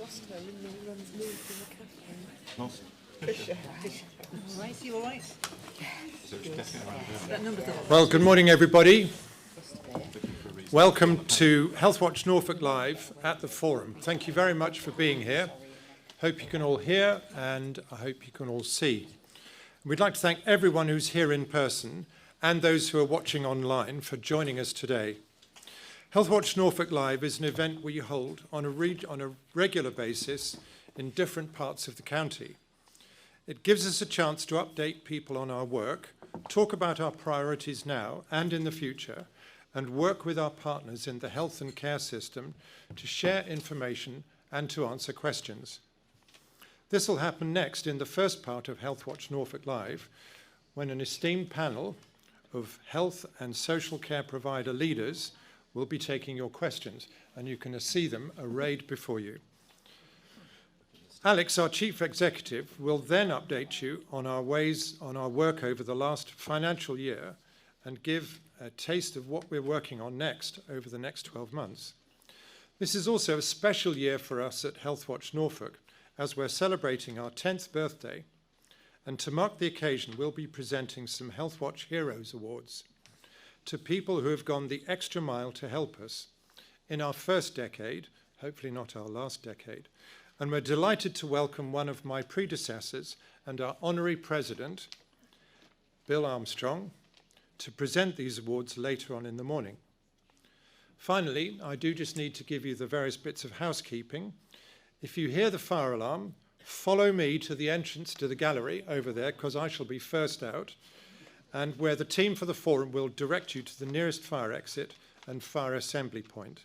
Foster runs Louis in the cafe. Nice. All right, you all right? So it's definitely around there. That number's on. Well, good morning, everybody. Welcome to Healthwatch Norfolk Live at the Forum. Thank you very much for being here. Hope you can all hear and I hope you can all see. We'd like to thank everyone who's here in person and those who are watching online for joining us today. Healthwatch Norfolk Live is an event we hold on a regular basis in different parts of the county. It gives us a chance to update people on our work, talk about our priorities now and in the future, and work with our partners in the health and care system to share information and to answer questions. This will happen next in the first part of Healthwatch Norfolk Live, when an esteemed panel of health and social care provider leaders will be taking your questions, and you can see them arrayed before you. Alex, our Chief Executive, will then update you on our work over the last financial year and give a taste of what we're working on next over the next 12 months. This is also a special year for us at Healthwatch Norfolk, as we're celebrating our 10th birthday, and to mark the occasion, we'll be presenting some Healthwatch Heroes Awards to people who have gone the extra mile to help us in our first decade, hopefully not our last decade. And we're delighted to welcome one of my predecessors and our honorary president, Bill Armstrong, to present these awards later on in the morning. Finally, I do just need to give you the various bits of housekeeping. If you hear the fire alarm, follow me to the entrance to the gallery over there, because I shall be first out, and where the team for the forum will direct you to the nearest fire exit and fire assembly point.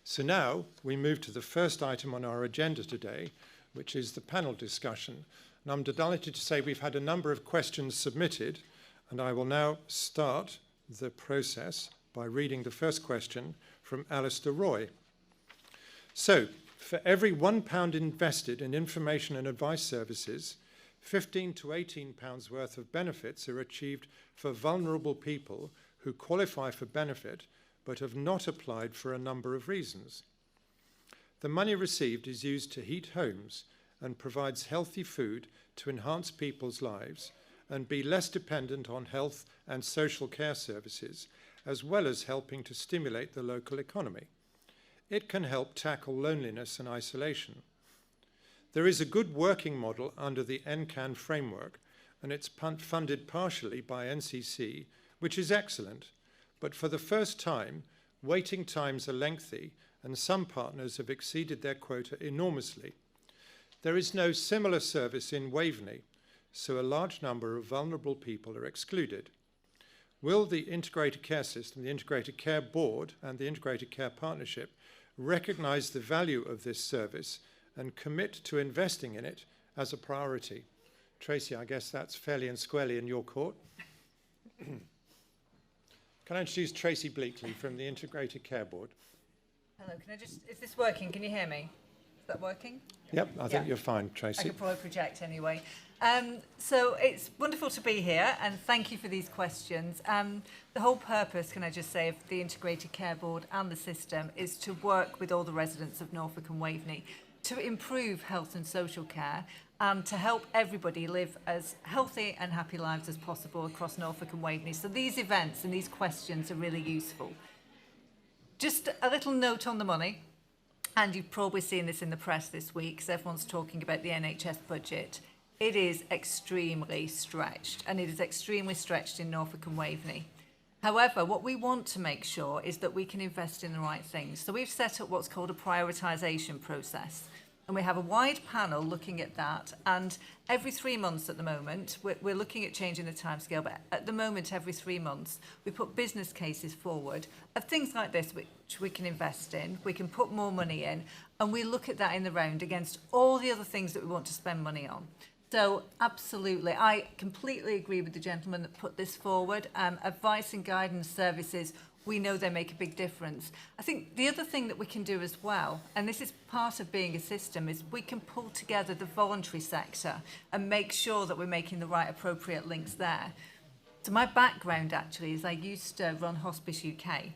So now we move to the first item on our agenda today, which is the panel discussion. And I'm delighted to say we've had a number of questions submitted, and I will now start the process by reading the first question from Alistair Roy. So, for every £1 invested in information and advice services, £15 to £18 worth of benefits are achieved for vulnerable people who qualify for benefit but have not applied for a number of reasons. The money received is used to heat homes and provides healthy food to enhance people's lives and be less dependent on health and social care services, as well as helping to stimulate the local economy. It can help tackle loneliness and isolation. There is a good working model under the NCAN framework, and it's funded partially by NCC, which is excellent. But for the first time, waiting times are lengthy, and some partners have exceeded their quota enormously. There is no similar service in Waveney, so a large number of vulnerable people are excluded. Will the Integrated Care System, the Integrated Care Board, and the Integrated Care Partnership recognise the value of this service and commit to investing in it as a priority? Tracy, I guess that's fairly and squarely in your court. Can I introduce Tracy Bleakley from the Integrated Care Board? Hello, is this working? Can you hear me? Is that working? Yep, I think you're fine, Tracy. I can probably project anyway. So it's wonderful to be here, and thank you for these questions. The whole purpose, can I just say, of the Integrated Care Board and the system is to work with all the residents of Norfolk and Waveney to improve health and social care and to help everybody live as healthy and happy lives as possible across Norfolk and Waveney. So these events and these questions are really useful. Just a little note on the money, and you've probably seen this in the press this week, because everyone's talking about the NHS budget. It is extremely stretched, and it is extremely stretched in Norfolk and Waveney. However, what we want to make sure is that we can invest in the right things. So we've set up what's called a prioritisation process, and we have a wide panel looking at that. And every 3 months at the moment, we're looking at changing the timescale, but at the moment, every 3 months, we put business cases forward of things like this, which we can invest in, we can put more money in, and we look at that in the round against all the other things that we want to spend money on. So absolutely, I completely agree with the gentleman that put this forward. Advice and guidance services, we know they make a big difference. I think the other thing that we can do as well, and this is part of being a system, is we can pull together the voluntary sector and make sure that we're making the right appropriate links there. So my background actually is I used to run Hospice UK.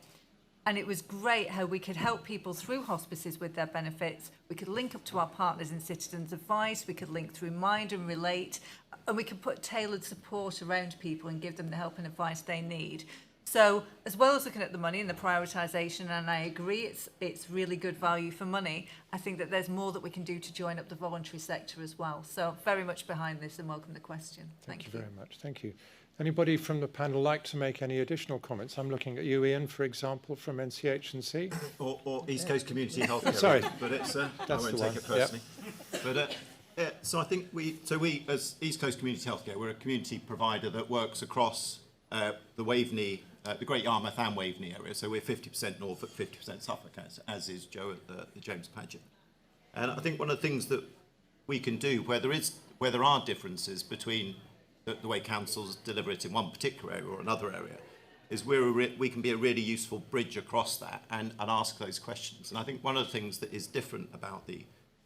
And it was great how we could help people through hospices with their benefits. We could link up to our partners in Citizens Advice. We could link through Mind and Relate. And we could put tailored support around people and give them the help and advice they need. So as well as looking at the money and the prioritisation, and I agree it's really good value for money, I think that there's more that we can do to join up the voluntary sector as well. So very much behind this and welcome the question. Thank you very much. Thank you. Anybody from the panel like to make any additional comments? I'm looking at you, Ian, for example, from NCH&C. Or East Coast Community Healthcare. Sorry. But it's, I That's won't the take one. it personally. But yeah, so I think we, as East Coast Community Healthcare, we're a community provider that works across the Waveney, the Great Yarmouth and Waveney area. So we're 50% Norfolk, 50% Suffolk, as is Joe at the James Paget. And I think one of the things that we can do where there are differences between the way councils deliver it in one particular area or another area, is we can be a really useful bridge across that and ask those questions. And I think one of the things that is different about the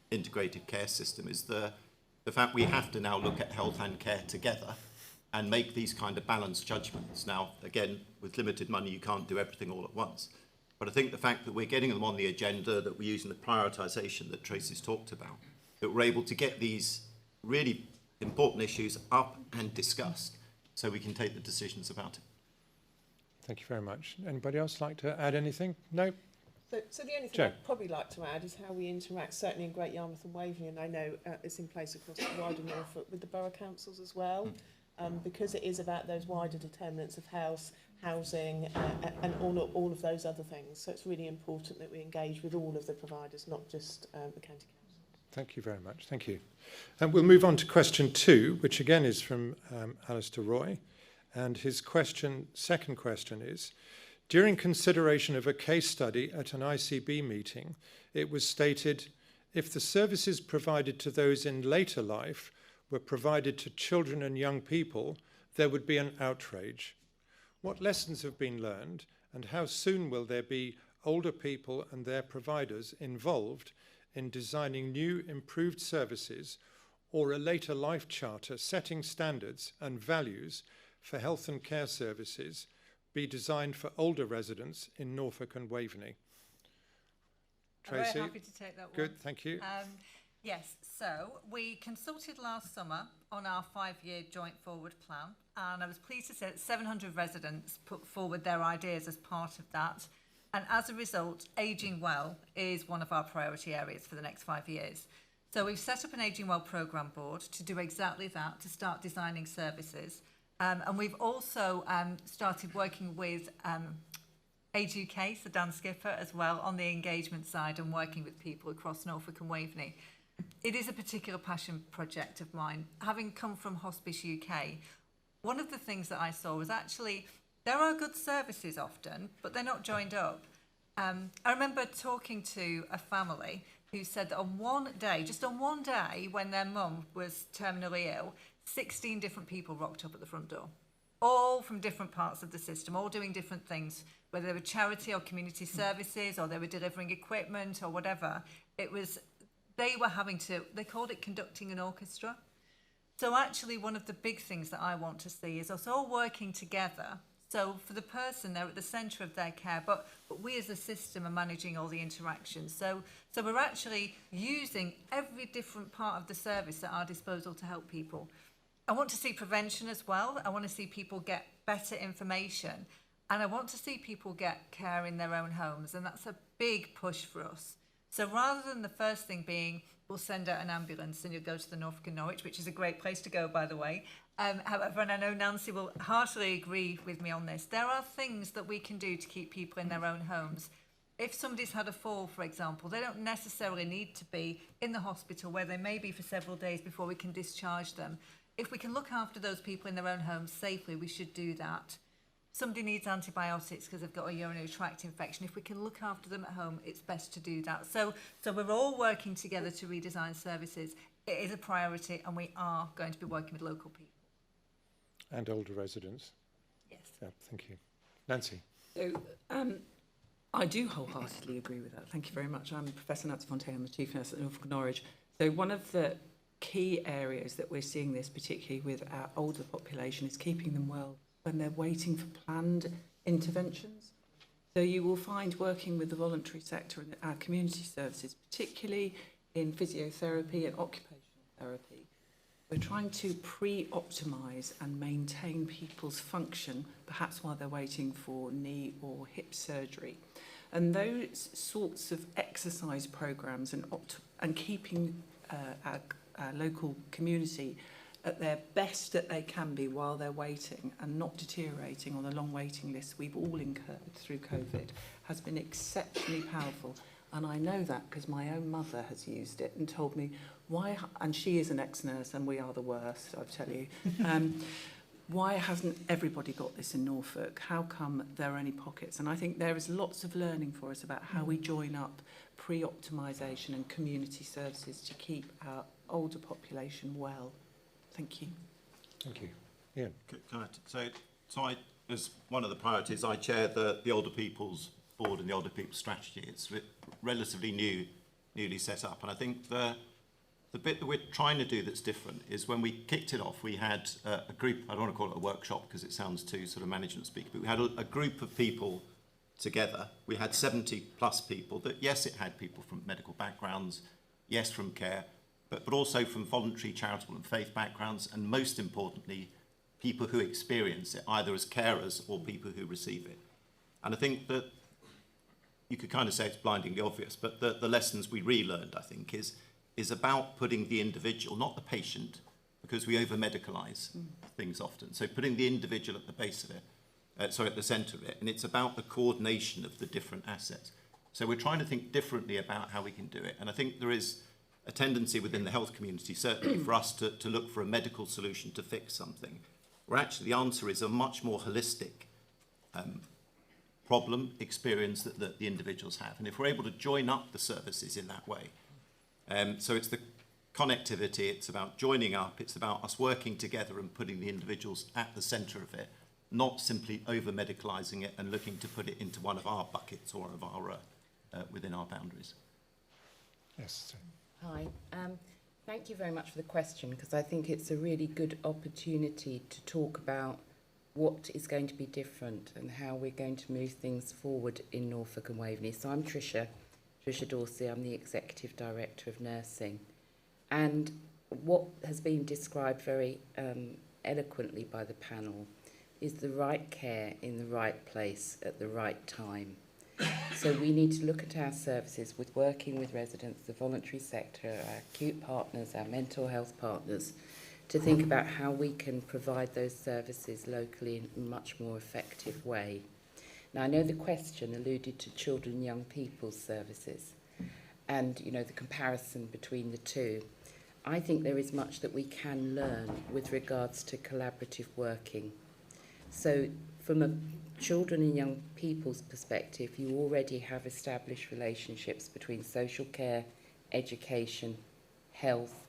integrated care system is the fact we have to now look at health and care together and make these kind of balanced judgments. Now, again, with limited money, you can't do everything all at once. But I think the fact that we're getting them on the agenda, that we're using the prioritisation that Tracy's talked about, that we're able to get these really important issues up and discussed so we can take the decisions about it. Thank you very much. Anybody else like to add anything? No? So the only thing Joe. I'd probably like to add is how we interact, certainly in Great Yarmouth and Waveney, and I know it's in place across the wider Norfolk with the borough councils as well, because it is about those wider determinants of health, housing, and all of those other things. So it's really important that we engage with all of the providers, not just the county council. Thank you very much. Thank you. And we'll move on to question 2, which again is from Alistair Roy. And his second question is, during consideration of a case study at an ICB meeting, it was stated, if the services provided to those in later life were provided to children and young people, there would be an outrage. What lessons have been learned, and how soon will there be older people and their providers involved in designing new, improved services, or a later life charter setting standards and values for health and care services be designed for older residents in Norfolk and Waveney? Tracy? I'm very happy to take that one. Good, thank you. Yes, so we consulted last summer on our 5-year joint forward plan, and I was pleased to say that 700 residents put forward their ideas as part of that. And as a result, ageing well is one of our priority areas for the next 5 years. So we've set up an Ageing Well programme board to do exactly that, to start designing services. And we've also started working with Age UK, so Dan Skipper as well, on the engagement side and working with people across Norfolk and Waveney. It is a particular passion project of mine. Having come from Hospice UK, one of the things that I saw was actually there are good services often, but they're not joined up. I remember talking to a family who said that on one day, just on one day, when their mum was terminally ill, 16 different people rocked up at the front door, all from different parts of the system, all doing different things, whether they were charity or community services, or they were delivering equipment or whatever. They called it conducting an orchestra. So actually one of the big things that I want to see is us all working together. So for the person, they're at the centre of their care, but we as a system are managing all the interactions. So we're actually using every different part of the service at our disposal to help people. I want to see prevention as well. I want to see people get better information, and I want to see people get care in their own homes, and that's a big push for us. So rather than the first thing being, we'll send out an ambulance and you'll go to the Norfolk and Norwich, which is a great place to go, by the way. However, and I know Nancy will heartily agree with me on this, there are things that we can do to keep people in their own homes. If somebody's had a fall, for example, they don't necessarily need to be in the hospital where they may be for several days before we can discharge them. If we can look after those people in their own homes safely, we should do that. Somebody needs antibiotics because they've got a urinary tract infection. If we can look after them at home, it's best to do that. So we're all working together to redesign services. It is a priority, and we are going to be working with local people. And older residents. Yes. Yeah, thank you. Nancy. So I do wholeheartedly agree with that. Thank you very much. I'm Professor Nancy Fontaine. I'm the Chief Nurse at Norfolk and Norwich. So one of the key areas that we're seeing this, particularly with our older population, is keeping them well when they're waiting for planned interventions. So you will find working with the voluntary sector and our community services, particularly in physiotherapy and occupational therapy, we're trying to pre-optimise and maintain people's function, perhaps while they're waiting for knee or hip surgery. And those sorts of exercise programmes and keeping our local community at their best that they can be while they're waiting and not deteriorating on the long waiting list we've all incurred through COVID has been exceptionally powerful. And I know that because my own mother has used it and told me why, and she is an ex-nurse and we are the worst, I tell you. Why hasn't everybody got this in Norfolk? How come there are only pockets? And I think there is lots of learning for us about how we join up pre-optimisation and community services to keep our older population well. Thank you. Thank you. Ian. So I, as one of the priorities, I chair the Older People's Board and the Older People's Strategy. It's relatively newly set up, and I think the bit that we're trying to do that's different is when we kicked it off, we had a group, I don't want to call it a workshop because it sounds too sort of management speak, but we had a group of people together. We had 70 plus people that, yes, it had people from medical backgrounds, yes, from care, but also from voluntary, charitable and faith backgrounds, and most importantly, people who experience it, either as carers or people who receive it. And I think that you could kind of say it's blindingly obvious, but the lessons we relearned, I think, is about putting the individual, not the patient, because we over-medicalise things often. So putting the individual at the base of it, at the centre of it, and it's about the coordination of the different assets. So we're trying to think differently about how we can do it. And I think there is a tendency within the health community, certainly, for us to look for a medical solution to fix something, where actually the answer is a much more holistic problem experience that the individuals have. And if we're able to join up the services in that way, so it's the connectivity, it's about joining up, it's about us working together and putting the individuals at the centre of it, not simply over-medicalising it and looking to put it into one of our buckets or of our within our boundaries. Yes. Hi. Thank you very much for the question, because I think it's a really good opportunity to talk about what is going to be different and how we're going to move things forward in Norfolk and Waveney. So I'm Tricia Dorsey, I'm the Executive Director of Nursing. And what has been described very eloquently by the panel is the right care in the right place at the right time. So we need to look at our services with working with residents, the voluntary sector, our acute partners, our mental health partners, to think about how we can provide those services locally in a much more effective way. Now, I know the question alluded to children and young people's services and, you know, the comparison between the two. I think there is much that we can learn with regards to collaborative working. So from a children and young people's perspective, you already have established relationships between social care, education, health,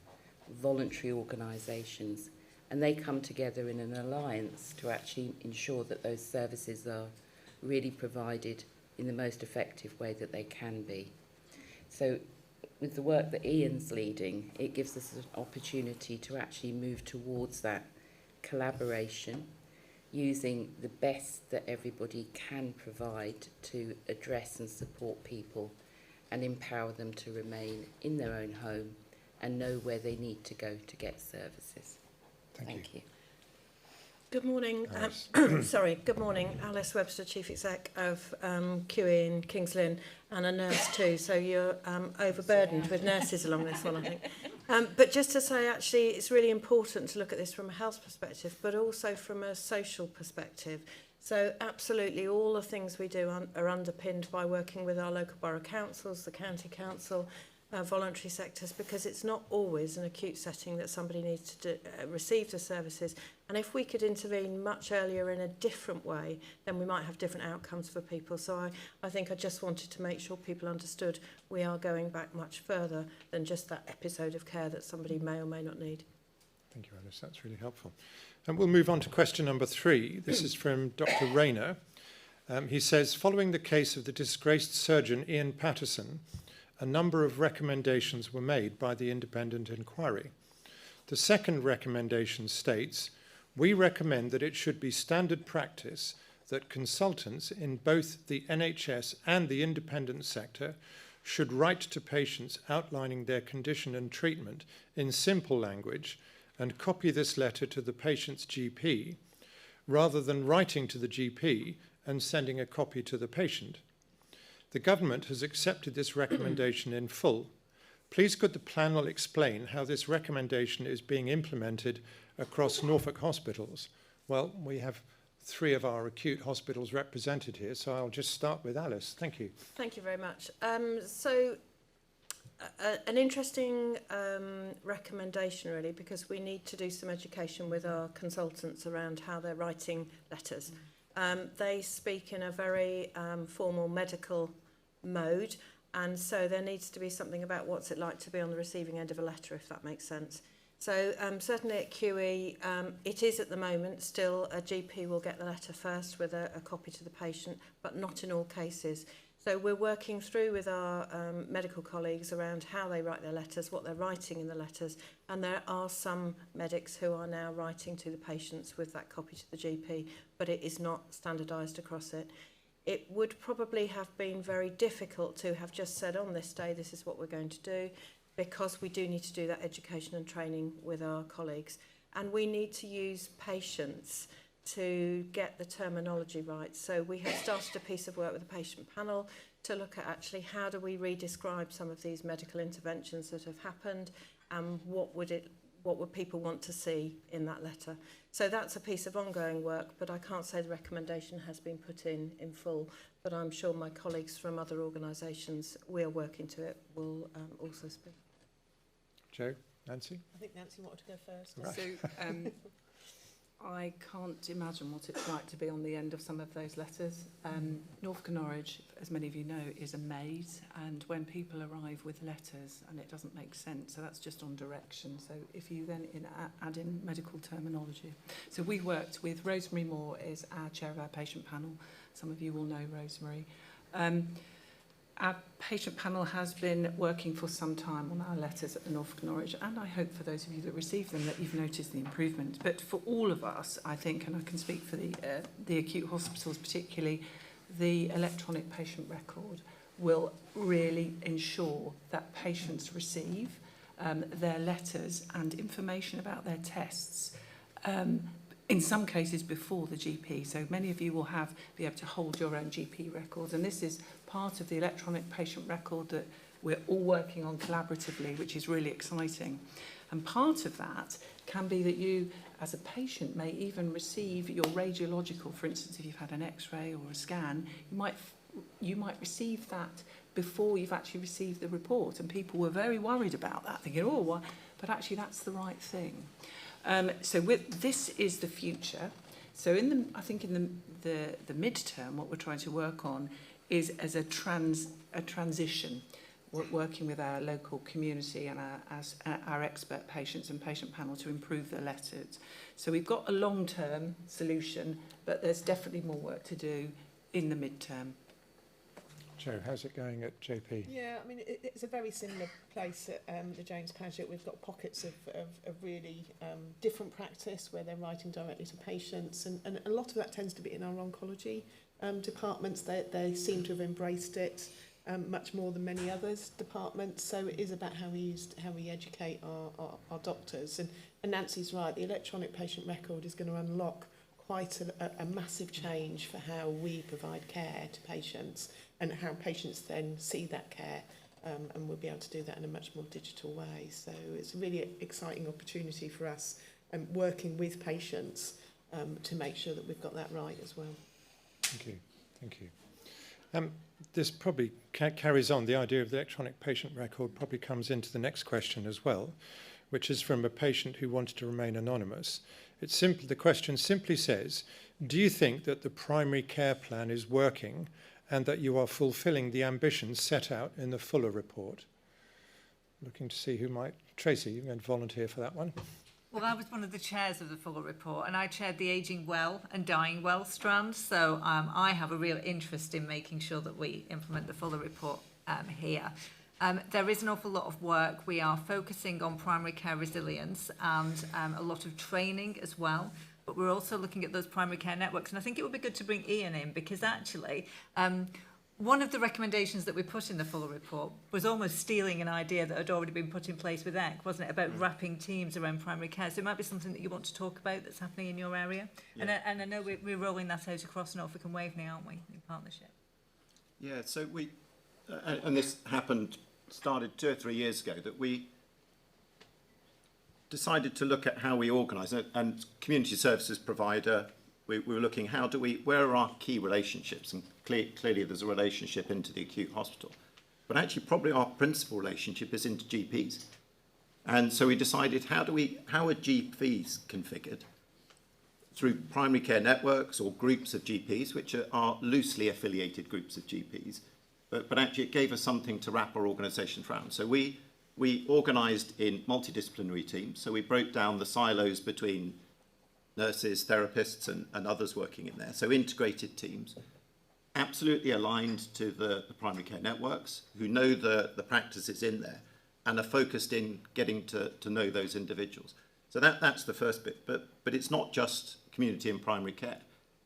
voluntary organisations, and they come together in an alliance to actually ensure that those services are really provided in the most effective way that they can be. So with the work that Ian's leading, it gives us an opportunity to actually move towards that collaboration, using the best that everybody can provide to address and support people and empower them to remain in their own home and know where they need to go to get services. Thank you. Good morning. Good morning. Alice Webster, Chief Exec of QE in Kings Lynn, and a nurse too, so you're overburdened with nurses along this one, I think. But just to say, actually, it's really important to look at this from a health perspective, but also from a social perspective. So absolutely all the things we do are underpinned by working with our local borough councils, the county council, voluntary sectors, because it's not always an acute setting that somebody needs to receive the services. And if we could intervene much earlier in a different way, then we might have different outcomes for people. So I think I just wanted to make sure people understood we are going back much further than just that episode of care that somebody may or may not need. Thank you, Alice. That's really helpful. And we'll move on to question number 3. This is from Dr. Rayner. He says, following the case of the disgraced surgeon Ian Patterson, a number of recommendations were made by the independent inquiry. The second recommendation states, we recommend that it should be standard practice that consultants in both the NHS and the independent sector should write to patients outlining their condition and treatment in simple language and copy this letter to the patient's GP, rather than writing to the GP and sending a copy to the patient. The government has accepted this recommendation in full. Please could the panel explain how this recommendation is being implemented across Norfolk hospitals? Well, we have 3 of our acute hospitals represented here, so I'll just start with Alice. Thank you. Thank you very much. An interesting recommendation, really, because we need to do some education with our consultants around how they're writing letters. They speak in a very formal medical mode, and so there needs to be something about what's it like to be on the receiving end of a letter, if that makes sense. So certainly at QE, it is at the moment still a GP will get the letter first with a copy to the patient, but not in all cases. So we're working through with our medical colleagues around how they write their letters, what they're writing in the letters, and there are some medics who are now writing to the patients with that copy to the GP, but it is not standardised across it. It would probably have been very difficult to have just said on this day, this is what we're going to do, because we do need to do that education and training with our colleagues. And we need to use patience to get the terminology right. So we have started a piece of work with the patient panel to look at actually how do we re-describe some of these medical interventions that have happened, and what would people want to see in that letter. So that's a piece of ongoing work, but I can't say the recommendation has been put in full, but I'm sure my colleagues from other organisations we are working to it will also speak. Joe, Nancy? I think Nancy wanted to go first. Right. So I can't imagine what it's like to be on the end of some of those letters. Norfolk and Norwich, as many of you know, is a maze, and when people arrive with letters and it doesn't make sense, so that's just on direction. So if you then add in medical terminology. So we worked with Rosemary Moore, is our chair of our patient panel. Some of you will know Rosemary. Our patient panel has been working for some time on our letters at the Norfolk and Norwich, and I hope for those of you that receive them that you've noticed the improvement. But for all of us, I think, and I can speak for the acute hospitals particularly, the electronic patient record will really ensure that patients receive their letters and information about their tests, in some cases before the GP. So many of you will be able to hold your own GP records, and this is part of the electronic patient record that we're all working on collaboratively, which is really exciting. And part of that can be that you, as a patient, may even receive your radiological, for instance, if you've had an X-ray or a scan, you might receive that before you've actually received the report. And people were very worried about that, thinking, oh, well, but actually that's the right thing. So this is the future. So I think in the midterm, what we're trying to work on is as a transition. We're working with our local community and our expert patients and patient panel to improve their letters. So we've got a long-term solution, but there's definitely more work to do in the midterm. Joe, how's it going at JP? Yeah, I mean, it's a very similar place at the James Paget. We've got pockets of really different practice where they're writing directly to patients, and a lot of that tends to be in our oncology departments. They seem to have embraced it much more than many others departments. So it is about how we educate our doctors. And Nancy's right, the electronic patient record is going to unlock quite a massive change for how we provide care to patients and how patients then see that care, and we'll be able to do that in a much more digital way. So it's a really exciting opportunity for us working with patients to make sure that we've got that right as well. Thank you. Thank you. This probably carries on. The idea of the electronic patient record probably comes into the next question as well, which is from a patient who wanted to remain anonymous. The question simply says, do you think that the primary care plan is working and that you are fulfilling the ambitions set out in the Fuller report? Looking to see who might... Tracy, you're going to volunteer for that one. Well, I was one of the chairs of the Fuller report, and I chaired the Ageing Well and Dying Well strand, so I have a real interest in making sure that we implement the Fuller report here. There is an awful lot of work. We are focusing on primary care resilience and a lot of training as well but we're also looking at those primary care networks. And I think it would be good to bring Ian in, because actually one of the recommendations that we put in the full report was almost stealing an idea that had already been put in place with EC, wasn't it, about wrapping teams around primary care. So it might be something that you want to talk about that's happening in your area. Yeah. And I know we're rolling that out across Norfolk and Waveney, aren't we, in partnership? Yeah, so we, and this started 2 or 3 years ago, that we decided to look at how we organise it, and community services provider, we were looking where are our key relationships, and clearly there's a relationship into the acute hospital, but actually probably our principal relationship is into GPs. And so we decided how are GPs configured through primary care networks or groups of GPs, which are loosely affiliated groups of GPs, but actually it gave us something to wrap our organisations around. So we organised in multidisciplinary teams, so we broke down the silos between nurses, therapists and others working in there, so integrated teams, absolutely aligned to the primary care networks who know the practices in there and are focused in getting to know those individuals. So that's the first bit, but it's not just community and primary care.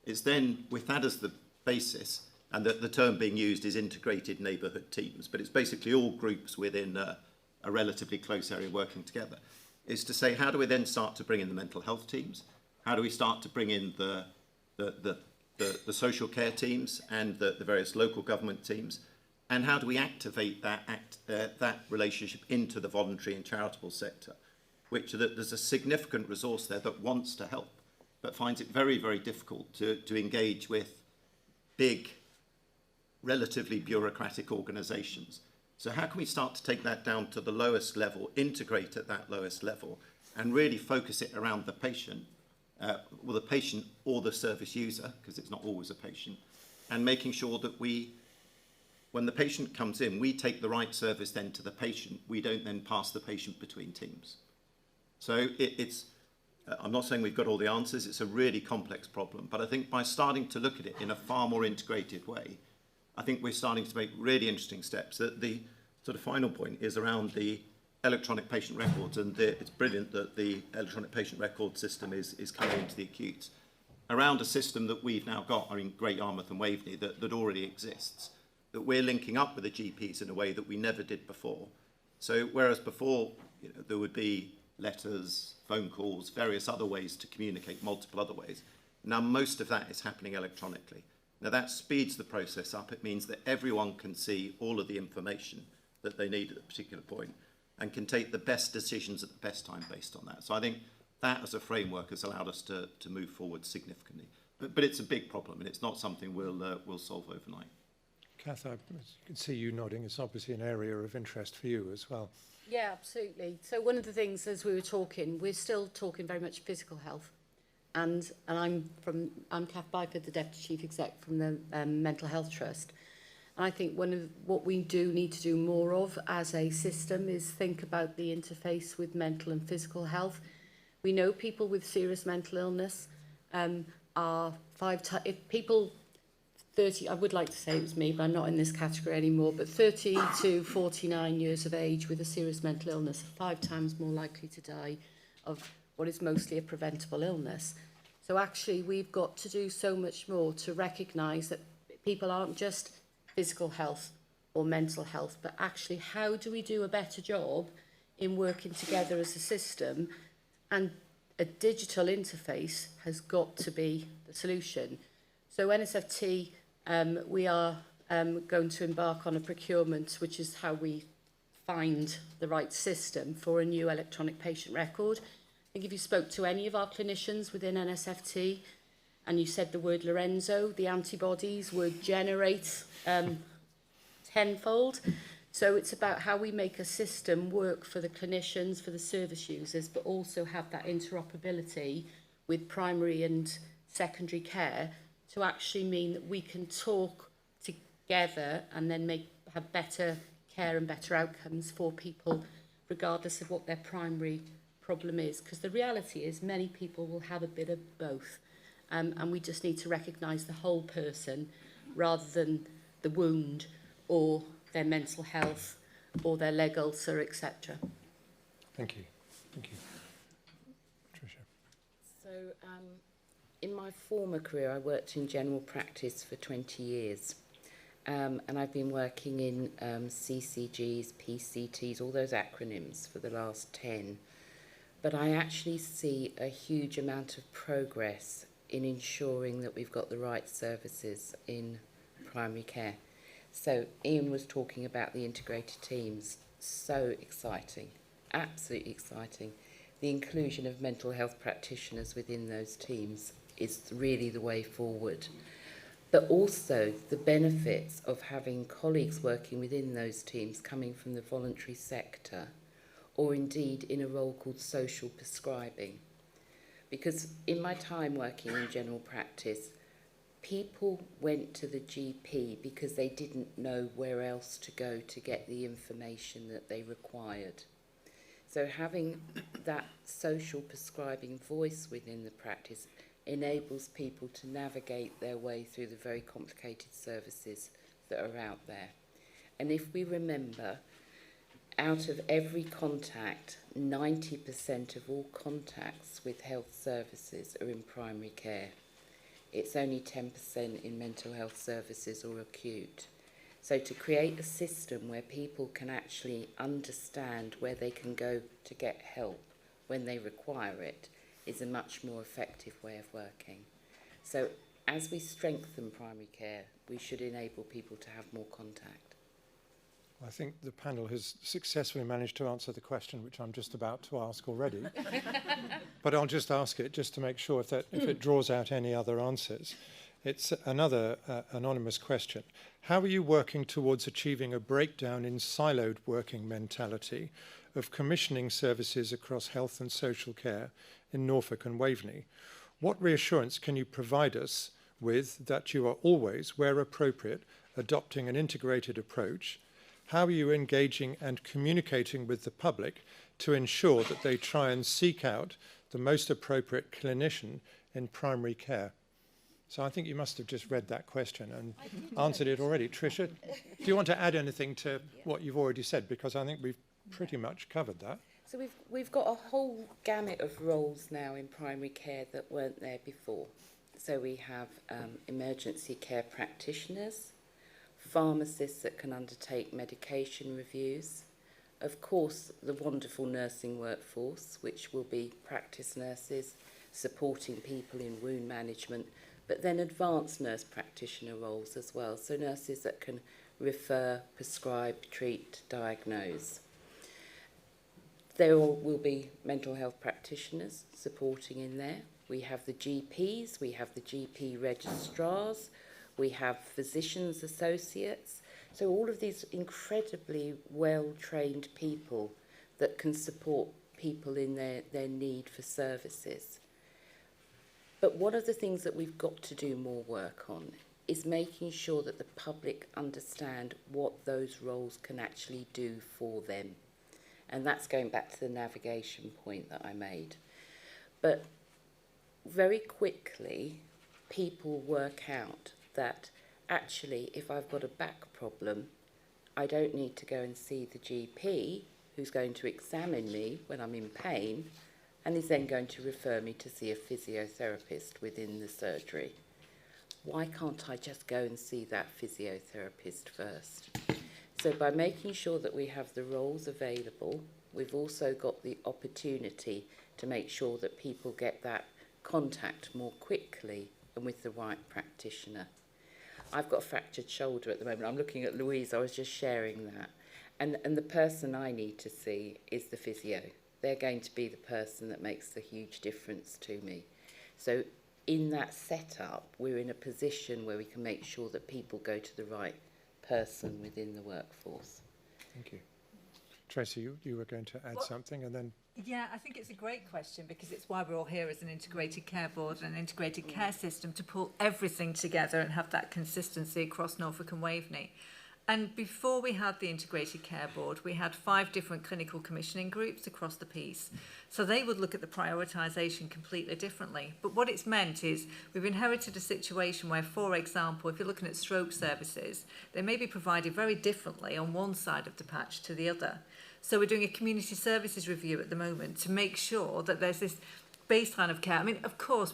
It's then, with that as the basis, and the term being used is integrated neighbourhood teams, but it's basically all groups within a relatively close area working together, is to say, how do we then start to bring in the mental health teams? How do we start to bring in the social care teams and the various local government teams? And how do we activate that relationship into the voluntary and charitable sector, which there's a significant resource there that wants to help, but finds it very, very difficult to engage with big, relatively bureaucratic organisations. So how can we start to take that down to the lowest level, integrate at that lowest level, and really focus it around the patient, the patient or the service user, because it's not always a patient, and making sure that when the patient comes in, we take the right service then to the patient. We don't then pass the patient between teams. So I'm not saying we've got all the answers, it's a really complex problem, but I think by starting to look at it in a far more integrated way, I think we're starting to make really interesting steps. The sort of final point is around the electronic patient records, and it's brilliant that the electronic patient record system is coming into the acutes, around a system that we've now got in Great Yarmouth and Waveney that already exists, that we're linking up with the GPs in a way that we never did before. So whereas before there would be letters, phone calls, various other ways to communicate, multiple other ways, now most of that is happening electronically. Now that speeds the process up. It means that everyone can see all of the information that they need at a particular point and can take the best decisions at the best time based on that. So I think that as a framework has allowed us to move forward significantly. But it's a big problem, and it's not something we'll solve overnight. Kath, I can see you nodding. It's obviously an area of interest for you as well. Yeah, absolutely. So one of the things, as we were talking, we're still talking very much physical health. And I'm Kath Byford, the Deputy Chief Exec from the Mental Health Trust. And I think one of what we do need to do more of as a system is think about the interface with mental and physical health. We know people with serious mental illness are if people 30, I would like to say it was me, but I'm not in this category anymore, but 30 to 49 years of age with a serious mental illness are 5 times more likely to die of what is mostly a preventable illness. So actually we've got to do so much more to recognise that people aren't just physical health or mental health, but actually how do we do a better job in working together as a system, and a digital interface has got to be the solution. So NSFT, we are going to embark on a procurement, which is how we find the right system for a new electronic patient record. I think if you spoke to any of our clinicians within NSFT and you said the word Lorenzo, the antibodies would generate tenfold. So it's about how we make a system work for the clinicians, for the service users, but also have that interoperability with primary and secondary care to actually mean that we can talk together and then have better care and better outcomes for people, regardless of what their primary problem is. Because the reality is many people will have a bit of both. And we just need to recognise the whole person rather than the wound or their mental health or their leg ulcer, etc. Thank you. Thank you. Tricia. So in my former career, I worked in general practice for 20 years. And I've been working in CCGs, PCTs, all those acronyms for the last 10. But I actually see a huge amount of progress in ensuring that we've got the right services in primary care. So Ian was talking about the integrated teams. So exciting, absolutely exciting. The inclusion of mental health practitioners within those teams is really the way forward. But also the benefits of having colleagues working within those teams coming from the voluntary sector, or indeed in a role called social prescribing. Because in my time working in general practice, people went to the GP because they didn't know where else to go to get the information that they required. So having that social prescribing voice within the practice enables people to navigate their way through the very complicated services that are out there. And if we remember, out of every contact, 90% of all contacts with health services are in primary care. It's only 10% in mental health services or acute. So to create a system where people can actually understand where they can go to get help when they require it is a much more effective way of working. So as we strengthen primary care, we should enable people to have more contact. I think the panel has successfully managed to answer the question which I'm just about to ask already. But I'll just ask it just to make sure if it draws out any other answers. It's another anonymous question. How are you working towards achieving a breakdown in siloed working mentality of commissioning services across health and social care in Norfolk and Waveney? What reassurance can you provide us with that you are always, where appropriate, adopting an integrated approach? How are you engaging and communicating with the public to ensure that they try and seek out the most appropriate clinician in primary care? So I think you must have just read that question and answered it already. Tricia, do you want to add anything to what you've already said? Because I think we've pretty much covered that. So we've got a whole gamut of roles now in primary care that weren't there before. So we have emergency care practitioners, pharmacists that can undertake medication reviews, of course the wonderful nursing workforce, which will be practice nurses supporting people in wound management, but then advanced nurse practitioner roles as well, so nurses that can refer, prescribe, treat, diagnose. There will be mental health practitioners supporting in there. We have the GPs, we have the GP registrars, we have physicians associates. So all of these incredibly well-trained people that can support people in their need for services. But one of the things that we've got to do more work on is making sure that the public understand what those roles can actually do for them. And that's going back to the navigation point that I made. But very quickly, people work out that actually, if I've got a back problem, I don't need to go and see the GP who's going to examine me when I'm in pain and is then going to refer me to see a physiotherapist within the surgery. Why can't I just go and see that physiotherapist first? So by making sure that we have the roles available, we've also got the opportunity to make sure that people get that contact more quickly and with the right practitioner. I've got a fractured shoulder at the moment. I'm looking at Louise, I was just sharing that. And the person I need to see is the physio. They're going to be the person that makes the huge difference to me. So in that setup, we're in a position where we can make sure that people go to the right person within the workforce. Thank you. Tracy, you were going to add something and then... Yeah, I think it's a great question because it's why we're all here as an integrated care board and an integrated care system to pull everything together and have that consistency across Norfolk and Waveney. And before we had the integrated care board, we had 5 different clinical commissioning groups across the piece. So they would look at the prioritisation completely differently. But what it's meant is we've inherited a situation where, for example, if you're looking at stroke services, they may be provided very differently on one side of the patch to the other. So we're doing a community services review at the moment to make sure that there's this baseline of care. I mean, of course,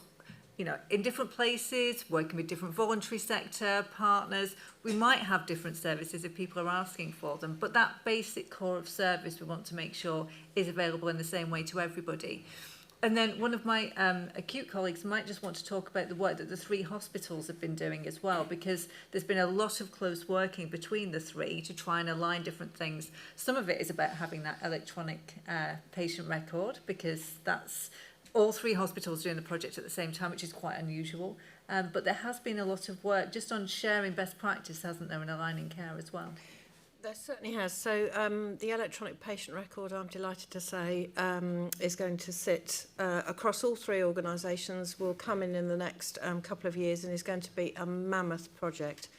you know, in different places, working with different voluntary sector partners, we might have different services if people are asking for them, but that basic core of service we want to make sure is available in the same way to everybody. And then one of my acute colleagues might just want to talk about the work that the 3 hospitals have been doing as well, because there's been a lot of close working between the 3 to try and align different things. Some of it is about having that electronic patient record, because that's all 3 hospitals doing the project at the same time, which is quite unusual. But there has been a lot of work just on sharing best practice, hasn't there, and aligning care as well. There certainly has. So the electronic patient record, I'm delighted to say, is going to sit across all 3 organisations, will come in the next couple of years, and is going to be a mammoth project.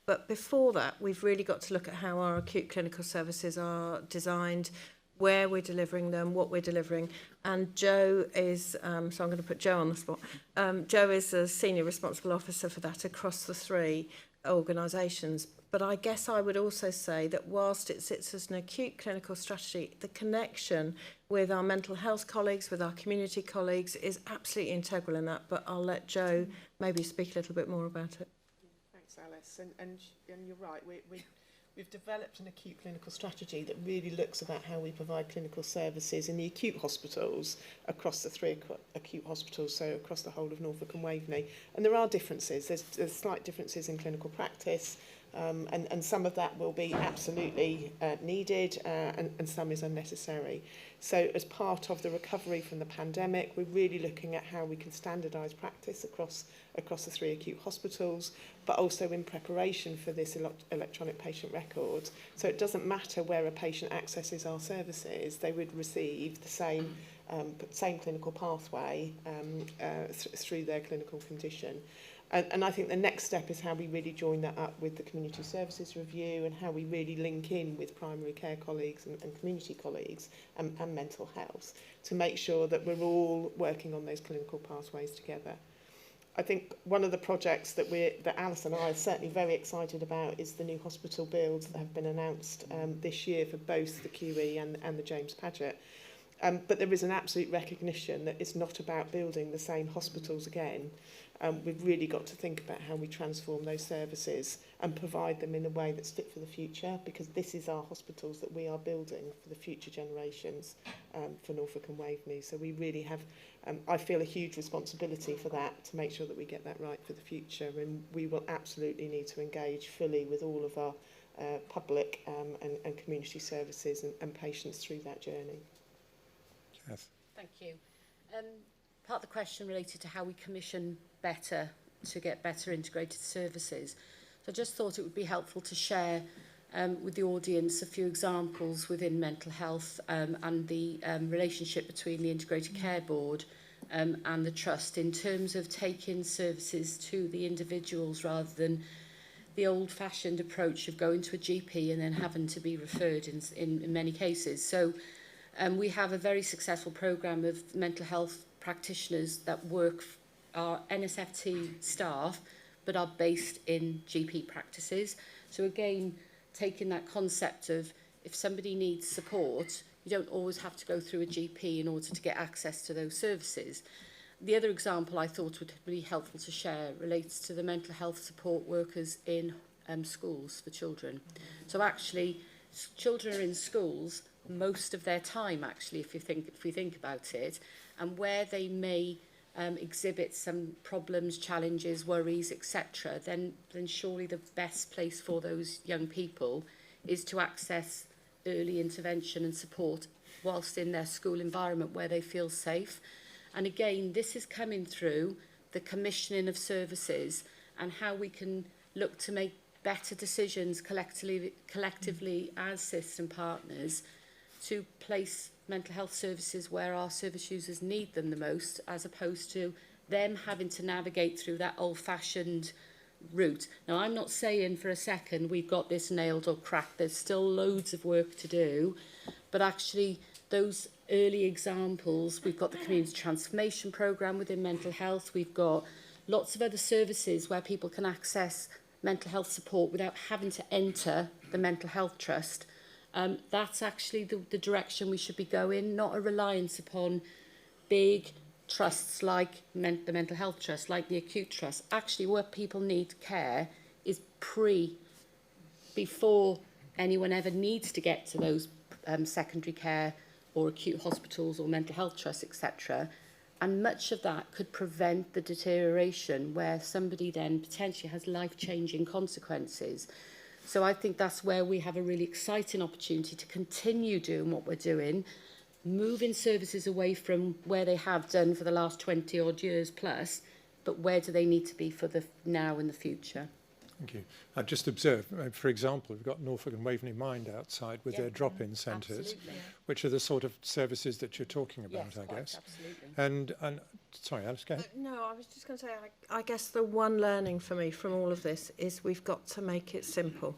But before that, we've really got to look at how our acute clinical services are designed, where we're delivering them, what we're delivering. And Jo is, so I'm going to put Jo on the spot. Jo is a senior responsible officer for that across the 3 organisations. But I guess I would also say that whilst it sits as an acute clinical strategy, the connection with our mental health colleagues, with our community colleagues, is absolutely integral in that. But I'll let Jo maybe speak a little bit more about it. Thanks, Alice. And you're right. We've developed an acute clinical strategy that really looks about how we provide clinical services in the acute hospitals across the 3 acute hospitals, so across the whole of Norfolk and Waveney. And there are differences. There's slight differences in clinical practice, and some of that will be absolutely needed, and some is unnecessary. So as part of the recovery from the pandemic, we're really looking at how we can standardise practice across the 3 acute hospitals, but also in preparation for this electronic patient record. So it doesn't matter where a patient accesses our services, they would receive the same clinical pathway through their clinical condition. And I think the next step is how we really join that up with the community services review, and how we really link in with primary care colleagues and community colleagues and mental health to make sure that we're all working on those clinical pathways together. I think one of the projects that Alice and I are certainly very excited about is the new hospital builds that have been announced this year for both the QE and the James Paget. But there is an absolute recognition that it's not about building the same hospitals again. We've really got to think about how we transform those services and provide them in a way that's fit for the future, because this is our hospitals that we are building for the future generations for Norfolk and Waveney. So we really have, I feel, a huge responsibility for that, to make sure that we get that right for the future. And we will absolutely need to engage fully with all of our public and community services and patients through that journey. Yes. Thank you. Part of the question related to how we commission better to get better integrated services. So I just thought it would be helpful to share with the audience a few examples within mental health and the relationship between the Integrated Care Board and the Trust in terms of taking services to the individuals rather than the old-fashioned approach of going to a GP and then having to be referred in many cases. So we have a very successful programme of mental health practitioners that work, are NSFT staff, but are based in GP practices. So again, taking that concept of if somebody needs support, you don't always have to go through a GP in order to get access to those services. The other example I thought would be helpful to share relates to the mental health support workers in schools for children. So actually, children are in schools most of their time, actually, if we think about it, and where they may exhibit some problems, challenges, worries, etc., then surely the best place for those young people is to access early intervention and support whilst in their school environment where they feel safe. And again, this is coming through the commissioning of services and how we can look to make better decisions collectively as system partners to place mental health services where our service users need them the most, as opposed to them having to navigate through that old-fashioned route. Now, I'm not saying for a second we've got this nailed or cracked. There's still loads of work to do, but actually those early examples, we've got the Community Transformation Programme within mental health, we've got lots of other services where people can access mental health support without having to enter the Mental Health Trust. That's actually the direction we should be going, not a reliance upon big trusts like the mental health trust, like the acute trust, actually where people need care is before anyone ever needs to get to those secondary care or acute hospitals or mental health trusts, etc. And much of that could prevent the deterioration where somebody then potentially has life-changing consequences. So I think that's where we have a really exciting opportunity to continue doing what we're doing, moving services away from where they have done for the last 20 odd years plus, but where do they need to be for the now and the future? Thank you. I just observed, for example, we've got Norfolk and Waveney Mind outside with their drop-in centres, which are the sort of services that you're talking about, yes, I guess. Absolutely. And sorry, Alice, go ahead. No, I was just going to say, I guess the one learning for me from all of this is we've got to make it simple.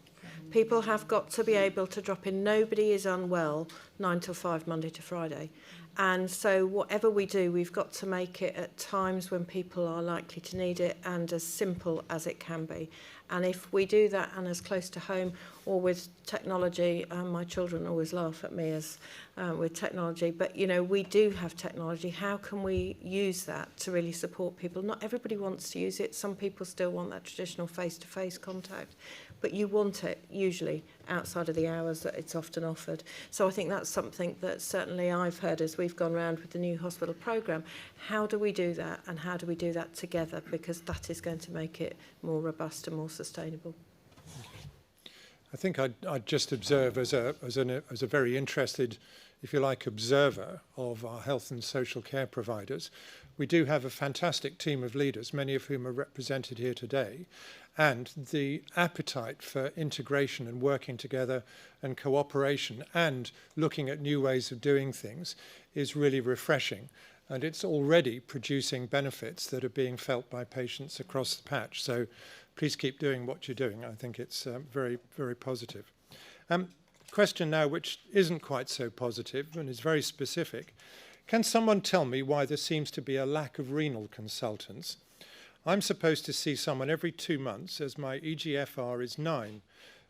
People have got to be able to drop in. Nobody is unwell 9 till 5, Monday to Friday. And so whatever we do, we've got to make it at times when people are likely to need it and as simple as it can be. And if we do that and as close to home or with technology, my children always laugh at me as with technology, but you know, we do have technology. How can we use that to really support people? Not everybody wants to use it. Some people still want that traditional face-to-face contact, but you want it usually outside of the hours that it's often offered. So I think that's something that certainly I've heard as we've gone around with the new hospital programme. How do we do that, and how do we do that together? Because that is going to make it more robust and more sustainable. I think I'd just observe as a very interested, if you like, observer of our health and social care providers, we do have a fantastic team of leaders, many of whom are represented here today, and the appetite for integration and working together and cooperation and looking at new ways of doing things is really refreshing. And it's already producing benefits that are being felt by patients across the patch. So please keep doing what you're doing. I think it's very, very positive. Question now, which isn't quite so positive and is very specific. Can someone tell me why there seems to be a lack of renal consultants? I'm supposed to see someone every 2 months as my EGFR is 9,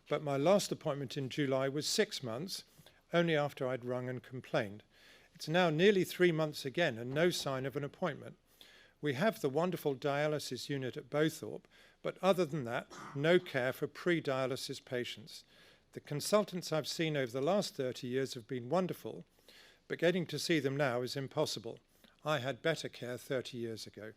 but my last appointment in July was 6 months, only after I'd rung and complained. It's now nearly 3 months again and no sign of an appointment. We have the wonderful dialysis unit at Bowthorpe, but other than that, no care for pre-dialysis patients. The consultants I've seen over the last 30 years have been wonderful, but getting to see them now is impossible. I had better care 30 years ago.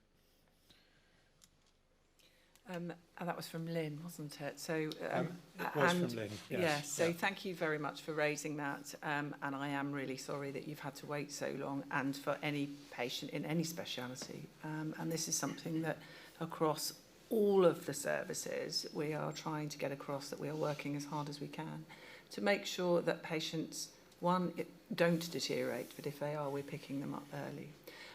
And that was from Lynn, wasn't it? So, It was from Lynn, yes. Yeah, so thank you very much for raising that. And I am really sorry that you've had to wait so long, and for any patient in any speciality. And this is something that across all of the services, we are trying to get across, that we are working as hard as we can to make sure that patients, one, don't deteriorate, but if they are, we're picking them up early.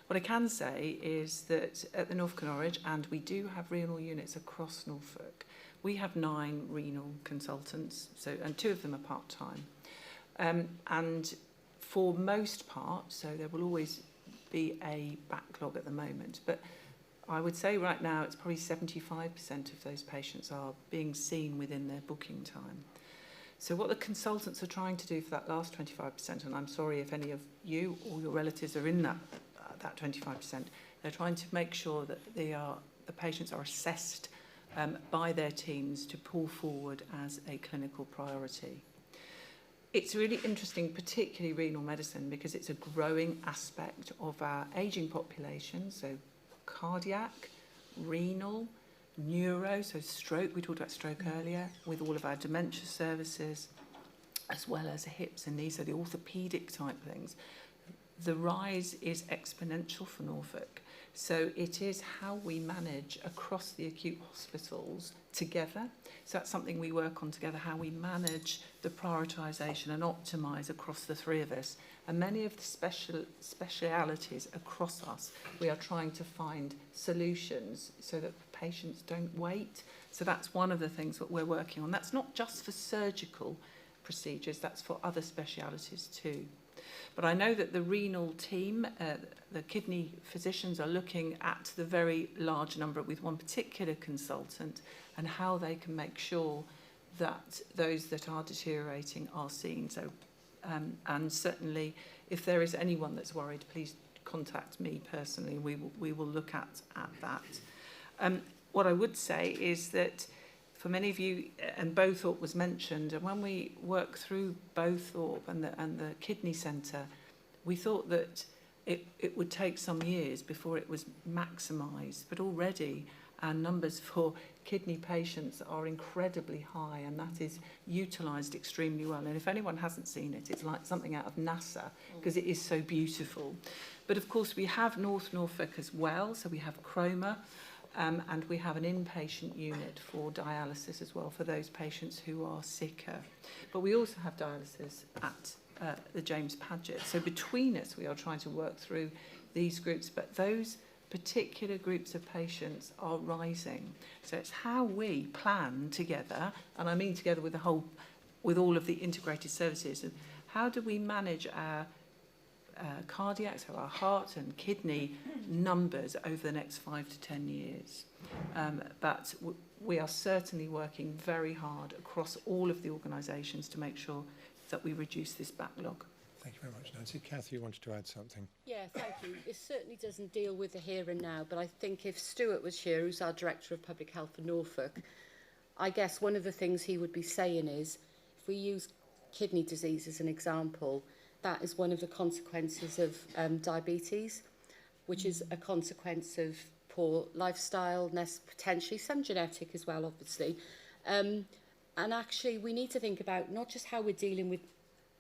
What I can say is that at the Norfolk and Norwich, and we do have renal units across Norfolk, we have 9 renal consultants, and 2 of them are part-time. And for most part, so there will always be a backlog at the moment, but I would say right now it's probably 75% of those patients are being seen within their booking time. So what the consultants are trying to do for that last 25%, and I'm sorry if any of you or your relatives are in that 25%, they're trying to make sure that the patients are assessed by their teams to pull forward as a clinical priority. It's really interesting, particularly renal medicine, because it's a growing aspect of our ageing population, so cardiac, renal, neuro, so stroke, we talked about stroke earlier, with all of our dementia services, as well as hips and knees, so the orthopaedic type things. The rise is exponential for Norfolk. So it is how we manage across the acute hospitals together. So that's something we work on together, how we manage the prioritisation and optimise across the 3 of us. And many of the specialities across us, we are trying to find solutions so that patients don't wait. So that's one of the things that we're working on. That's not just for surgical procedures, that's for other specialities too. But I know that the renal team, the kidney physicians, are looking at the very large number with one particular consultant and how they can make sure that those that are deteriorating are seen. So, and certainly, if there is anyone that's worried, please contact me personally. We will look at that. What I would say is that for many of you, and Bowthorpe was mentioned, and when we work through Bowthorpe and the kidney centre, we thought that it would take some years before it was maximised, but already our numbers for kidney patients are incredibly high, and that is utilised extremely well. And if anyone hasn't seen it, it's like something out of NASA, because it is so beautiful. But of course we have North Norfolk as well, so we have Chroma, and we have an inpatient unit for dialysis as well for those patients who are sicker. But we also have dialysis at the James Paget. So between us, we are trying to work through these groups, but those particular groups of patients are rising. So it's how we plan together, and I mean together with all of the integrated services, and how do we manage our cardiac, so our heart and kidney numbers over the next 5 to 10 years. But we are certainly working very hard across all of the organisations to make sure that we reduce this backlog. Thank you very much, Nancy. Kathy, you wanted to add something? Yeah, thank you. It certainly doesn't deal with the here and now, but I think if Stuart was here, who's our Director of Public Health for Norfolk, I guess one of the things he would be saying is, if we use kidney disease as an example, that is one of the consequences of diabetes, which is a consequence of poor lifestyle, potentially some genetic as well, obviously. And actually, we need to think about not just how we're dealing with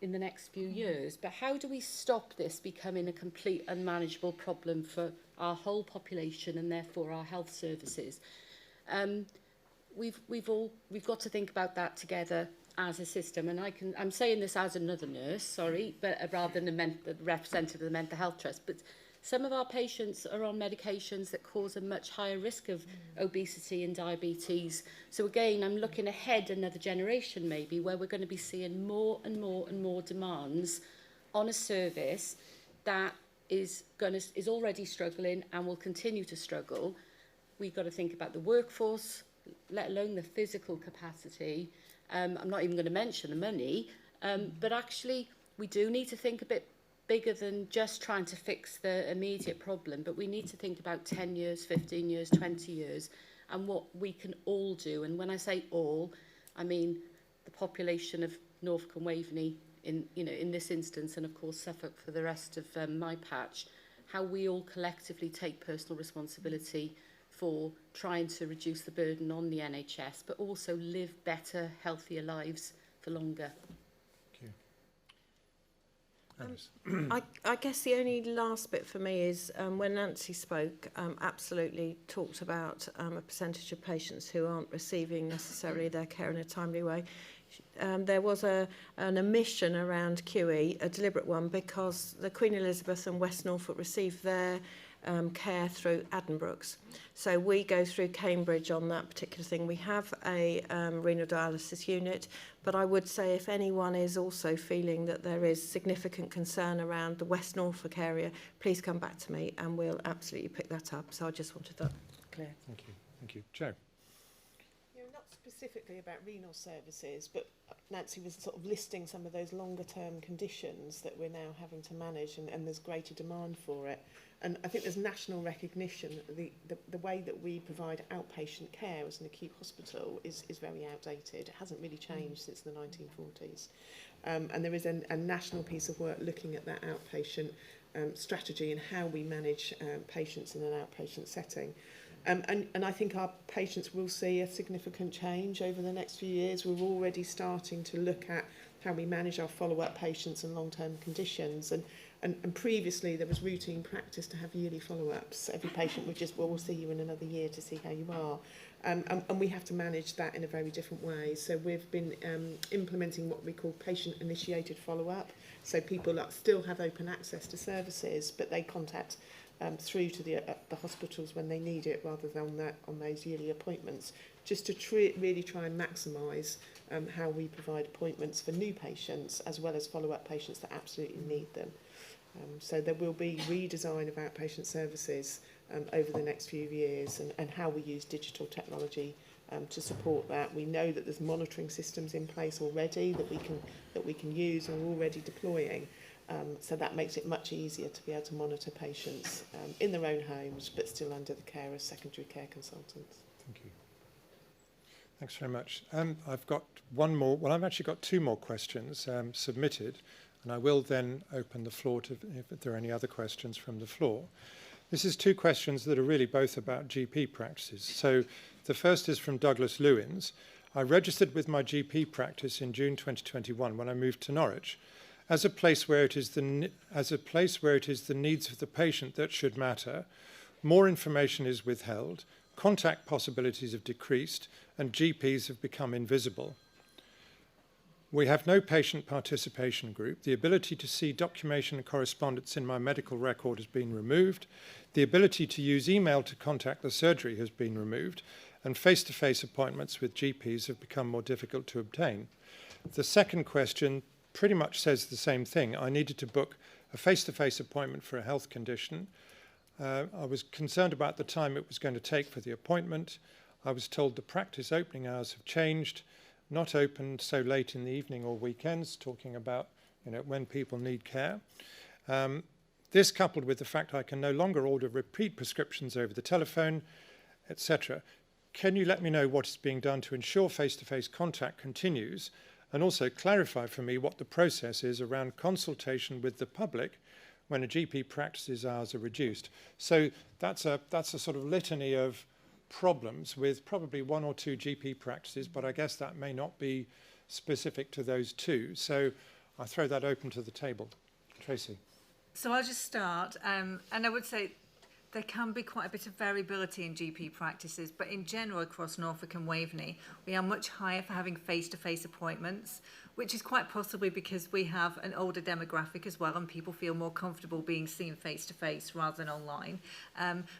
in the next few years, but how do we stop this becoming a complete unmanageable problem for our whole population and therefore our health services? We've got to think about that together as a system, and I'm saying this as another nurse, sorry, but rather than the representative of the Mental Health Trust, but some of our patients are on medications that cause a much higher risk of obesity and diabetes. So again, I'm looking ahead another generation maybe, where we're going to be seeing more and more and more demands on a service that is already struggling and will continue to struggle. We've got to think about the workforce, let alone the physical capacity. I'm not even going to mention the money, but actually we do need to think a bit bigger than just trying to fix the immediate problem, but we need to think about 10 years, 15 years, 20 years, and what we can all do. And when I say all, I mean the population of Norfolk and Waveney in this instance, and of course Suffolk for the rest of my patch, how we all collectively take personal responsibility for trying to reduce the burden on the NHS, but also live better, healthier lives for longer. I guess the only last bit for me is when Nancy spoke, absolutely talked about a percentage of patients who aren't receiving necessarily their care in a timely way. There was an omission around QE, a deliberate one, because the Queen Elizabeth and West Norfolk received their care through Addenbrooke's. So we go through Cambridge on that particular thing. We have a renal dialysis unit, but I would say if anyone is also feeling that there is significant concern around the West Norfolk area, please come back to me and we'll absolutely pick that up. So I just wanted that clear. Thank you. Thank you. Jo? Not specifically about renal services, but Nancy was sort of listing some of those longer term conditions that we're now having to manage, and there's greater demand for it. And I think there's national recognition that the way that we provide outpatient care as an acute hospital is very outdated. It hasn't really changed since the 1940s. And there is a national piece of work looking at that outpatient strategy and how we manage patients in an outpatient setting. And I think our patients will see a significant change over the next few years. We're already starting to look at how we manage our follow-up patients and long-term conditions. And previously there was routine practice to have yearly follow-ups. Every patient would just, well, we'll see you in another year to see how you are. And we have to manage that in a very different way. So we've been implementing what we call patient-initiated follow-up. So people that still have open access to services, but they contact through to the hospitals when they need it, rather than on those yearly appointments, just to really try and maximise how we provide appointments for new patients as well as follow-up patients that absolutely need them. So there will be redesign of outpatient services over the next few years, and how we use digital technology to support that. We know that there's monitoring systems in place already that we can use and we're already deploying. So that makes it much easier to be able to monitor patients in their own homes, but still under the care of secondary care consultants. Thank you. Thanks very much. I've got one more. Well, I've actually got two more questions submitted, and I will then open the floor to if there are any other questions from the floor. This is two questions that are really both about GP practices. So the first is from Douglas Lewins. I registered with my GP practice in June 2021 when I moved to Norwich. As a place where it is the needs of the patient that should matter, more information is withheld, contact possibilities have decreased, and GPs have become invisible. We have no patient participation group. The ability to see documentation and correspondence in my medical record has been removed. The ability to use email to contact the surgery has been removed, and face-to-face appointments with GPs have become more difficult to obtain. The second question pretty much says the same thing. I needed to book a face-to-face appointment for a health condition. I was concerned about the time it was going to take for the appointment. I was told the practice opening hours have changed, not opened so late in the evening or weekends, talking about when people need care. This coupled with the fact I can no longer order repeat prescriptions over the telephone, etc. Can you let me know what is being done to ensure face-to-face contact continues, and also clarify for me what the process is around consultation with the public when a GP practice's hours are reduced? So that's a sort of litany of problems with probably one or two GP practices, but I guess that may not be specific to those two. So I throw that open to the table. Tracy. So I'll just start, and I would say there can be quite a bit of variability in GP practices, but in general across Norfolk and Waveney, we are much higher for having face-to-face appointments, which is quite possibly because we have an older demographic as well, and people feel more comfortable being seen face-to-face rather than online.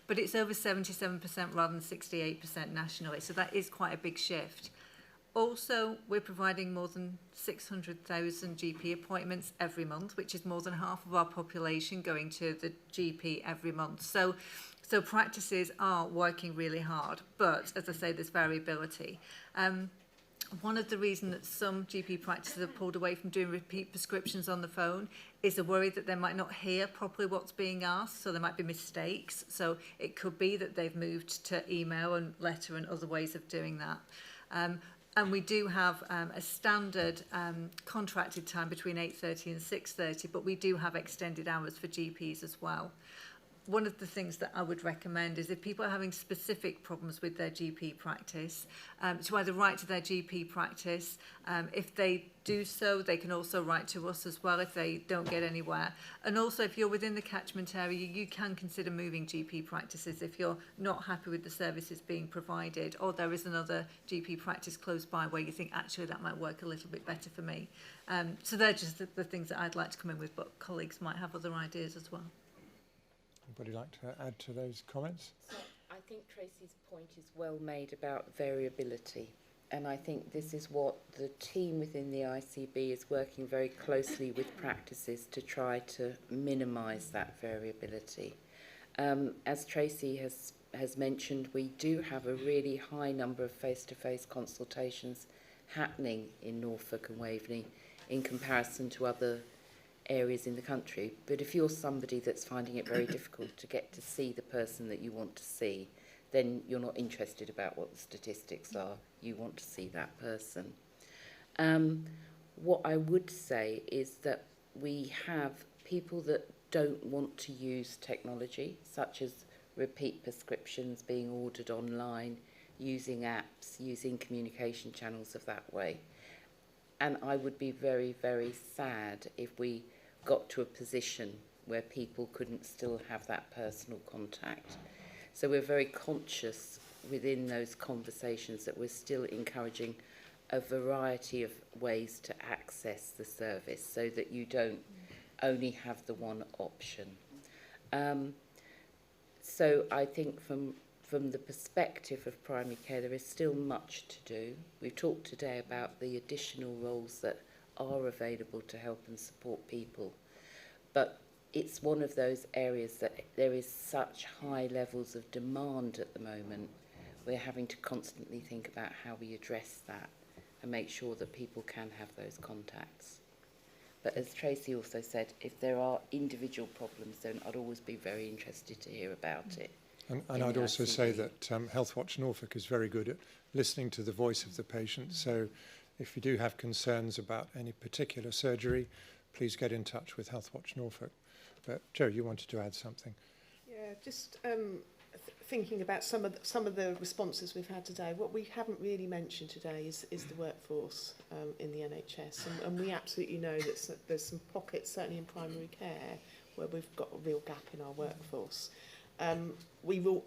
But it's over 77% rather than 68% nationally, so that is quite a big shift. Also, we're providing more than 600,000 GP appointments every month, which is more than half of our population going to the GP every month. So practices are working really hard, but as I say, there's variability. One of the reasons that some GP practices have pulled away from doing repeat prescriptions on the phone is a worry that they might not hear properly what's being asked, so there might be mistakes. So it could be that they've moved to email and letter and other ways of doing that. And we do have a standard contracted time between 8:30 and 6:30, but we do have extended hours for GPs as well. One of the things that I would recommend is if people are having specific problems with their GP practice, to either write to their GP practice. If they do so, they can also write to us as well if they don't get anywhere. And also, if you're within the catchment area, you can consider moving GP practices if you're not happy with the services being provided, or there is another GP practice close by where you think, actually, that might work a little bit better for me. So they're just the things that I'd like to come in with, but colleagues might have other ideas as well. Anybody like to add to those comments? So I think Tracy's point is well made about variability, and I think this is what the team within the ICB is working very closely with practices to try to minimise that variability. As Tracy has mentioned, we do have a really high number of face-to-face consultations happening in Norfolk and Waveney in comparison to other areas in the country. But if you're somebody that's finding it very difficult to get to see the person that you want to see, then you're not interested about what the statistics are. You want to see that person. What I would say is that we have people that don't want to use technology, such as repeat prescriptions being ordered online, using apps, using communication channels of that way. And I would be very, very sad if we got to a position where people couldn't still have that personal contact. So we're very conscious within those conversations that we're still encouraging a variety of ways to access the service so that you don't only have the one option. So I think from the perspective of primary care, there is still much to do. We've talked today about the additional roles that are available to help and support people. But it's one of those areas that there is such high levels of demand at the moment. We're having to constantly think about how we address that and make sure that people can have those contacts. But as Tracy also said, if there are individual problems, then I'd always be very interested to hear about it. And I'd also say that Healthwatch Norfolk is very good at listening to the voice of the patient. So if you do have concerns about any particular surgery, please get in touch with Healthwatch Norfolk. But Joe, you wanted to add something? Yeah, just thinking about some of the responses we've had today. What we haven't really mentioned today is the workforce in the NHS, and we absolutely know that there's some pockets, certainly in primary care, where we've got a real gap in our workforce. I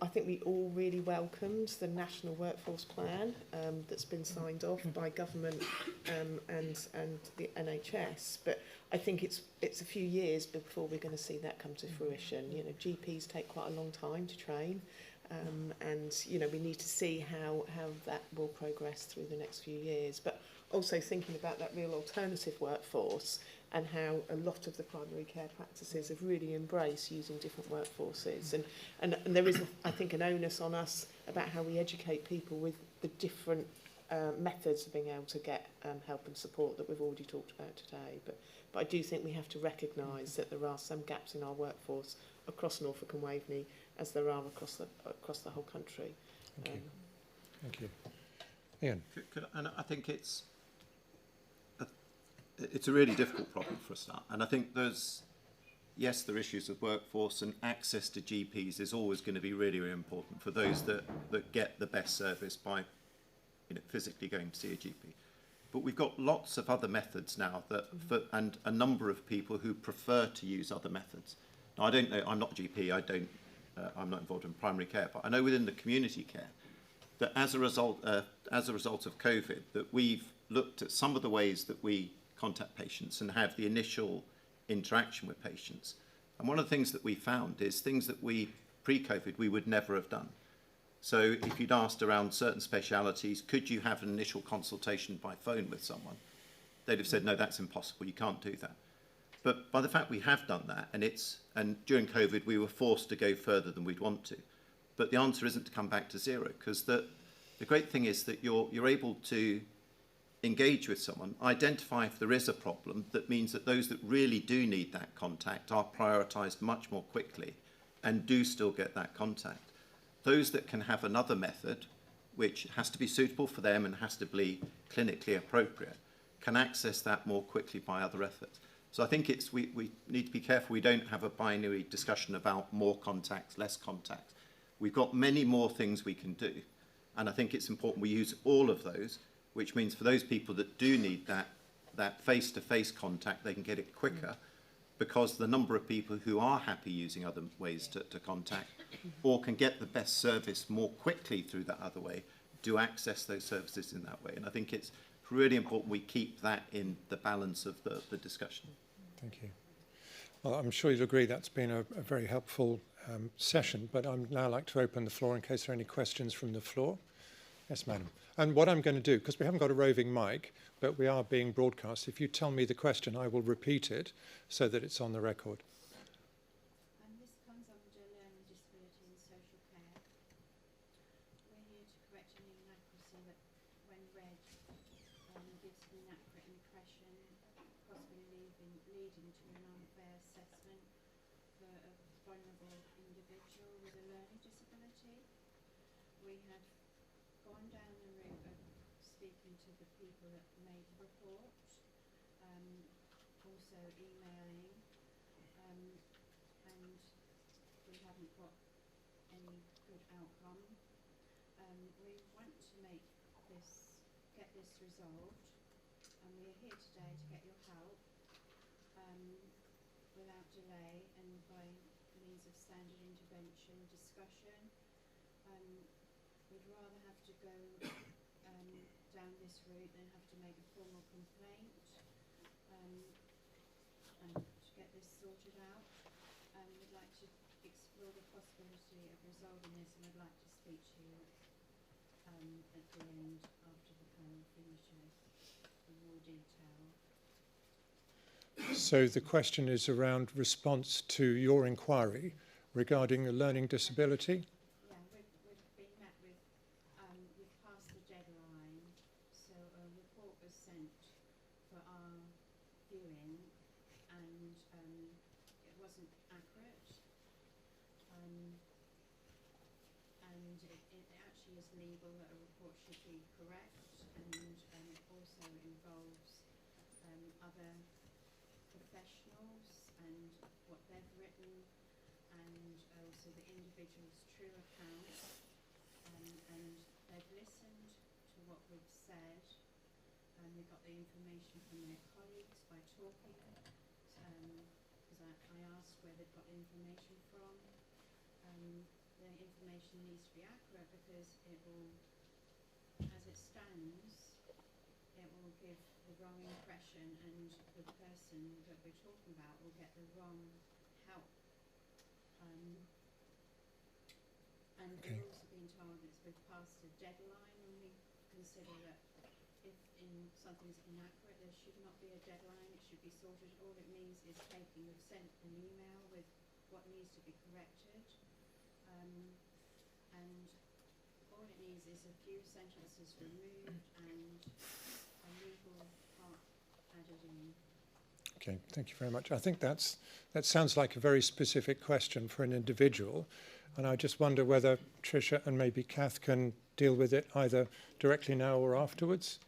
think we all really welcomed the National Workforce Plan that's been signed off by government and the NHS, but I think it's a few years before we're going to see that come to fruition. You know, GPs take quite a long time to train, and you know, we need to see how that will progress through the next few years. But also thinking about that real alternative workforce and how a lot of the primary care practices have really embraced using different workforces. And there is, I think, an onus on us about how we educate people with the different methods of being able to get help and support that we've already talked about today. But I do think we have to recognise that there are some gaps in our workforce across Norfolk and Waveney, as there are across the whole country. Thank you. Thank you. Ian? And I think it's a really difficult problem for a start. And I think there are issues of workforce, and access to GPs is always going to be really, really important for those that get the best service by physically going to see a GP. But we've got lots of other methods now and a number of people who prefer to use other methods. Now, I don't know, I'm not a GP, I'm not involved in primary care, but I know within the community care that as a result of COVID, that we've looked at some of the ways that we contact patients and have the initial interaction with patients. And one of the things that we found is things that pre-COVID, we would never have done. So if you'd asked around certain specialities, could you have an initial consultation by phone with someone? They'd have said, no, that's impossible, you can't do that. But by the fact we have done that, and during COVID, we were forced to go further than we'd want to. But the answer isn't to come back to zero, because the great thing is that you're able to engage with someone, identify if there is a problem. That means that those that really do need that contact are prioritised much more quickly and do still get that contact. Those that can have another method, which has to be suitable for them and has to be clinically appropriate, can access that more quickly by other efforts. So I think we need to be careful we don't have a binary discussion about more contacts, less contacts. We've got many more things we can do, and I think it's important we use all of those, which means for those people that do need that face-to-face contact, they can get it quicker, because the number of people who are happy using other ways to contact or can get the best service more quickly through that other way, do access those services in that way. And I think it's really important we keep that in the balance of the discussion. Thank you. Well, I'm sure you'll agree that's been a very helpful session, but I'd now like to open the floor in case there are any questions from the floor. Yes, madam. And what I'm going to do, because we haven't got a roving mic, but we are being broadcast, if you tell me the question, I will repeat it so that it's on the record. And this comes under learning disability and social care. We're here to correct any inaccuracy that, when read, gives an inaccurate impression, possibly leading to an unfair assessment for a vulnerable individual with a learning disability. We have gone down the route of speaking to the people that made the report, also emailing, and we haven't got any good outcome. We want to get this resolved, and we are here today to get your help without delay and by means of standard intervention discussion. We'd rather have to go down this route than have to make a formal complaint and to get this sorted out. We'd like to explore the possibility of resolving this, and I'd like to speak to you at the end after the panel finishes in more detail. So the question is around response to your inquiry regarding a learning disability? and it wasn't accurate. And it actually is legal that a report should be correct, and it also involves other professionals and what they've written, and also the individual's true account, and they've listened to what we've said, and we got the information from their colleagues by talking, because I asked where they've got the information from. The information needs to be accurate because it will, as it stands, it will give the wrong impression, and the person that we're talking about will get the wrong help. And we've also been told that we've passed a deadline, and we consider that if something's inaccurate, there should not be a deadline. It should be sorted. All it means is we've sent an email with what needs to be corrected. And all it needs is a few sentences removed and a legal part added in. Okay, thank you very much. I think that sounds like a very specific question for an individual, and I just wonder whether Tricia and maybe Kath can deal with it either directly now or afterwards.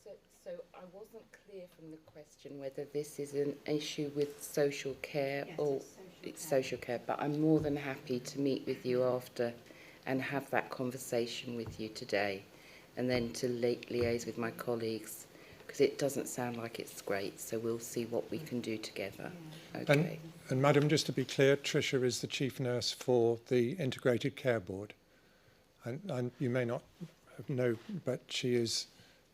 So I wasn't clear from the question whether this is an issue with social care. Yes, or it's social care, but I'm more than happy to meet with you after and have that conversation with you today, and then to liaise with my colleagues, because it doesn't sound like it's great, so we'll see what we can do together. Okay. And Madam, just to be clear, Tricia is the Chief Nurse for the Integrated Care Board. And you may not know, but she is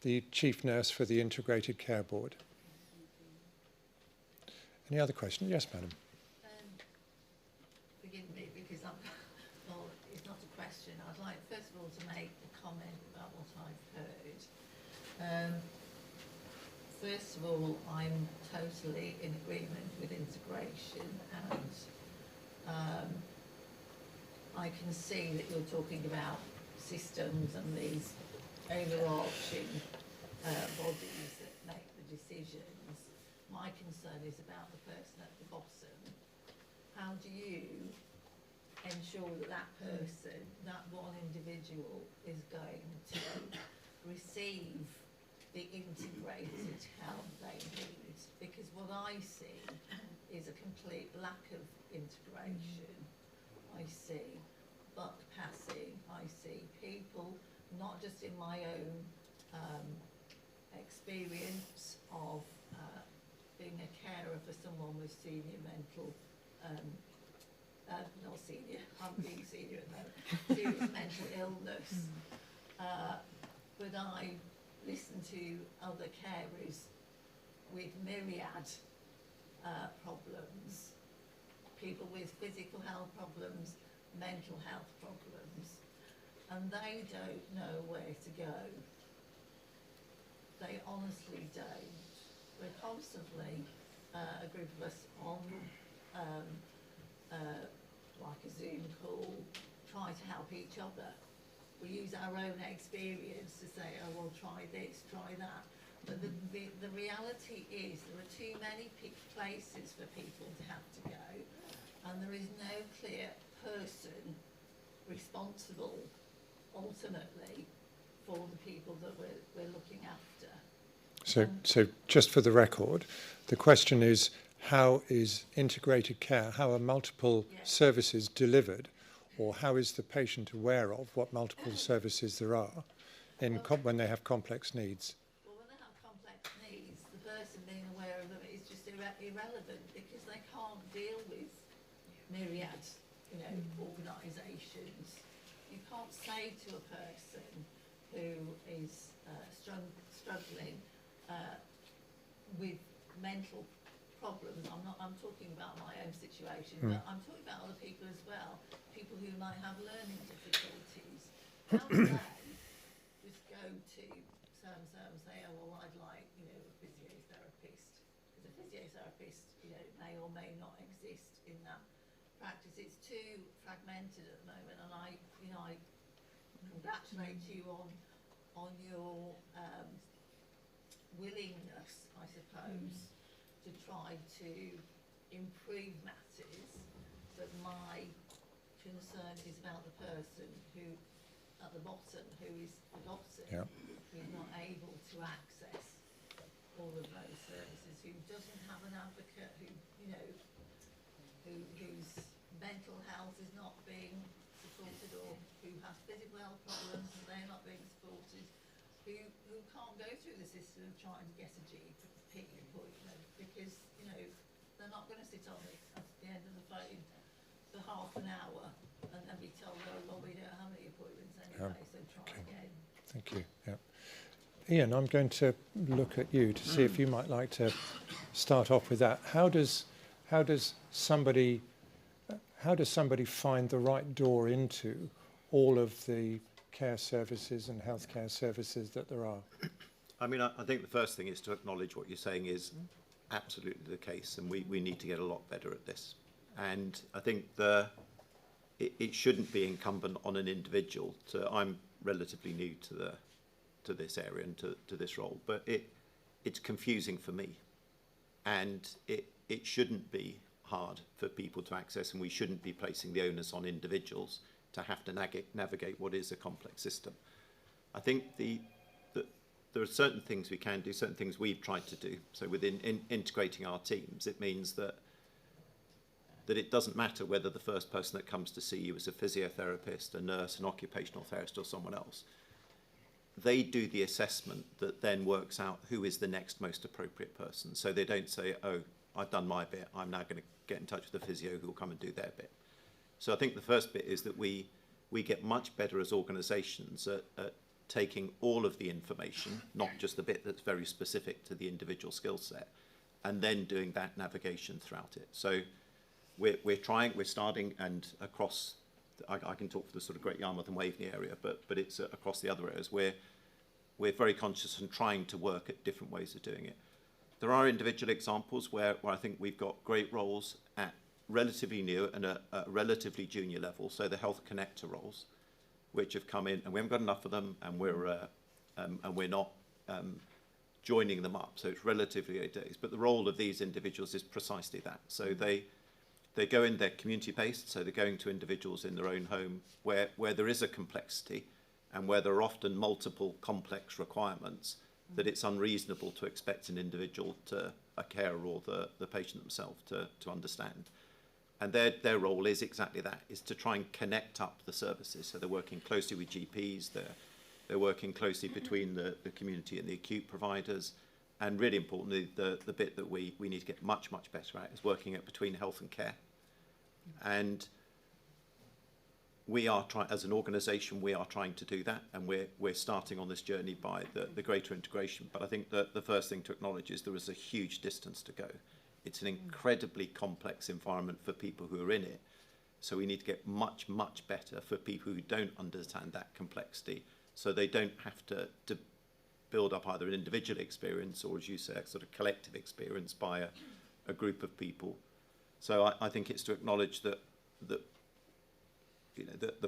the Chief Nurse for the Integrated Care Board. Any other questions? Yes, Madam. Forgive me, because well, it's not a question. I'd like, first of all, to make a comment about what I've heard. First of all, I'm totally in agreement with integration, and I can see that you're talking about systems and these overarching bodies that make the decisions. My concern is about the person at the bottom. How do you ensure that that person, that one individual, is going to receive the integrated help they need? Because what I see is a complete lack of integration. I see buck passing. I see people, not just in my own experience of being a carer for someone with senior mental, not senior, I'm being senior at the moment, serious mental illness, but I listen to other carers with myriad problems, people with physical health problems, mental health problems, and they don't know where to go. They honestly don't. We're constantly, a group of us on like a Zoom call, try to help each other. We use our own experience to say, oh, well, try this, try that. But the reality is there are too many places for people to have to go, and there is no clear person responsible, ultimately, for the people that we're looking after. So just for the record, the question is, how is integrated care, how are multiple services delivered, or how is the patient aware of what multiple services there are when they have complex needs? Well, when they have complex needs, the person being aware of them is just irrelevant, because they can't deal with myriad, organisations. You can't say to a person who is struggling with mental problems, I'm talking about my own situation, but I'm talking about other people as well, people who might have learning difficulties. How do they just go to so-and-so and say, oh, well, I'd like, a physiotherapist? Because a physiotherapist, may or may not exist in that practice. It's too fragmented at the moment, and I congratulate you on your willingness, I suppose, to to try to improve matters, but my concern is about the person who, at the bottom, who is forgotten, who's not able to access all of those services, who doesn't have an advocate, who, you know, whose mental health is not being supported, or who has physical health problems and they're not being supported, who can't go through the system of trying to get a GP appointment because, you know, they're not going to sit on at the end of the phone for half an hour and then be told, oh, well, we don't have any appointments anyway, so try again. Thank you. Yeah. Ian, I'm going to look at you to see if you might like to start off with that. How does somebody find the right door into all of the care services and healthcare services that there are? I mean, I think the first thing is to acknowledge what you're saying is absolutely the case, and we need to get a lot better at this. And I think it shouldn't be incumbent on an individual I'm relatively new to this area and to this role, but it's confusing for me, and it shouldn't be hard for people to access, and we shouldn't be placing the onus on individuals to have to navigate what is a complex system. I think there are certain things we can do, certain things we've tried to do. So within integrating our teams, it means that it doesn't matter whether the first person that comes to see you is a physiotherapist, a nurse, an occupational therapist, or someone else. They do the assessment that then works out who is the next most appropriate person. So they don't say, oh, I've done my bit, I'm now going to get in touch with the physio who will come and do their bit. So I think the first bit is that we get much better as organisations at taking all of the information, not just the bit that's very specific to the individual skill set, and then doing that navigation throughout it. So we're starting, and across, I can talk for the sort of Great Yarmouth and Waveney area, but it's across the other areas where we're very conscious and trying to work at different ways of doing it. There are individual examples where I think we've got great roles at relatively new and a relatively junior level, so the health connector roles, which have come in, and we haven't got enough of them, and we're not joining them up, so it's relatively early days. But the role of these individuals is precisely that. So they go in, they're community-based, so they're going to individuals in their own home where there is a complexity and where there are often multiple complex requirements that it's unreasonable to expect an individual, a carer or the patient themselves to understand. And their role is exactly that, is to try and connect up the services. So they're working closely with GPs, they're working closely between the community and the acute providers. And really importantly, the bit that we need to get much, much better at is working at between health and care. And we are trying, as an organisation, we are trying to do that, and we're starting on this journey by the greater integration. But I think that the first thing to acknowledge is there is a huge distance to go. It's an incredibly complex environment for people who are in it. So we need to get much, much better for people who don't understand that complexity, so they don't have to build up either an individual experience or, as you say, a sort of collective experience by a group of people. So I think it's to acknowledge that the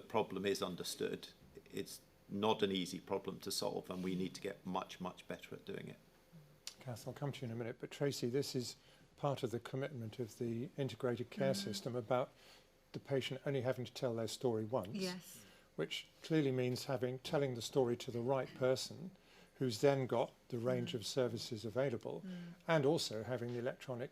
problem is understood. It's not an easy problem to solve, and we need to get much, much better at doing it. Kath, I'll come to you in a minute, but Tracy, this is part of the commitment of the integrated care system about the patient only having to tell their story once. Yes. Which clearly means telling the story to the right person, who's then got the range of services available, and also having the electronic,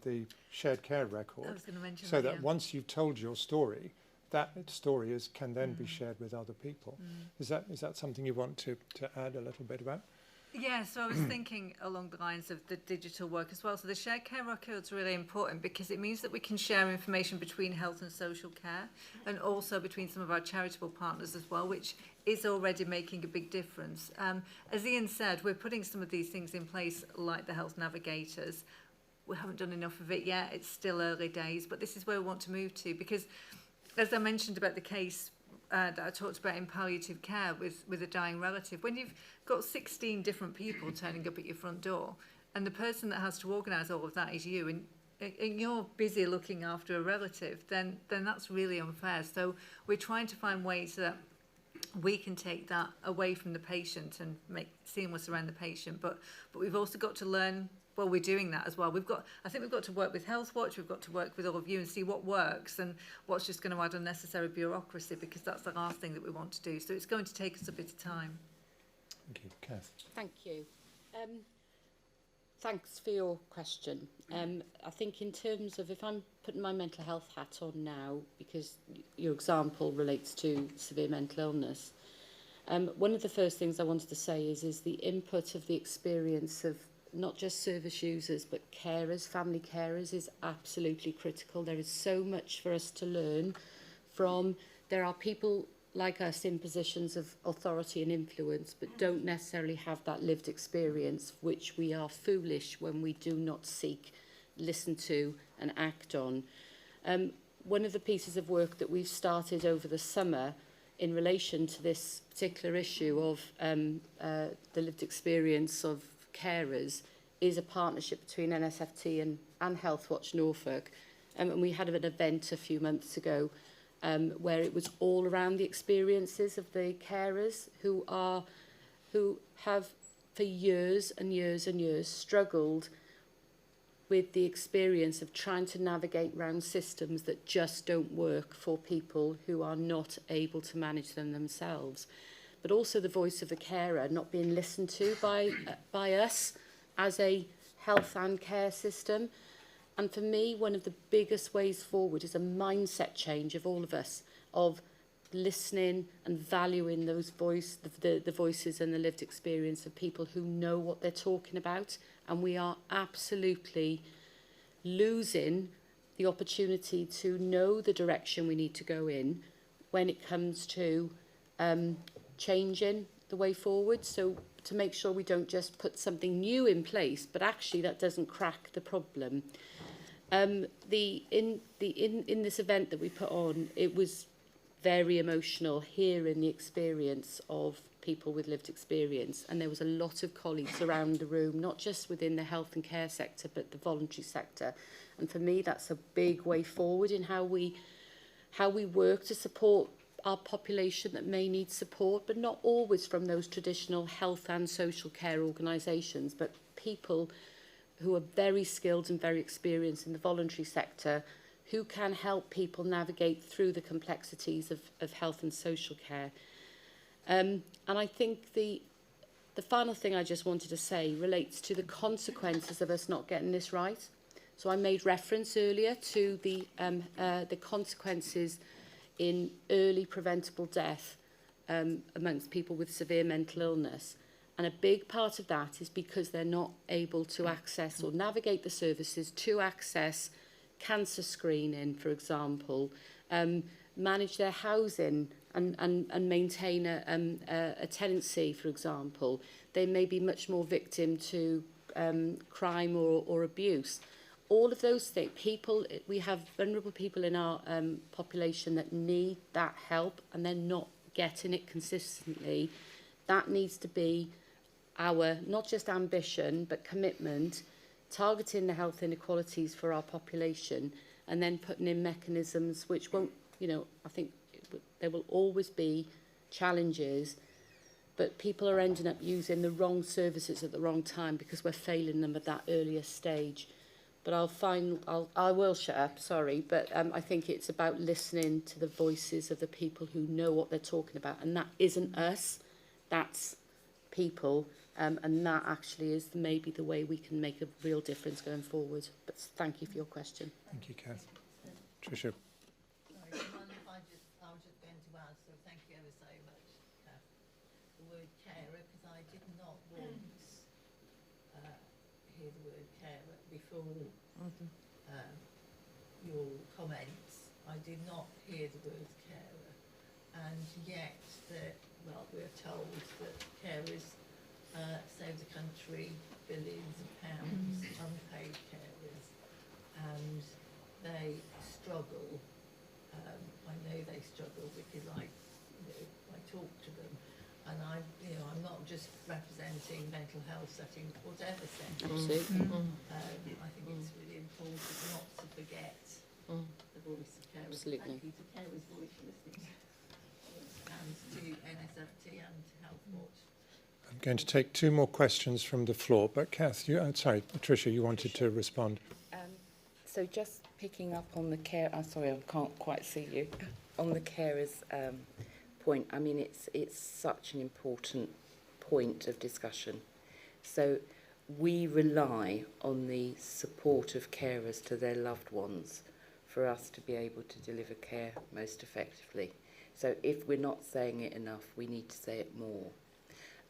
the shared care record, I was going to mention so that, that once you've told your story, that story can then be shared with other people. Is that something you want to add a little bit about? Yeah, so I was thinking along the lines of the digital work as well. So the shared care record is really important because it means that we can share information between health and social care, and also between some of our charitable partners as well, which is already making a big difference. As Ian said, we're putting some of these things in place, like the health navigators. We haven't done enough of it yet. It's still early days, but this is where we want to move to, because as I mentioned about the case that I talked about in palliative care with a dying relative, when you've got 16 different people turning up at your front door, and the person that has to organise all of that is you, and you're busy looking after a relative, then that's really unfair. So we're trying to find ways that we can take that away from the patient and make it seamless around the patient, but we've also got to learn well, we're doing that as well. I think we've got to work with Healthwatch, we've got to work with all of you and see what works and what's just going to add unnecessary bureaucracy, because that's the last thing that we want to do. So it's going to take us a bit of time. Thank you. Kath. Thank you. Thanks for your question. I think in terms of, if I'm putting my mental health hat on now, because your example relates to severe mental illness, one of the first things I wanted to say is the input of the experience of not just service users but carers, family carers, is absolutely critical. There is so much for us to learn from. There are people like us in positions of authority and influence but don't necessarily have that lived experience, which we are foolish when we do not seek, listen to and act on. One of the pieces of work that we've started over the summer in relation to this particular issue of the lived experience of carers is a partnership between NSFT and Healthwatch Norfolk. And we had an event a few months ago where it was all around the experiences of the carers who have for years and years and years struggled with the experience of trying to navigate around systems that just don't work for people who are not able to manage them themselves. But also the voice of the carer not being listened to by us as a health and care system. And for me, one of the biggest ways forward is a mindset change of all of us, of listening and valuing those the voices and the lived experience of people who know what they're talking about. And we are absolutely losing the opportunity to know the direction we need to go in when it comes to changing the way forward. So to make sure we don't just put something new in place, but actually that doesn't crack the problem. In this event that we put on, it was very emotional hearing the experience of people with lived experience, and there was a lot of colleagues around the room, not just within the health and care sector but the voluntary sector. And for me, that's a big way forward in how we work to support our population that may need support, but not always from those traditional health and social care organisations, but people who are very skilled and very experienced in the voluntary sector who can help people navigate through the complexities of health and social care. And I think the final thing I just wanted to say relates to the consequences of us not getting this right. So I made reference earlier to the consequences in early preventable death amongst people with severe mental illness. And a big part of that is because they're not able to access or navigate the services to access cancer screening, for example, manage their housing and maintain a tenancy, for example. They may be much more victim to crime or abuse. All of those things, we have vulnerable people in our population that need that help and they're not getting it consistently. That needs to be our, not just ambition, but commitment, targeting the health inequalities for our population and then putting in mechanisms which won't, I think there will always be challenges, but people are ending up using the wrong services at the wrong time because we're failing them at that earlier stage. But I will shut up, sorry, but I think it's about listening to the voices of the people who know what they're talking about, and that isn't us, that's people, and that actually is maybe the way we can make a real difference going forward. But thank you for your question. Thank you, Kath. Tricia. Sorry, do you mind if I was just going to add, so thank you ever so much, Kath, the word carer, because I did not once hear the word carer before your comments. I did not hear the word carer, and yet we're told that carers save the country billions of pounds, unpaid carers, and they struggle. I know they struggle because I talk to them, and I'm not just representing mental health settings, whatever setting. Absolutely. I think it's really important not to forget the voice of carers. Absolutely. Thank you to carers' voice for listening, and to NSFT and to Healthwatch. I'm going to take 2 more questions from the floor, but Kath, sorry, Patricia, you wanted to respond. So just picking up on the care, I'm sorry, I can't quite see you, on the carers point, I mean, it's such an important point of discussion. So we rely on the support of carers to their loved ones for us to be able to deliver care most effectively. So if we're not saying it enough, we need to say it more.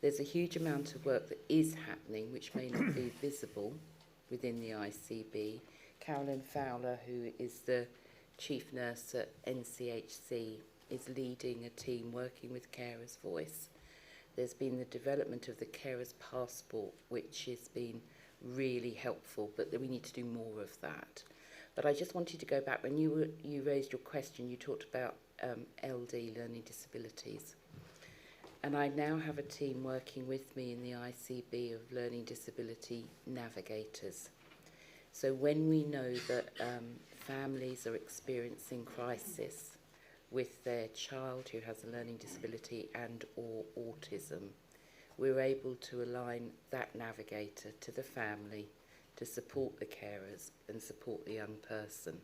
There's a huge amount of work that is happening which may not be visible within the ICB. Carolyn Fowler, who is the chief nurse at NCHC, is leading a team working with Carers Voice. There's been the development of the Carers Passport, which has been really helpful, but we need to do more of that. But I just wanted to go back, when you raised your question, you talked about LD, learning disabilities. And I now have a team working with me in the ICB of learning disability navigators. So when we know that families are experiencing crisis with their child who has a learning disability and or autism, we're able to align that navigator to the family to support the carers and support the young person.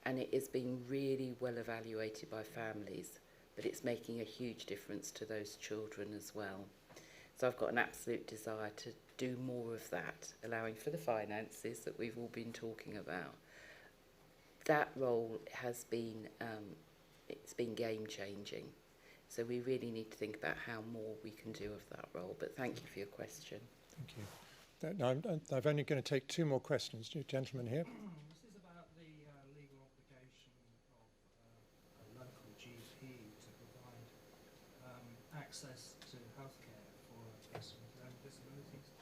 And it is being really well evaluated by families, but it's making a huge difference to those children as well. So I've got an absolute desire to do more of that, allowing for the finances that we've all been talking about. That role has been, it's been game-changing. So we really need to think about how more we can do of that role. But thank you for your question. Thank you. I'm only going to take 2 more questions. Gentlemen here. This is about the legal obligation of a local GP to provide access to healthcare for a person with learning disabilities.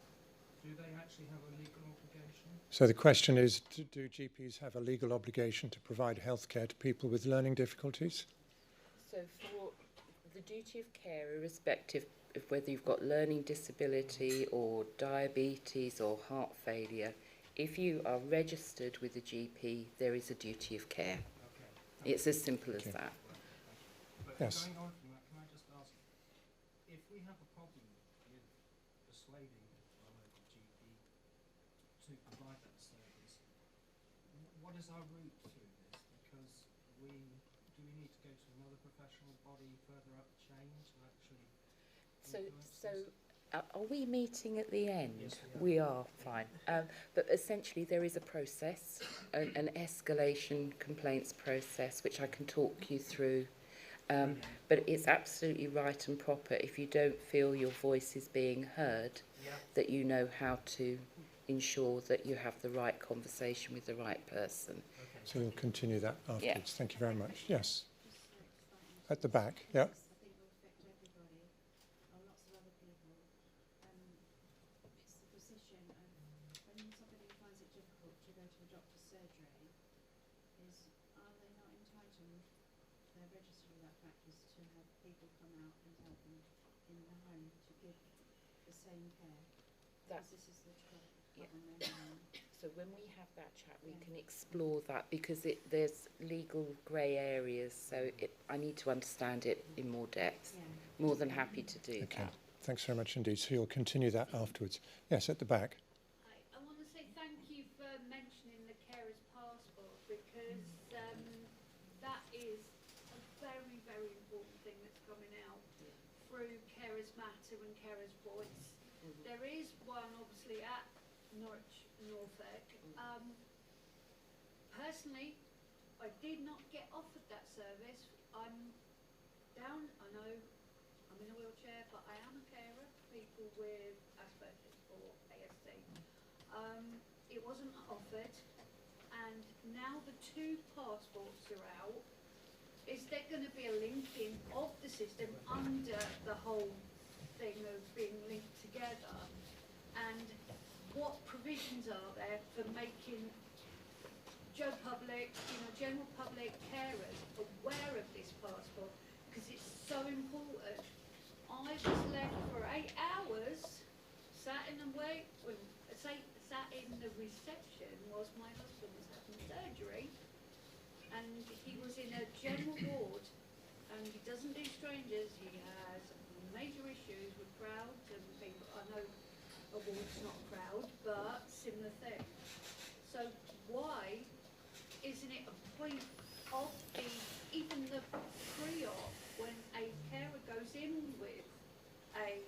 Do they actually have a legal obligation? So the question is, do GPs have a legal obligation to provide healthcare to people with learning difficulties? So for the duty of care, irrespective of whether you've got learning disability or diabetes or heart failure, if you are registered with a GP, there is a duty of care. Okay. It's as simple as that. But yes. Going on from that, can I just ask, if we have a problem with persuading our local GP to provide that service, what is our route through this? Because do we need to go to another professional body further up the chain to actually... Are we meeting at the end? Yes, we are, fine. But essentially there is a process, an escalation complaints process, which I can talk you through. But it's absolutely right and proper, if you don't feel your voice is being heard, that you know how to ensure that you have the right conversation with the right person. Okay. So you'll continue that afterwards. Yeah. Thank you very much. Yes. At the back, yeah. So when we have that chat, we can explore that, because there's legal grey areas, so I need to understand it in more depth. More than happy to do that. Thanks very much indeed. So you'll continue that afterwards. Yes, at the back. I want to say thank you for mentioning the Carers Passport, because that is a very, very important thing that's coming out through Carers Matter and Carers Voice. There is one obviously at Norwich, Norfolk. Personally, I did not get offered that service. I'm down, I know I'm in a wheelchair, but I am a carer for people with Asperger's or ASD. It wasn't offered, and now the 2 passports are out. Is there going to be a linking of the system under the whole thing of being linked together? And what provisions are there for making general public carers aware of this passport? Because it's so important. I was left for 8 hours, sat in the reception whilst my husband was having surgery, and he was in a general ward, and he doesn't do strangers. He has major issues with crowds and awards, not proud, but similar thing. So why isn't it a point of even the pre-op, when a carer goes in with a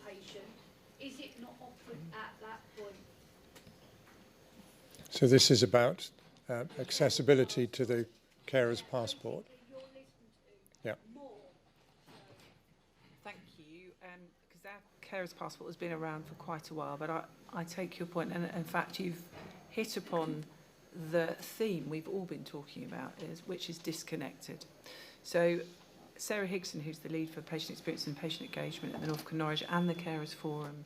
patient, is it not offered at that point? So this is about accessibility to the carer's passport. Yeah. Thank you. Because our carer's passport has been around for quite a while, but I take your point, and in fact you've hit upon the theme we've all been talking about, which is disconnected. So Sarah Higson, who's the lead for patient experience and patient engagement at the Norfolk and Norwich and the Carers Forum,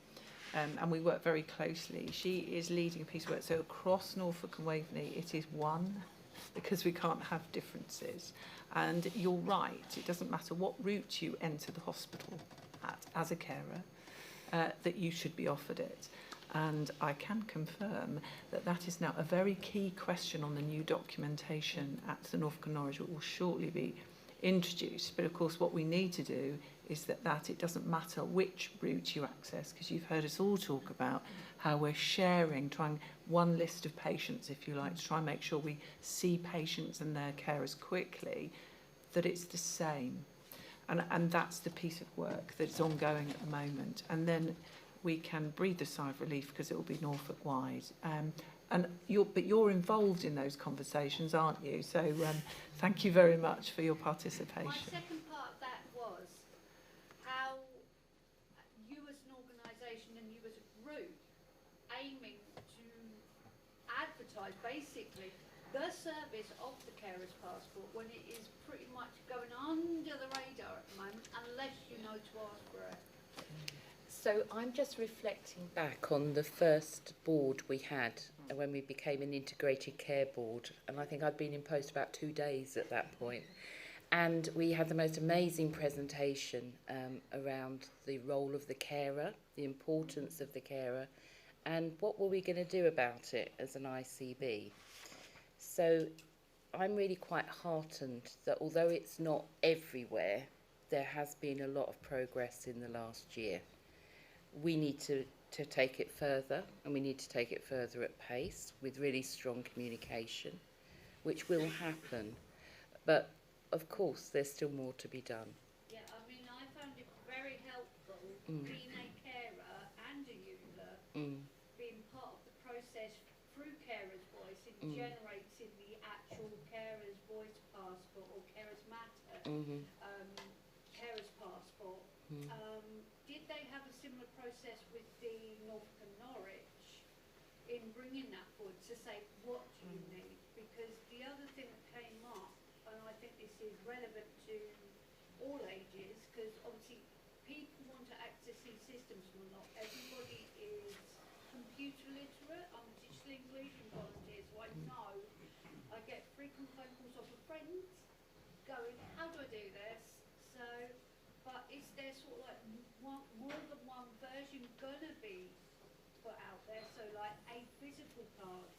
and we work very closely. She is leading a piece of work. So across Norfolk and Waveney, it is one, because we can't have differences. And you're right, it doesn't matter what route you enter the hospital at as a carer, that you should be offered it. And I can confirm that that is now a very key question on the new documentation at the Norfolk and Norwich. It will shortly be introduced. But of course, what we need to do is that it doesn't matter which route you access, because you've heard us all talk about how we're sharing, trying one list of patients, if you like, to try and make sure we see patients and their carers quickly, that it's the same. And that's the piece of work that's ongoing at the moment. And then we can breathe a sigh of relief because it will be Norfolk-wide. But you're involved in those conversations, aren't you? So thank you very much for your participation. My second part of that was how you as an organisation and you as a group aiming to advertise basically the service of the carer's passport when it is pretty much going under the radar at the moment unless you know to ask for it. So I'm just reflecting back on the first board we had when we became an integrated care board, and I think I'd been in post about 2 days at that point. And we had the most amazing presentation around the role of the carer, the importance of the carer, and what were we going to do about it as an ICB. So I'm really quite heartened that although it's not everywhere, there has been a lot of progress in the last year. We need to take it further, and we need to take it further at pace with really strong communication, which will happen. But of course, there's still more to be done. Yeah, I mean, I found it very helpful being a carer and a user, being part of the process through Carers Voice in generating the actual Carers Voice passport or Carers Matter Carers passport. Did they have a similar process with the Norfolk and Norwich in bringing that forward to say, what do you need? Because the other thing that came up, and I think this is relevant to all ages, because obviously people want to access these systems, well, not everybody is computer literate. I'm a digital inclusion volunteer, so I know I get frequent phone calls off of friends going, how do I do this? So, but is there sort of like more than one version gonna be put out there? So like a physical card,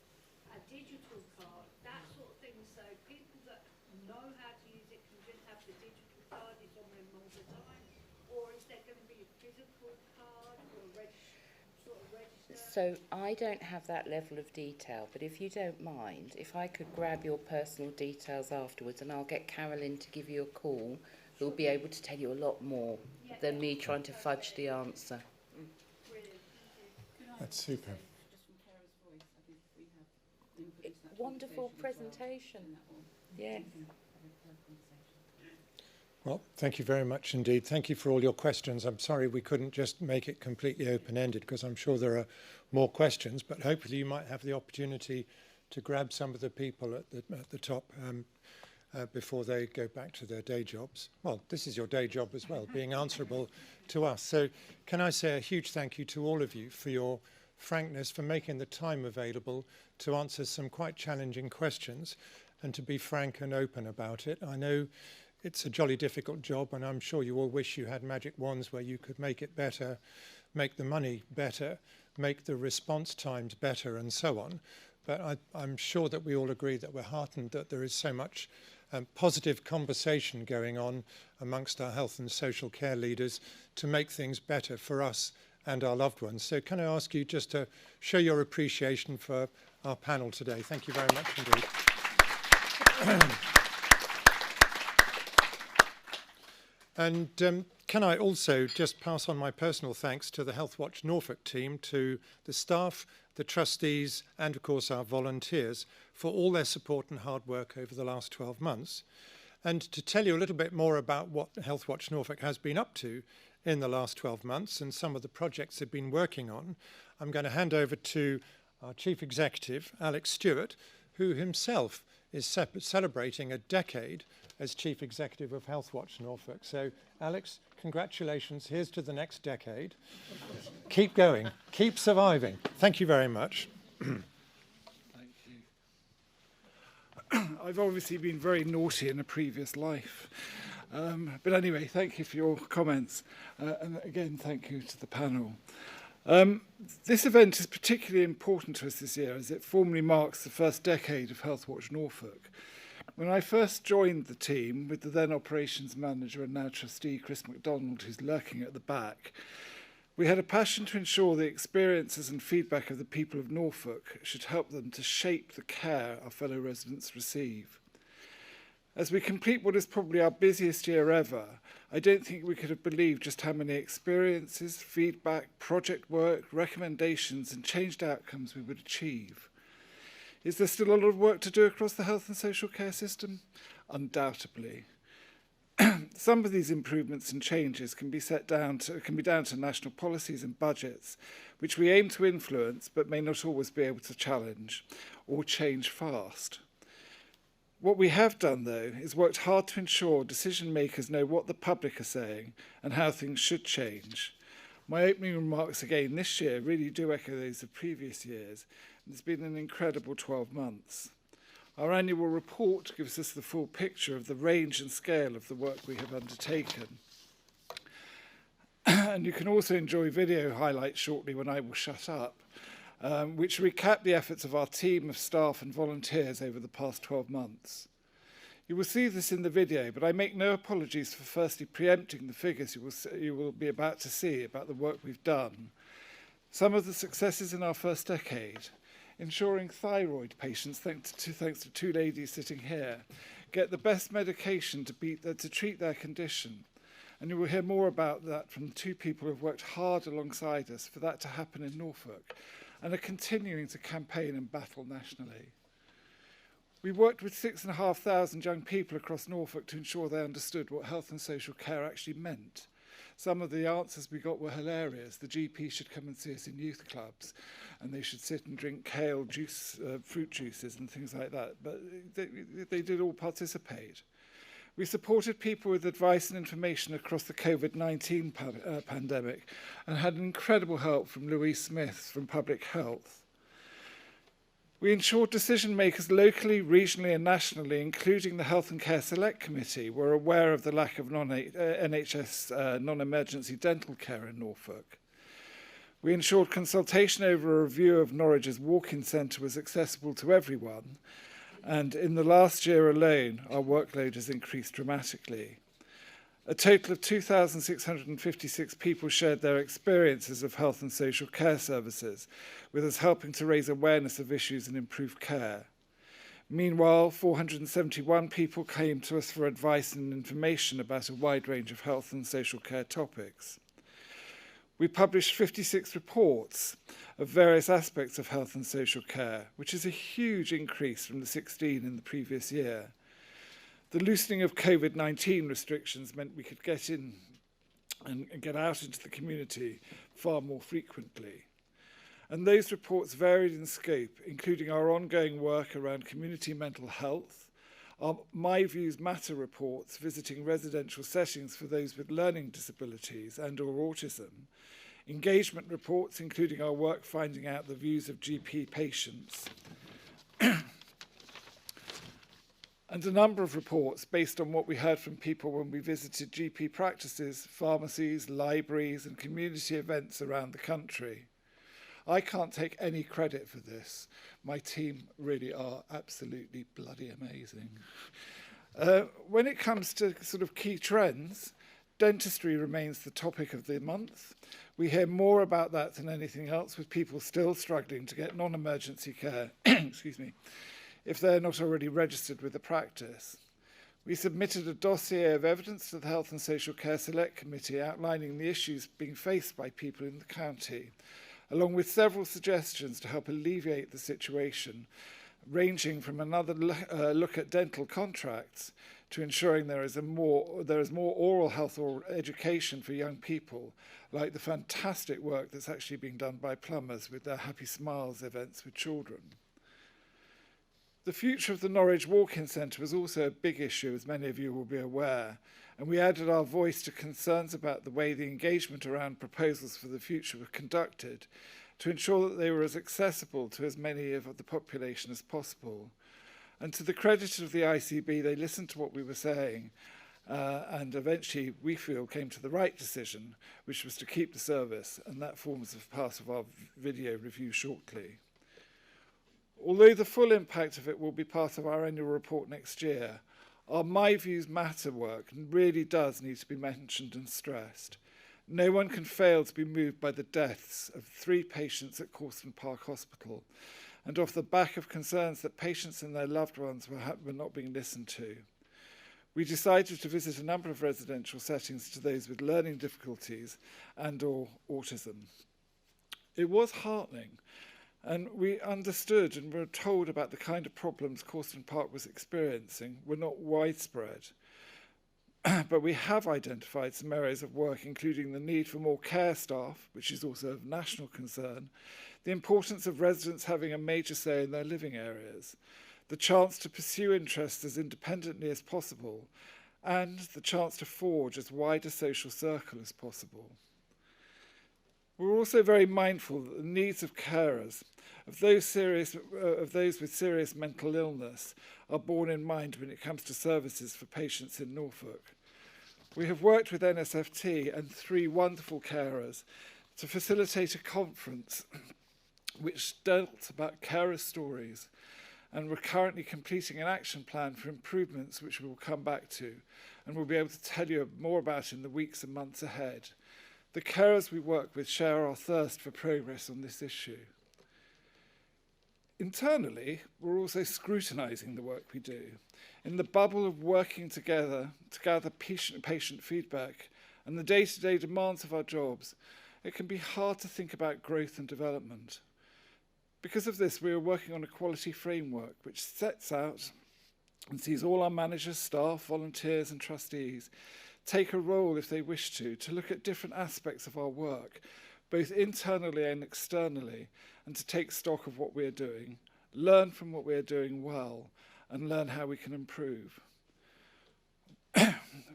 a digital card, that sort of thing. So people that know how to use it can just have the digital card, it's on them all the time. Or is there going to be a physical card or a sort of register? So I don't have that level of detail, but if you don't mind, if I could grab your personal details afterwards, and I'll get Carolyn to give you a call, who'll be able to tell you a lot more than me trying to fudge the answer. That's super. Wonderful presentation. Yes. Well, thank you very much indeed. Thank you for all your questions. I'm sorry we couldn't just make it completely open-ended, because I'm sure there are more questions, but hopefully you might have the opportunity to grab some of the people at the top before they go back to their day jobs. Well, this is your day job as well, being answerable to us. So can I say a huge thank you to all of you for your frankness, for making the time available to answer some quite challenging questions and to be frank and open about it. I know it's a jolly difficult job, and I'm sure you all wish you had magic wands where you could make it better, make the money better, make the response times better, and so on. But I'm sure that we all agree that we're heartened that there is so much positive conversation going on amongst our health and social care leaders to make things better for us and our loved ones. So can I ask you just to show your appreciation for our panel today? Thank you very much indeed. And can I also just pass on my personal thanks to the Healthwatch Norfolk team, to the staff, the trustees, and of course our volunteers for all their support and hard work over the last 12 months. And to tell you a little bit more about what Healthwatch Norfolk has been up to in the last 12 months and some of the projects they've been working on, I'm going to hand over to our Chief Executive, Alex Stewart, who himself is celebrating a decade as Chief Executive of Healthwatch Norfolk. So, Alex, congratulations. Here's to the next decade. Keep going. Keep surviving. Thank you very much. Thank you. I've obviously been very naughty in a previous life. But anyway, thank you for your comments. And again, thank you to the panel. This event is particularly important to us this year as it formally marks the first decade of Healthwatch Norfolk. When I first joined the team with the then operations manager and now trustee Chris MacDonald, who's lurking at the back, we had a passion to ensure the experiences and feedback of the people of Norfolk should help them to shape the care our fellow residents receive. As we complete what is probably our busiest year ever, I don't think we could have believed just how many experiences, feedback, project work, recommendations and changed outcomes we would achieve. Is there still a lot of work to do across the health and social care system? Undoubtedly. Some of these improvements and changes can be down to national policies and budgets, which we aim to influence but may not always be able to challenge or change fast. What we have done, though, is worked hard to ensure decision makers know what the public are saying and how things should change. My opening remarks again this year really do echo those of previous years. It's been an incredible 12 months. Our annual report gives us the full picture of the range and scale of the work we have undertaken. And you can also enjoy video highlights shortly when I will shut up, which recap the efforts of our team of staff and volunteers over the past 12 months. You will see this in the video, but I make no apologies for firstly preempting the figures you will be about to see about the work we've done. Some of the successes in our first decade: ensuring thyroid patients, thanks to two ladies sitting here, get the best medication to treat their condition. And you will hear more about that from the two people who have worked hard alongside us for that to happen in Norfolk and are continuing to campaign and battle nationally. We worked with 6,500 young people across Norfolk to ensure they understood what health and social care actually meant. Some of the answers we got were hilarious. The GP should come and see us in youth clubs, and they should sit and drink kale juice, fruit juices and things like that. But they did all participate. We supported people with advice and information across the COVID-19 pandemic and had incredible help from Louise Smith from Public Health. We ensured decision makers locally, regionally and nationally, including the Health and Care Select Committee, were aware of the lack of NHS non-emergency dental care in Norfolk. We ensured consultation over a review of Norwich's walk-in centre was accessible to everyone, and in the last year alone, our workload has increased dramatically. A total of 2,656 people shared their experiences of health and social care services, with us helping to raise awareness of issues and improve care. Meanwhile, 471 people came to us for advice and information about a wide range of health and social care topics. We published 56 reports of various aspects of health and social care, which is a huge increase from the 16 in the previous year. The loosening of COVID-19 restrictions meant we could get in and get out into the community far more frequently. And those reports varied in scope, including our ongoing work around community mental health, our My Views Matter reports visiting residential settings for those with learning disabilities and or autism, engagement reports including our work finding out the views of GP patients, and a number of reports based on what we heard from people when we visited GP practices, pharmacies, libraries and community events around the country. I can't take any credit for this. My team really are absolutely bloody amazing. When it comes to sort of key trends, Dentistry remains the topic of the month. We hear more about that than anything else, with people still struggling to get non-emergency care, excuse me, if they're not already registered with the practice. We submitted a dossier of evidence to the Health and Social Care Select Committee outlining the issues being faced by people in the county, along with several suggestions to help alleviate the situation, ranging from another look at dental contracts to ensuring there is more oral health or education for young people, like the fantastic work that's actually being done by plumbers with their Happy Smiles events with children. The future of the Norwich Walk-in Centre was also a big issue, as many of you will be aware, and we added our voice to concerns about the way the engagement around proposals for the future were conducted to ensure that they were as accessible to as many of the population as possible. And to the credit of the ICB, they listened to what we were saying and eventually, we feel, came to the right decision, which was to keep the service, and that forms a part of our video review shortly. Although the full impact of it will be part of our annual report next year, our My Views Matter work really does need to be mentioned and stressed. No one can fail to be moved by the deaths of 3 patients at Causton Park Hospital, and off the back of concerns that patients and their loved ones were not being listened to. We decided to visit a number of residential settings to those with learning difficulties and/or autism. It was heartening, and we understood and were told about the kind of problems Causton Park was experiencing were not widespread. But we have identified some areas of work, including the need for more care staff, which is also of national concern, the importance of residents having a major say in their living areas, the chance to pursue interests as independently as possible, and the chance to forge as wide a social circle as possible. We're also very mindful that the needs of carers, of those with serious mental illness, are borne in mind when it comes to services for patients in Norfolk. We have worked with NSFT and 3 wonderful carers to facilitate a conference which dealt about carer stories, and we're currently completing an action plan for improvements which we will come back to and we'll be able to tell you more about in the weeks and months ahead. The carers we work with share our thirst for progress on this issue. Internally, we're also scrutinising the work we do. In the bubble of working together to gather patient feedback and the day-to-day demands of our jobs, it can be hard to think about growth and development. Because of this, we are working on a quality framework which sets out and sees all our managers, staff, volunteers and trustees take a role, if they wish to look at different aspects of our work, both internally and externally, and to take stock of what we are doing, learn from what we are doing well, and learn how we can improve.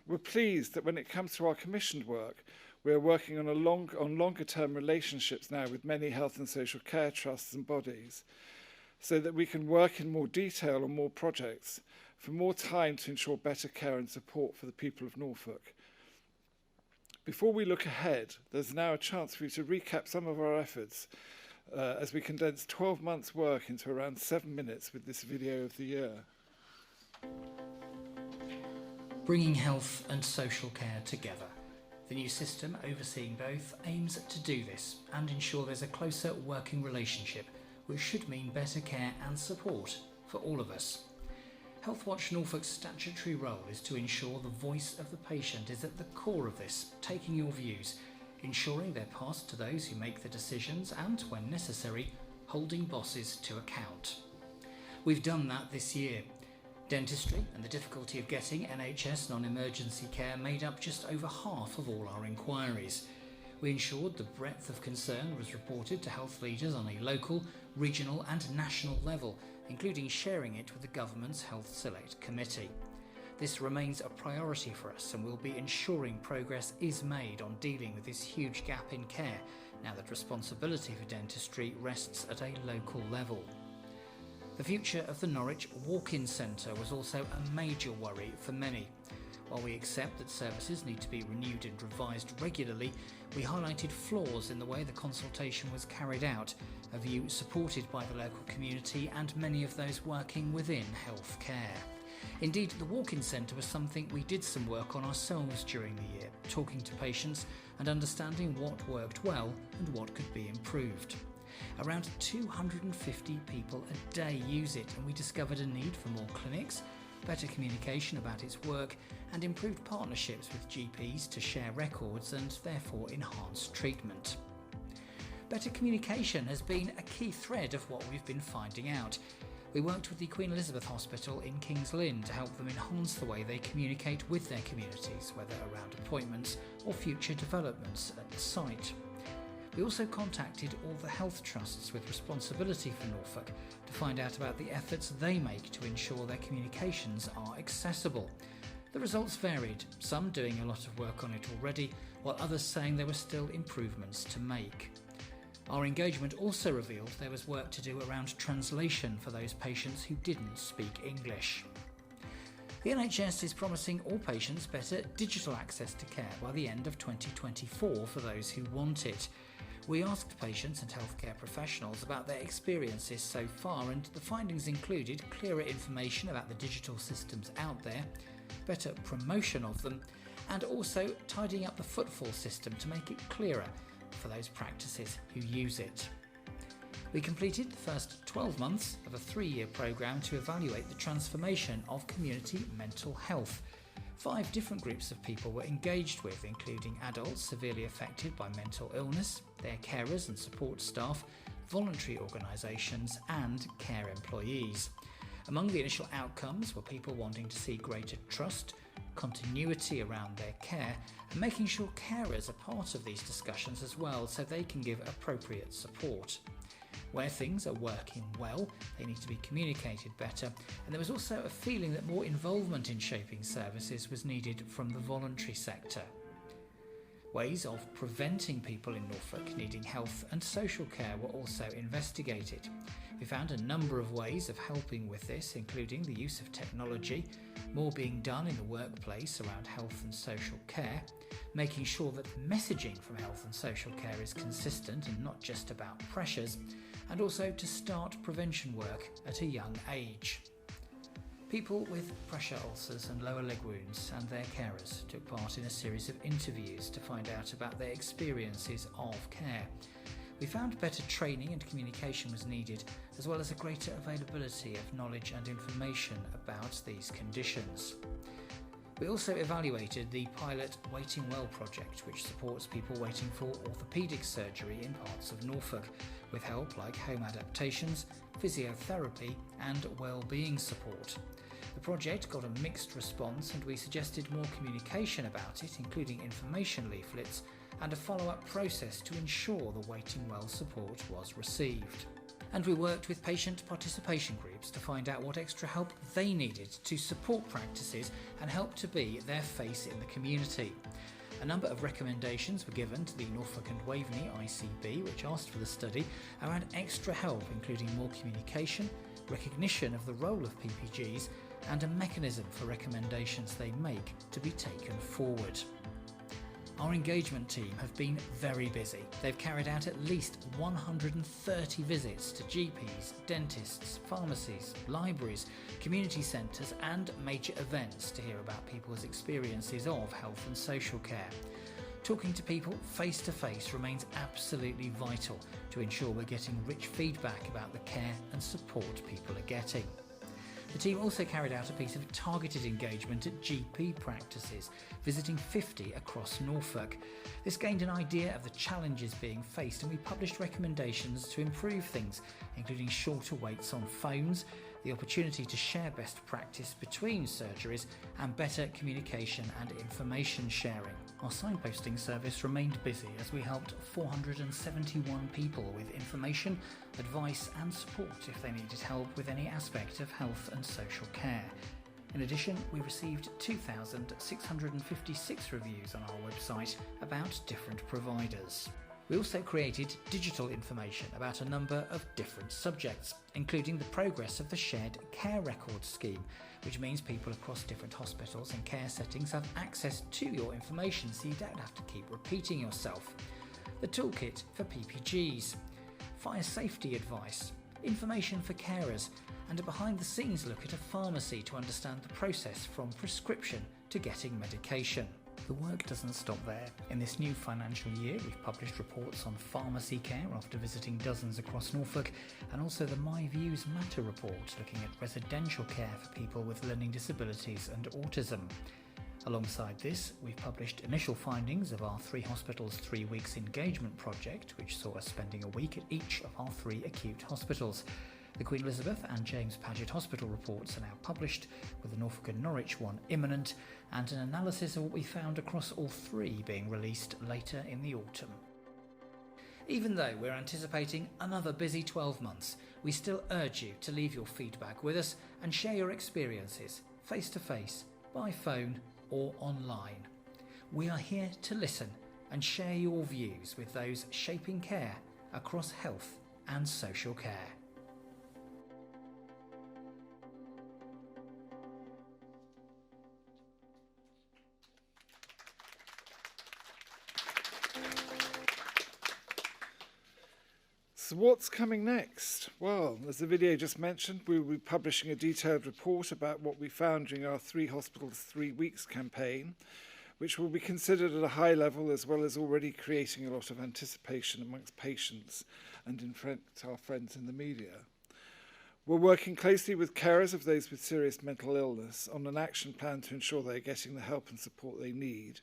We're pleased that when it comes to our commissioned work, we are working on longer-term relationships now with many health and social care trusts and bodies, so that we can work in more detail on more projects for more time to ensure better care and support for the people of Norfolk. Before we look ahead, there's now a chance for you to recap some of our efforts as we condense 12 months' work into around 7 minutes with this video of the year. Bringing health and social care together. The new system, overseeing both, aims to do this and ensure there's a closer working relationship, which should mean better care and support for all of us. Healthwatch Norfolk's statutory role is to ensure the voice of the patient is at the core of this, taking your views, ensuring they're passed to those who make the decisions and, when necessary, holding bosses to account. We've done that this year. Dentistry and the difficulty of getting NHS non-emergency care made up just over half of all our inquiries. We ensured the breadth of concern was reported to health leaders on a local, regional and national level, including sharing it with the government's Health Select Committee. This remains a priority for us and we'll be ensuring progress is made on dealing with this huge gap in care, now that responsibility for dentistry rests at a local level. The future of the Norwich Walk-in Centre was also a major worry for many. While we accept that services need to be renewed and revised regularly, we highlighted flaws in the way the consultation was carried out, a view supported by the local community and many of those working within health care. Indeed, the walk-in centre was something we did some work on ourselves during the year, talking to patients and understanding what worked well and what could be improved. Around 250 people a day use it, and we discovered a need for more clinics, better communication about its work, and improved partnerships with GPs to share records and therefore enhance treatment. Better communication has been a key thread of what we've been finding out. We worked with the Queen Elizabeth Hospital in Kings Lynn to help them enhance the way they communicate with their communities, whether around appointments or future developments at the site. We also contacted all the health trusts with responsibility for Norfolk to find out about the efforts they make to ensure their communications are accessible. The results varied, some doing a lot of work on it already, while others saying there were still improvements to make. Our engagement also revealed there was work to do around translation for those patients who didn't speak English. The NHS is promising all patients better digital access to care by the end of 2024 for those who want it. We asked patients and healthcare professionals about their experiences so far, and the findings included clearer information about the digital systems out there, better promotion of them, and also tidying up the footfall system to make it clearer for those practices who use it. We completed the first 12 months of a 3-year programme to evaluate the transformation of community mental health. 5 different groups of people were engaged with, including adults severely affected by mental illness, their carers and support staff, voluntary organisations and care employees. Among the initial outcomes were people wanting to see greater trust, continuity around their care, and making sure carers are part of these discussions as well so they can give appropriate support. Where things are working well, they need to be communicated better, and there was also a feeling that more involvement in shaping services was needed from the voluntary sector. Ways of preventing people in Norfolk needing health and social care were also investigated. We found a number of ways of helping with this, including the use of technology, more being done in the workplace around health and social care, making sure that messaging from health and social care is consistent and not just about pressures, and also to start prevention work at a young age. People with pressure ulcers and lower leg wounds and their carers took part in a series of interviews to find out about their experiences of care. We found better training and communication was needed, as well as a greater availability of knowledge and information about these conditions. We also evaluated the pilot Waiting Well project, which supports people waiting for orthopaedic surgery in parts of Norfolk, with help like home adaptations, physiotherapy and well-being support. The project got a mixed response, and we suggested more communication about it, including information leaflets and a follow-up process to ensure the Waiting Well support was received. And we worked with patient participation groups to find out what extra help they needed to support practices and help to be their face in the community. A number of recommendations were given to the Norfolk and Waveney ICB, which asked for the study, around extra help, including more communication, recognition of the role of PPGs, and a mechanism for recommendations they make to be taken forward. Our engagement team have been very busy. They've carried out at least 130 visits to GPs, dentists, pharmacies, libraries, community centres and major events to hear about people's experiences of health and social care. Talking to people face to face remains absolutely vital to ensure we're getting rich feedback about the care and support people are getting. The team also carried out a piece of targeted engagement at GP practices, visiting 50 across Norfolk. This gained an idea of the challenges being faced, and we published recommendations to improve things, including shorter waits on phones, the opportunity to share best practice between surgeries, and better communication and information sharing. Our signposting service remained busy as we helped 471 people with information, advice and support if they needed help with any aspect of health and social care. In addition, we received 2,656 reviews on our website about different providers. We also created digital information about a number of different subjects, including the progress of the Shared Care Record scheme, which means people across different hospitals and care settings have access to your information so you don't have to keep repeating yourself. The toolkit for PPGs, fire safety advice, information for carers, and a behind-the-scenes look at a pharmacy to understand the process from prescription to getting medication. The work doesn't stop there. In this new financial year, we've published reports on pharmacy care after visiting dozens across Norfolk, and also the My Views Matter report, looking at residential care for people with learning disabilities and autism. Alongside this, we've published initial findings of our 3 hospitals' 3 weeks engagement project, which saw us spending a week at each of our 3 acute hospitals. The Queen Elizabeth and James Paget Hospital reports are now published, with the Norfolk and Norwich one imminent, and an analysis of what we found across all 3 being released later in the autumn. Even though we're anticipating another busy 12 months, we still urge you to leave your feedback with us and share your experiences, face-to-face, by phone or online. We are here to listen and share your views with those shaping care across health and social care. So what's coming next? Well, as the video just mentioned, we will be publishing a detailed report about what we found during our 3 hospitals 3 weeks campaign, which will be considered at a high level, as well as already creating a lot of anticipation amongst patients and in fact our friends in the media. We're working closely with carers of those with serious mental illness on an action plan to ensure they're getting the help and support they need.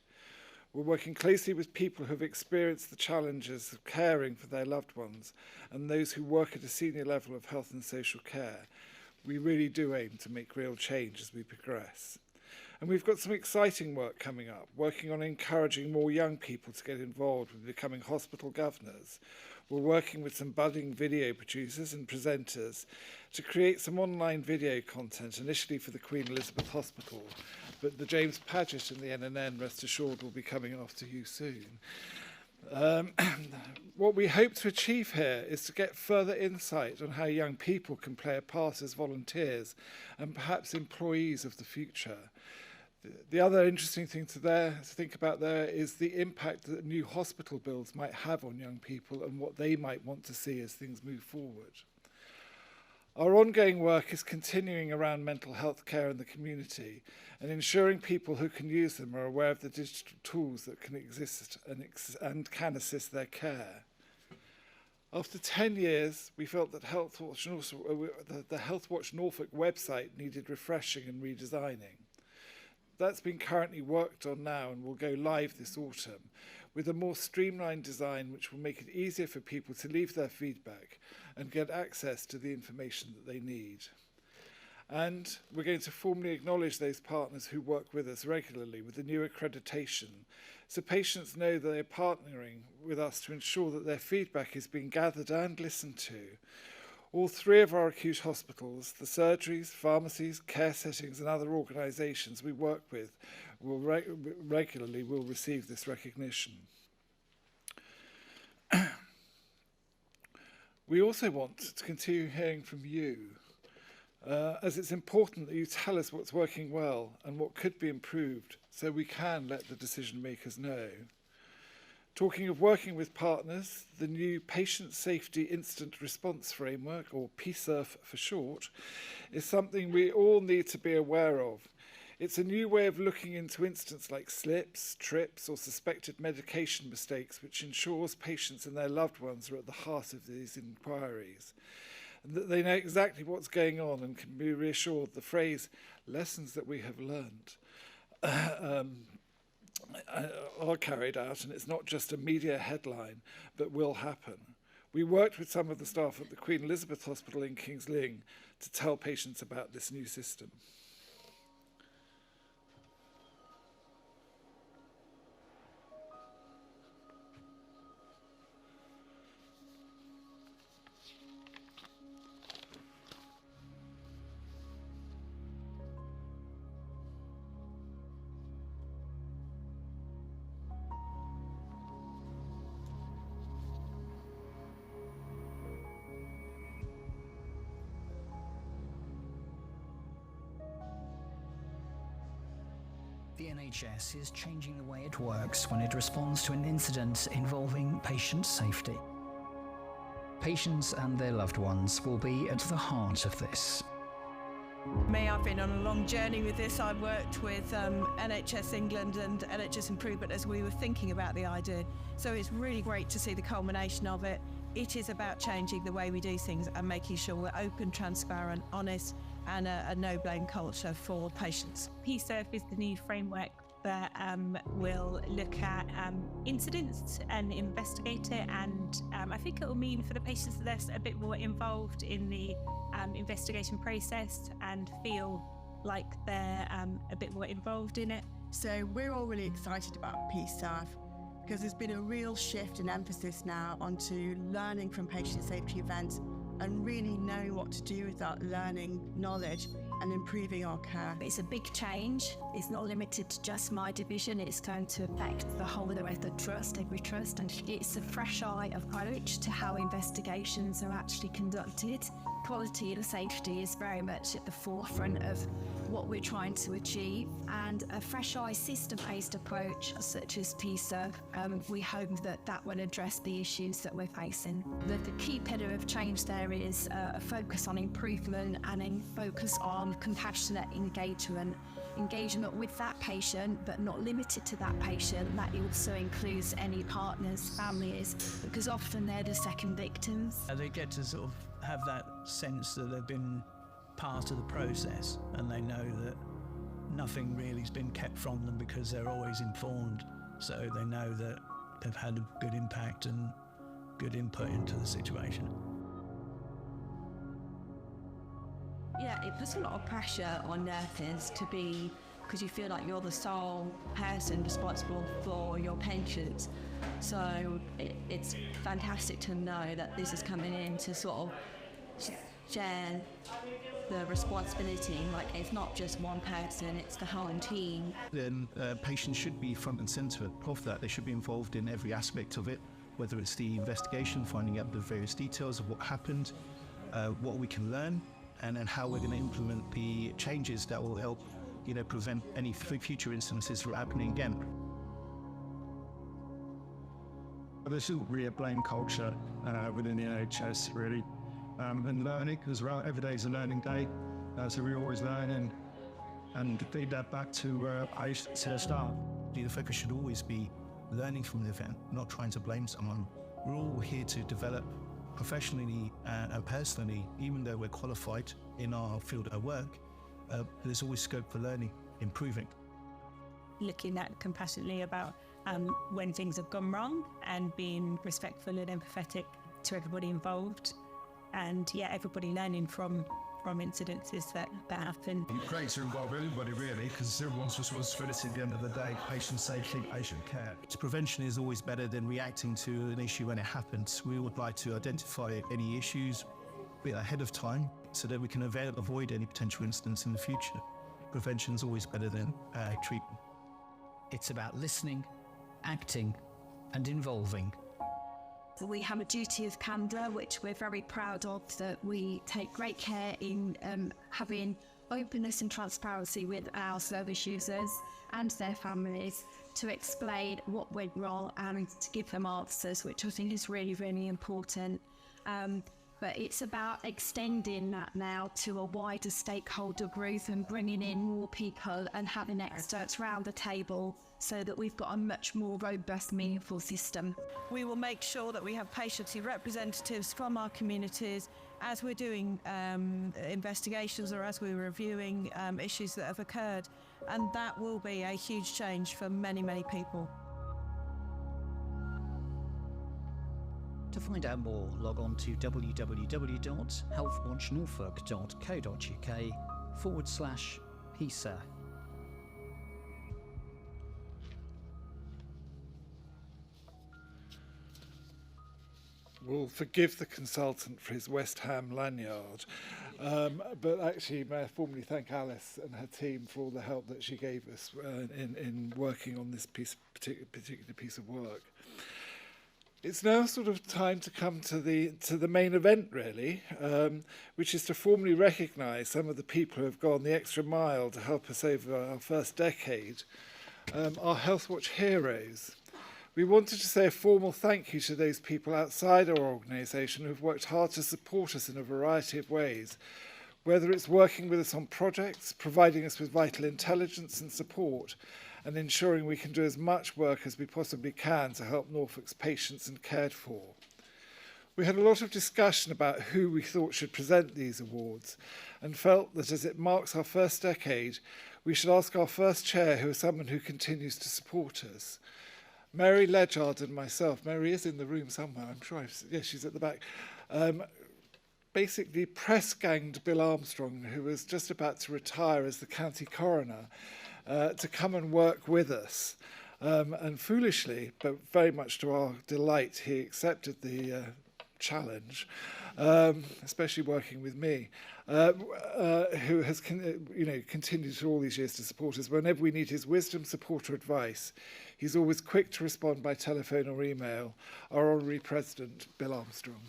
We're working closely with people who have experienced the challenges of caring for their loved ones and those who work at a senior level of health and social care. We really do aim to make real change as we progress. And we've got some exciting work coming up, working on encouraging more young people to get involved with becoming hospital governors. We're working with some budding video producers and presenters to create some online video content, initially for the Queen Elizabeth Hospital, but the James Paget and the NNN, rest assured, will be coming after you soon. What we hope to achieve here is to get further insight on how young people can play a part as volunteers and perhaps employees of the future. The other interesting thing to think about there is the impact that new hospital builds might have on young people and what they might want to see as things move forward. Our ongoing work is continuing around mental health care in the community and ensuring people who can use them are aware of the digital tools that can exist and can assist their care. After 10 years, we felt that the Healthwatch Norfolk website needed refreshing and redesigning. That's been currently worked on now and will go live this autumn with a more streamlined design which will make it easier for people to leave their feedback and get access to the information that they need. And we're going to formally acknowledge those partners who work with us regularly with the new accreditation, so patients know that they're partnering with us to ensure that their feedback is being gathered and listened to. All 3 of our acute hospitals, the surgeries, pharmacies, care settings and other organisations we work with will regularly will receive this recognition. We also want to continue hearing from you, as it's important that you tell us what's working well and what could be improved so we can let the decision makers know. Talking of working with partners, the new Patient Safety Instant Response Framework, or PSIRF for short, is something we all need to be aware of. It's a new way of looking into incidents like slips, trips, or suspected medication mistakes, which ensures patients and their loved ones are at the heart of these inquiries, and that they know exactly what's going on and can be reassured. The phrase, lessons that we have learned, are carried out, and it's not just a media headline, but will happen. We worked with some of the staff at the Queen Elizabeth Hospital in King's Lynn to tell patients about this new system. The NHS is changing the way it works when it responds to an incident involving patient safety. Patients and their loved ones will be at the heart of this. Me, I've been on a long journey with this. I worked with NHS England and NHS Improvement as we were thinking about the idea. So it's really great to see the culmination of it. It is about changing the way we do things and making sure we're open, transparent, honest, and a no-blame culture for patients. PSERF is the new framework that will look at incidents and investigate it, and I think it will mean for the patients that they're a bit more involved in the investigation process and feel like they're a bit more involved in it. So we're all really excited about PSERF because there's been a real shift in emphasis now onto learning from patient safety events and really knowing what to do with that learning knowledge and improving our care. It's a big change. It's not limited to just my division. It's going to affect the whole of the trust, every trust, and it's a fresh eye approach to how investigations are actually conducted. Quality and safety is very much at the forefront of what we're trying to achieve, and a fresh eye system-based approach such as PSERF, we hope that that will address the issues that we're facing. The key pillar of change there is a focus on improvement and a focus on compassionate engagement with that patient, but not limited to that patient. That also includes any partners, families, because often they're the second victims. They get to sort of have that sense that they've been part of the process, and they know that nothing really has been kept from them because they're always informed, so they know that they've had a good impact and good input into the situation. Yeah, it puts a lot of pressure on nurses to be, because you feel like you're the sole person responsible for your patients. So it's fantastic to know that this is coming in to sort of share the responsibility. Like, it's not just one person, it's the whole team. Then patients should be front and centre of that. They should be involved in every aspect of it, whether it's the investigation, finding out the various details of what happened, what we can learn, and then how we're going to implement the changes that will help, prevent any future instances from happening again. There shouldn't be a blame culture within the NHS, really. And learning as well. Every day is a learning day, so we always learn and feed that back to staff. The focus should always be learning from the event, not trying to blame someone. We're all here to develop professionally and personally. Even though we're qualified in our field of work, there's always scope for learning, improving. Looking at compassionately about when things have gone wrong and being respectful and empathetic to everybody involved, and everybody learning from incidences that happen. It creates to involve everybody, really, because everyone's responsibility at the end of the day: patient safety, patient care. Prevention is always better than reacting to an issue when it happens. We would like to identify any issues ahead of time so that we can avoid any potential incidents in the future. Prevention is always better than treatment. It's about listening, acting, and involving. We have a duty of candour, which we're very proud of, that we take great care in having openness and transparency with our service users and their families to explain what went wrong and to give them answers, which I think is really, really important. But it's about extending that now to a wider stakeholder group and bringing in more people and having experts round the table so that we've got a much more robust, meaningful system. We will make sure that we have patient representatives from our communities as we're doing investigations or as we're reviewing issues that have occurred, and that will be a huge change for many, many people. To find out more, log on to www.healthwatchnorfolk.co.uk/PSER. We'll forgive the consultant for his West Ham lanyard, but actually may I formally thank Alice and her team for all the help that she gave us in working on this particular piece of work. It's now sort of time to come to the main event, really, which is to formally recognise some of the people who have gone the extra mile to help us over our first decade, our Healthwatch heroes. We wanted to say a formal thank you to those people outside our organisation who have worked hard to support us in a variety of ways, whether it's working with us on projects, providing us with vital intelligence and support, and ensuring we can do as much work as we possibly can to help Norfolk's patients and cared for. We had a lot of discussion about who we thought should present these awards, and felt that as it marks our first decade, we should ask our first chair, who is someone who continues to support us. Mary Ledgard and myself, Mary is in the room somewhere, I'm sure, yes, she's at the back, basically press-ganged Bill Armstrong, who was just about to retire as the county coroner, to come and work with us. And foolishly, but very much to our delight, he accepted the challenge, especially working with me, who has continued through all these years to support us. Whenever we need his wisdom, support or advice, he's always quick to respond by telephone or email. Our honorary president, Bill Armstrong.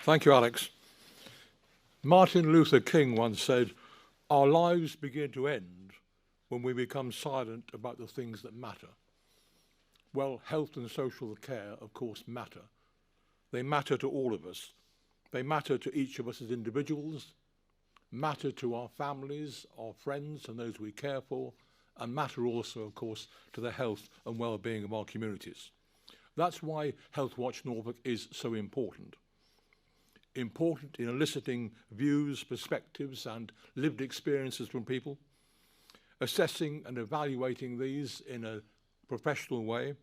Thank you, Alex. Martin Luther King once said, "Our lives begin to end when we become silent about the things that matter." Well, health and social care, of course, matter. They matter to all of us. They matter to each of us as individuals, matter to our families, our friends and those we care for, and matter also, of course, to the health and well-being of our communities. That's why Healthwatch Norfolk is so important. Important in eliciting views, perspectives and lived experiences from people, assessing and evaluating these in a professional way,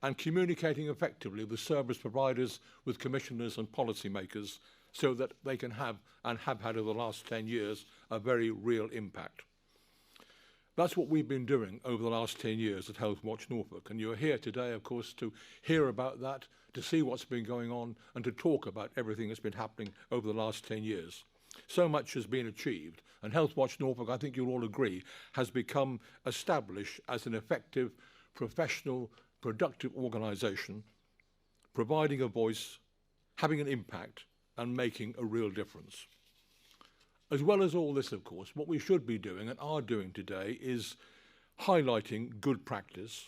and communicating effectively with service providers, with commissioners and policymakers so that they can have, and have had over the last 10 years, a very real impact. That's what we've been doing over the last 10 years at Healthwatch Norfolk, and you're here today, of course, to hear about that, to see what's been going on, and to talk about everything that's been happening over the last 10 years. So much has been achieved, and Healthwatch Norfolk, I think you'll all agree, has become established as an effective, professional, productive organisation, providing a voice, having an impact, and making a real difference. As well as all this, of course, what we should be doing and are doing today is highlighting good practice,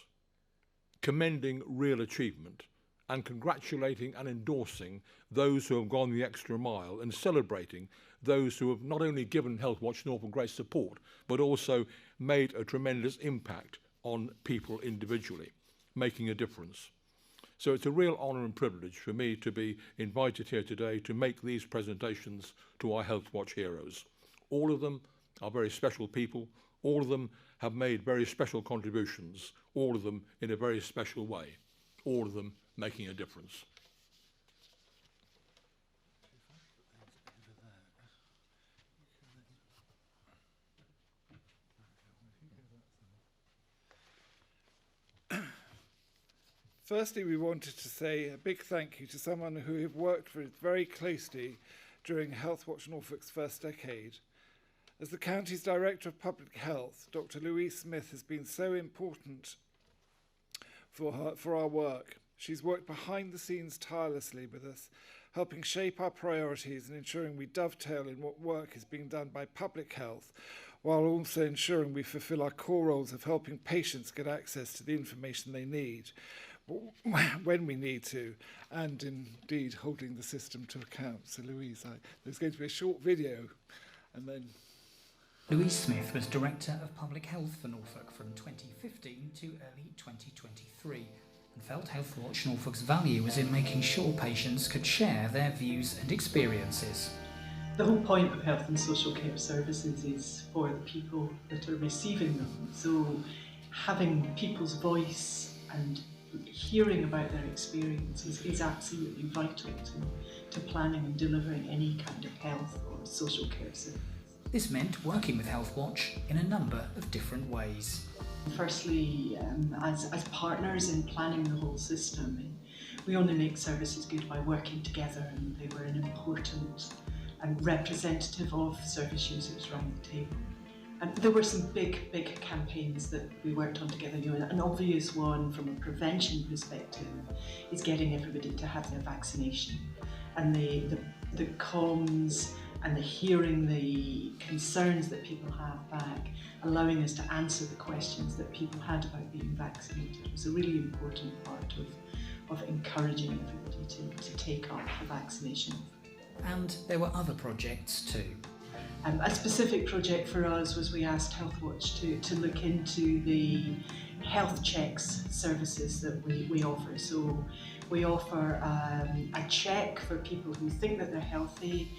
commending real achievement, and congratulating and endorsing those who have gone the extra mile, and celebrating those who have not only given Healthwatch Norfolk great support, but also made a tremendous impact on people individually, making a difference. So it's a real honour and privilege for me to be invited here today to make these presentations to our Healthwatch heroes. All of them are very special people. All of them have made very special contributions. All of them in a very special way. All of them making a difference. Firstly, we wanted to say a big thank you to someone who we've worked with very closely during Healthwatch Norfolk's first decade. As the county's Director of Public Health, Dr. Louise Smith has been so important for our work. She's worked behind the scenes tirelessly with us, helping shape our priorities and ensuring we dovetail in what work is being done by public health, while also ensuring we fulfil our core roles of helping patients get access to the information they need when we need to, and indeed holding the system to account. So Louise, there's going to be a short video, and then... Louise Smith was Director of Public Health for Norfolk from 2015 to early 2023, and felt Healthwatch Norfolk's value was in making sure patients could share their views and experiences. The whole point of health and social care services is for the people that are receiving them. So having people's voice and hearing about their experiences is absolutely vital to planning and delivering any kind of health or social care service. This meant working with Healthwatch in a number of different ways. Firstly, as partners in planning the whole system, we only make services good by working together, and they were an important and representative of service users around the table. And there were some big campaigns that we worked on together. An obvious one from a prevention perspective is getting everybody to have their vaccination. And the comms and hearing the concerns that people have back, allowing us to answer the questions that people had about being vaccinated was a really important part of encouraging everybody to take up the vaccination. And there were other projects too. A specific project for us was we asked Healthwatch to look into the health checks services that we offer. So we offer a check for people who think that they're healthy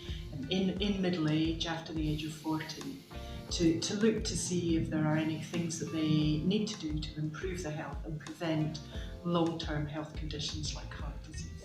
and in middle age, after the age of 40, to look to see if there are any things that they need to do to improve their health and prevent long-term health conditions like heart disease.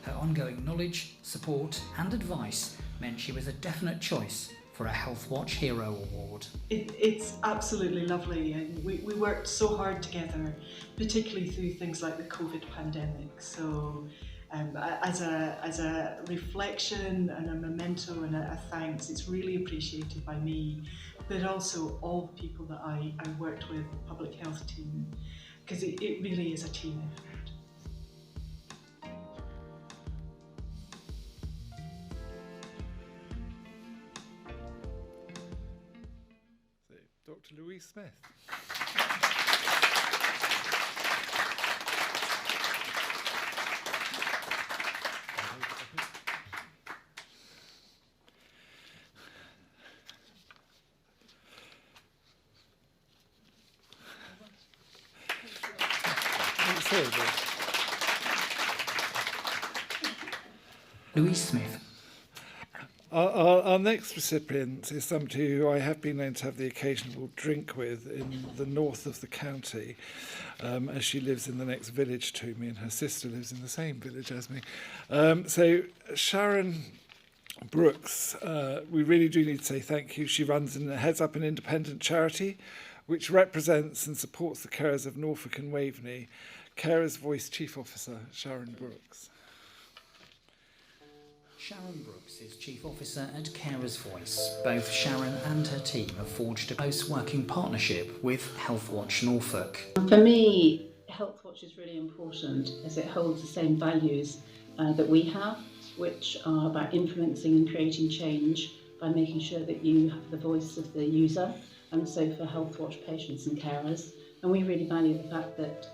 Her ongoing knowledge, support and advice meant she was a definite choice for a Healthwatch Hero Award. It's absolutely lovely, and we worked so hard together, particularly through things like the COVID pandemic. So as a reflection and a memento and a thanks, it's really appreciated by me, but also all the people that I worked with, the public health team, because it really is a team effort. Dr. Louise Smith. Louise Smith. Our next recipient is somebody who I have been known to have the occasional drink with in the north of the county, as she lives in the next village to me, and her sister lives in the same village as me. So Sharon Brooks, we really do need to say thank you. She runs and heads up an independent charity which represents and supports the carers of Norfolk and Waveney. Carers Voice Chief Officer Sharon Brooks. Sharon Brooks is Chief Officer at Carers Voice. Both Sharon and her team have forged a close working partnership with Healthwatch Norfolk. For me, Healthwatch is really important as it holds the same values that we have, which are about influencing and creating change by making sure that you have the voice of the user, and so for Healthwatch patients and carers. And we really value the fact that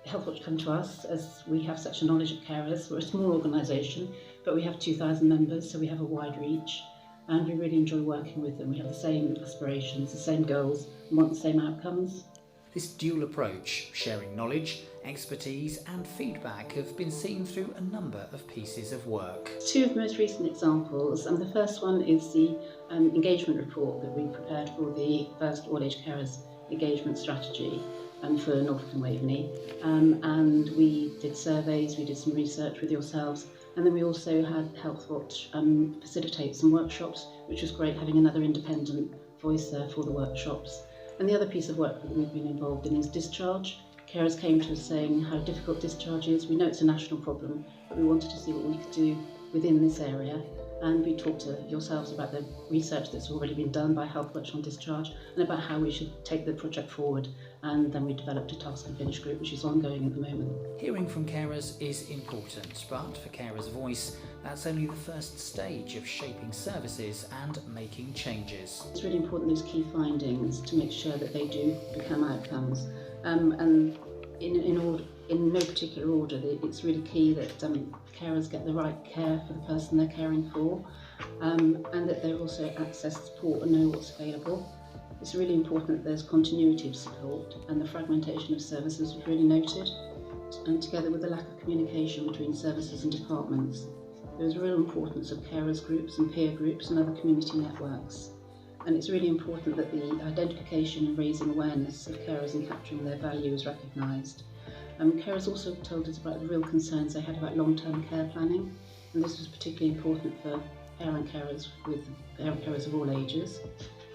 Healthwatch come to us as we have such a knowledge of carers. We're a small organisation, but we have 2,000 members, so we have a wide reach, and we really enjoy working with them. We have the same aspirations, the same goals, and want the same outcomes. This dual approach, sharing knowledge, expertise and feedback, have been seen through a number of pieces of work. Two of the most recent examples, and the first one is the engagement report that we prepared for the first all-age carers engagement strategy for Norfolk and Waveney, and we did surveys, we did some research with yourselves, and then we also had Healthwatch facilitate some workshops, which was great, having another independent voice there for the workshops. And the other piece of work that we've been involved in is discharge. Carers came to us saying how difficult discharge is. We know it's a national problem, but we wanted to see what we could do within this area. And we talked to yourselves about the research that's already been done by Healthwatch on discharge and about how we should take the project forward. And then we developed a task and finish group, which is ongoing at the moment. Hearing from carers is important, but for Carers Voice, that's only the first stage of shaping services and making changes. It's really important, those key findings, to make sure that they do become outcomes. And in no particular order, it's really key that carers get the right care for the person they're caring for, and that they also access support and know what's available. It's really important that there's continuity of support, and the fragmentation of services was really noted, and together with the lack of communication between services and departments. There's a real importance of carers groups and peer groups and other community networks. And it's really important that the identification and raising awareness of carers and capturing their value is recognised. Carers also told us about the real concerns they had about long-term care planning, and this was particularly important for parent carers with parent carers of all ages.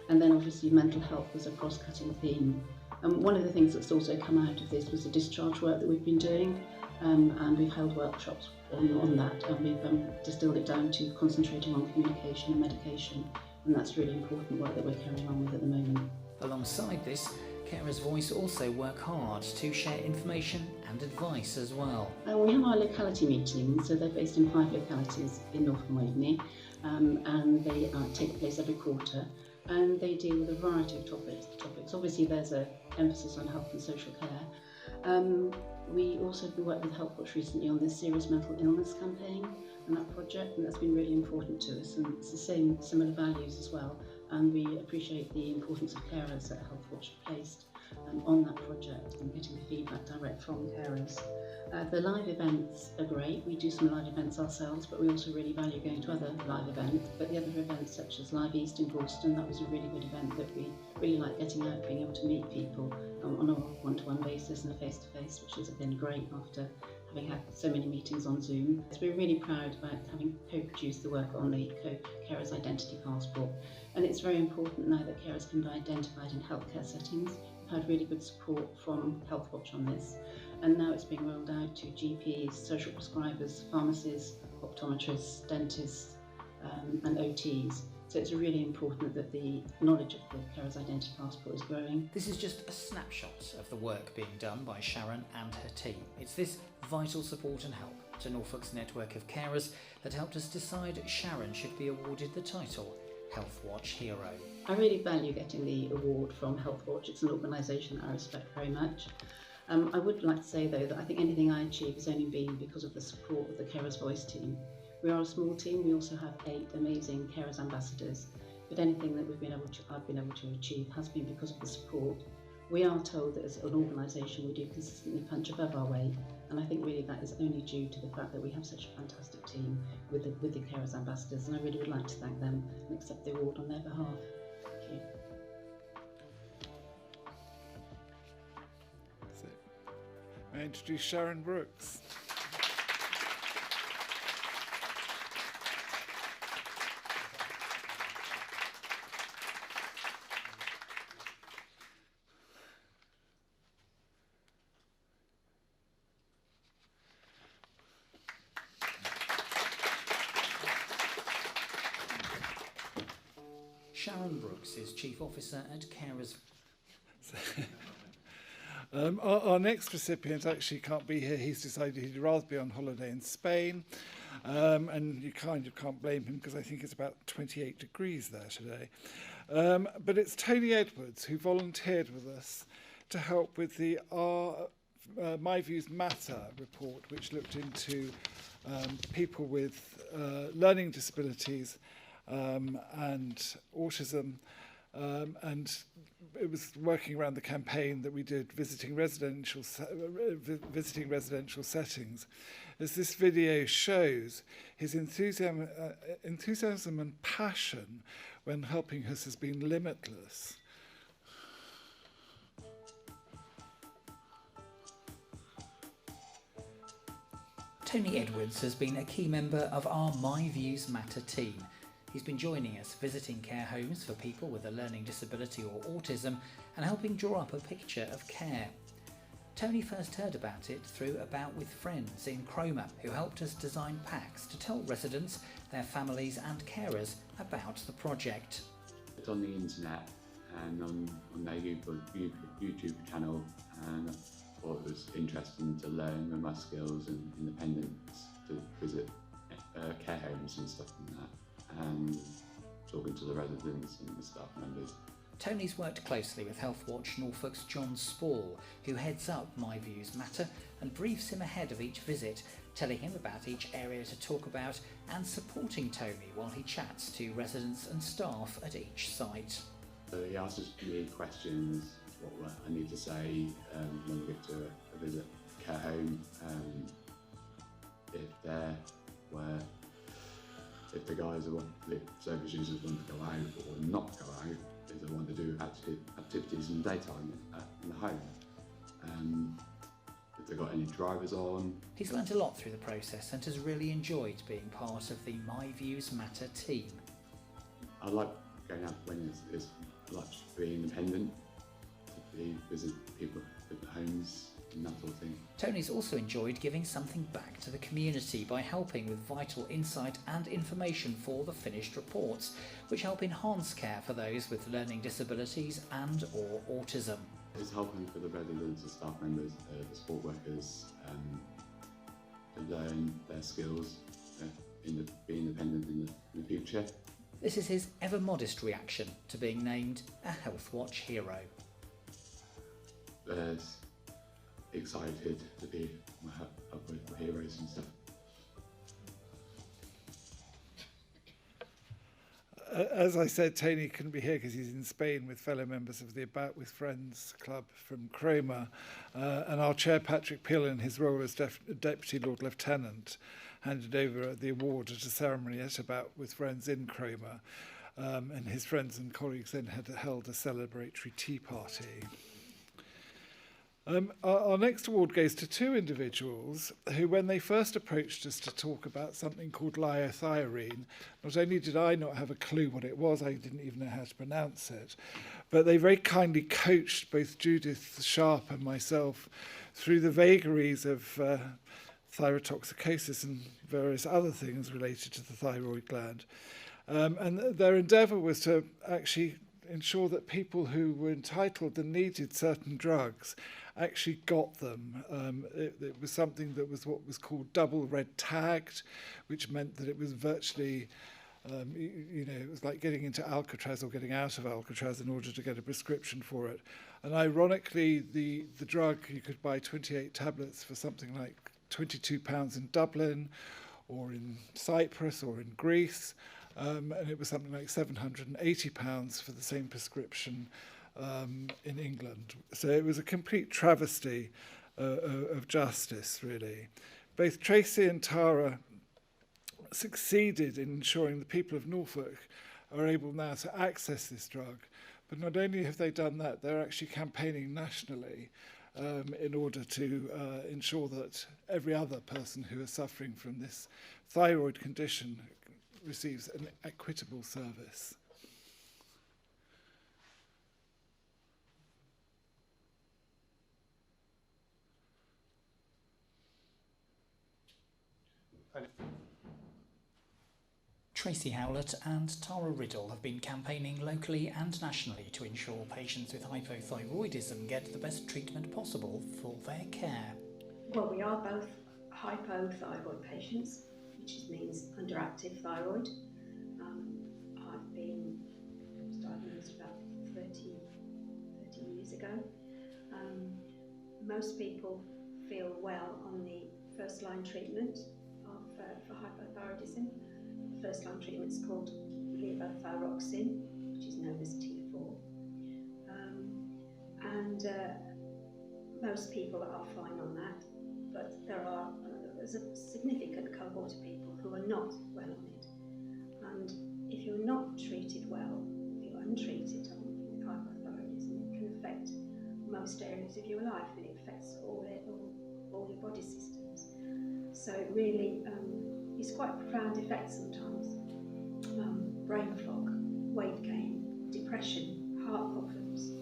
And then obviously mental health was a cross-cutting theme. One of the things that's also come out of this was the discharge work that we've been doing, and we've held workshops on that, and we've distilled it down to concentrating on communication and medication, and that's really important work that we're carrying on with at the moment. Alongside this, Carers Voice also work hard to share information and advice as well. We have our locality meetings, so they're based in 5 localities in Norfolk and Waveney, and they take place every quarter, and they deal with a variety of topics. Obviously there's an emphasis on health and social care. We also worked with Healthwatch recently on this serious mental illness campaign and that project, and that's been really important to us, and it's the same, similar values as well, and we appreciate the importance of carers that Healthwatch placed on that project and getting the feedback direct from carers. The live events are great. We do some live events ourselves, but we also really value going to other live events. But the other events, such as Live East in Boston, that was a really good event that we really like getting out, being able to meet people on a one-to-one basis and a face-to-face, which has been great after having had so many meetings on Zoom. So we're really proud about having co-produced the work on the Carers Identity Passport. And it's very important now that carers can be identified in healthcare settings. We've had really good support from Healthwatch on this. And now it's being rolled out to GPs, social prescribers, pharmacists, optometrists, dentists, and OTs. So it's really important that the knowledge of the Carers Identity Passport is growing. This is just a snapshot of the work being done by Sharon and her team. It's this vital support and help to Norfolk's network of carers that helped us decide Sharon should be awarded the title Healthwatch Hero. I really value getting the award from Healthwatch. It's an organisation that I respect very much. I would like to say though that I think anything I achieve has only been because of the support of the Carers Voice team. We are a small team. We also have 8 amazing carers ambassadors, but anything that I've been able to achieve has been because of the support. We are told that as an organisation we do consistently punch above our weight, and I think really that is only due to the fact that we have such a fantastic team with the carers ambassadors, and I really would like to thank them and accept the award on their behalf. Thank you. May I introduce Sharon Brooks. Sharon Brooks is Chief Officer at Carers. Our next recipient actually can't be here. He's decided he'd rather be on holiday in Spain. And you kind of can't blame him because I think it's about 28 degrees there today. But it's Tony Edwards who volunteered with us to help with the My Views Matter report, which looked into people with learning disabilities and autism, and it was working around the campaign that we did visiting residential settings. As this video shows, his enthusiasm and passion when helping us has been limitless. Tony Edwards has been a key member of our My Views Matter team. He's been joining us, visiting care homes for people with a learning disability or autism and helping draw up a picture of care. Tony first heard about it through About with Friends in Cromer, who helped us design packs to tell residents, their families and carers about the project. It's on the internet and on their YouTube channel, and I thought it was interesting to learn with my skills and independence to visit care homes and stuff like that. And talking to the residents and the staff members. Tony's worked closely with Healthwatch Norfolk's John Spall, who heads up My Views Matter and briefs him ahead of each visit, telling him about each area to talk about and supporting Tony while he chats to residents and staff at each site. He asks me questions, what I need to say when we get to a visit care home, if the guys the service users want to go out or not go out, if they want to do activities in the daytime in the home. If they've got any drivers on. He's learnt a lot through the process and has really enjoyed being part of the My Views Matter team. I like going out when I like to be independent, to visit people at homes and that sort of thing. Tony's also enjoyed giving something back to the community by helping with vital insight and information for the finished reports, which help enhance care for those with learning disabilities and or autism. It's helping for the residents, the staff members, the support workers to learn their skills be independent in the future. This is his ever modest reaction to being named a Healthwatch hero. Excited to be up with heroes and stuff. As I said, Tony couldn't be here because he's in Spain with fellow members of the About With Friends Club from Cromer. And our chair, Patrick Peel, in his role as Deputy Lord Lieutenant, handed over the award at a ceremony at About With Friends in Cromer. And his friends and colleagues then had held a celebratory tea party. Our next award goes to two individuals who, when they first approached us to talk about something called liothyronine, not only did I not have a clue what it was, I didn't even know how to pronounce it, but they very kindly coached both Judith Sharp and myself through the vagaries of thyrotoxicosis and various other things related to the thyroid gland. And their endeavour was to actually ensure that people who were entitled and needed certain drugs actually got them. It was something that was what was called double red tagged, which meant that it was virtually, it was like getting into Alcatraz or getting out of Alcatraz in order to get a prescription for it. And ironically, the drug, you could buy 28 tablets for something like £22 in Dublin, or in Cyprus, or in Greece. And it was something like £780 for the same prescription in England. So it was a complete travesty of justice, really. Both Tracy and Tara succeeded in ensuring the people of Norfolk are able now to access this drug. But not only have they done that, they're actually campaigning nationally in order to ensure that every other person who is suffering from this thyroid condition receives an equitable service. Tracy Howlett and Tara Riddle have been campaigning locally and nationally to ensure patients with hypothyroidism get the best treatment possible for their care. Well, we are both hypothyroid patients, which means underactive thyroid. I've been diagnosed about 30 years ago. Most people feel well on the first-line treatment for hypothyroidism. The first-line treatment is called levothyroxine, which is known as T4. Most people are fine on that, but there's a significant cohort of people who are not well on it. And if you're not treated well, if you're untreated with hypothyroidism, it can affect most areas of your life, and it affects all your body systems. So it really it's quite profound effects sometimes. Brain fog, weight gain, depression, heart problems,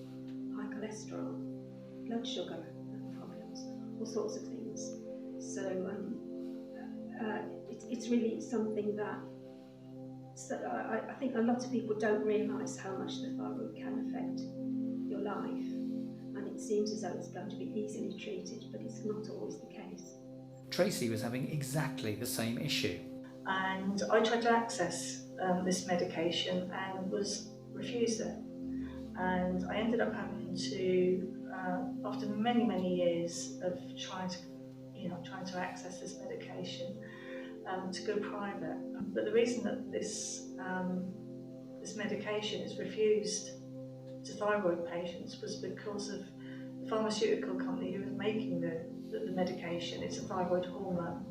high cholesterol, blood sugar problems, all sorts of things. So it's really something that I think a lot of people don't realise how much the thyroid can affect your life, and it seems as though it's going to be easily treated, but it's not always the case. Tracy was having exactly the same issue. And I tried to access this medication and was refused it. And I ended up having to, after many years of trying to access this medication, to go private. But the reason that this medication is refused to thyroid patients was because of the pharmaceutical company who was making the medication. It's a thyroid hormone.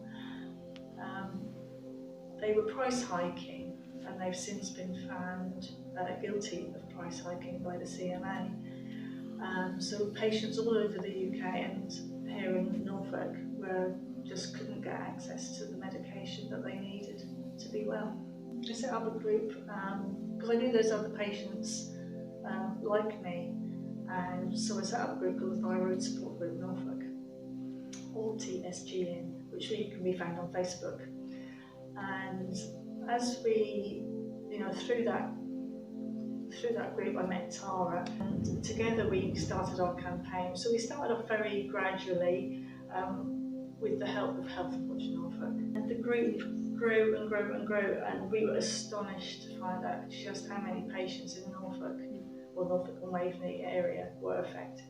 They were price hiking, and they've since been found guilty of price hiking by the CMA. So patients all over the UK and here in Norfolk just couldn't get access to the medication that they needed to be well. I set up a group because I knew there's other patients like me, and so I set up a group called the Thyroid Support Group Norfolk, or TSGN, which can be found on Facebook. And as we, through that group, I met Tara, and together we started our campaign. So we started off very gradually, with the help of Healthwatch Norfolk. And the group grew and grew and grew, and we were astonished to find out just how many patients in Norfolk or Norfolk and Waveney area were affected.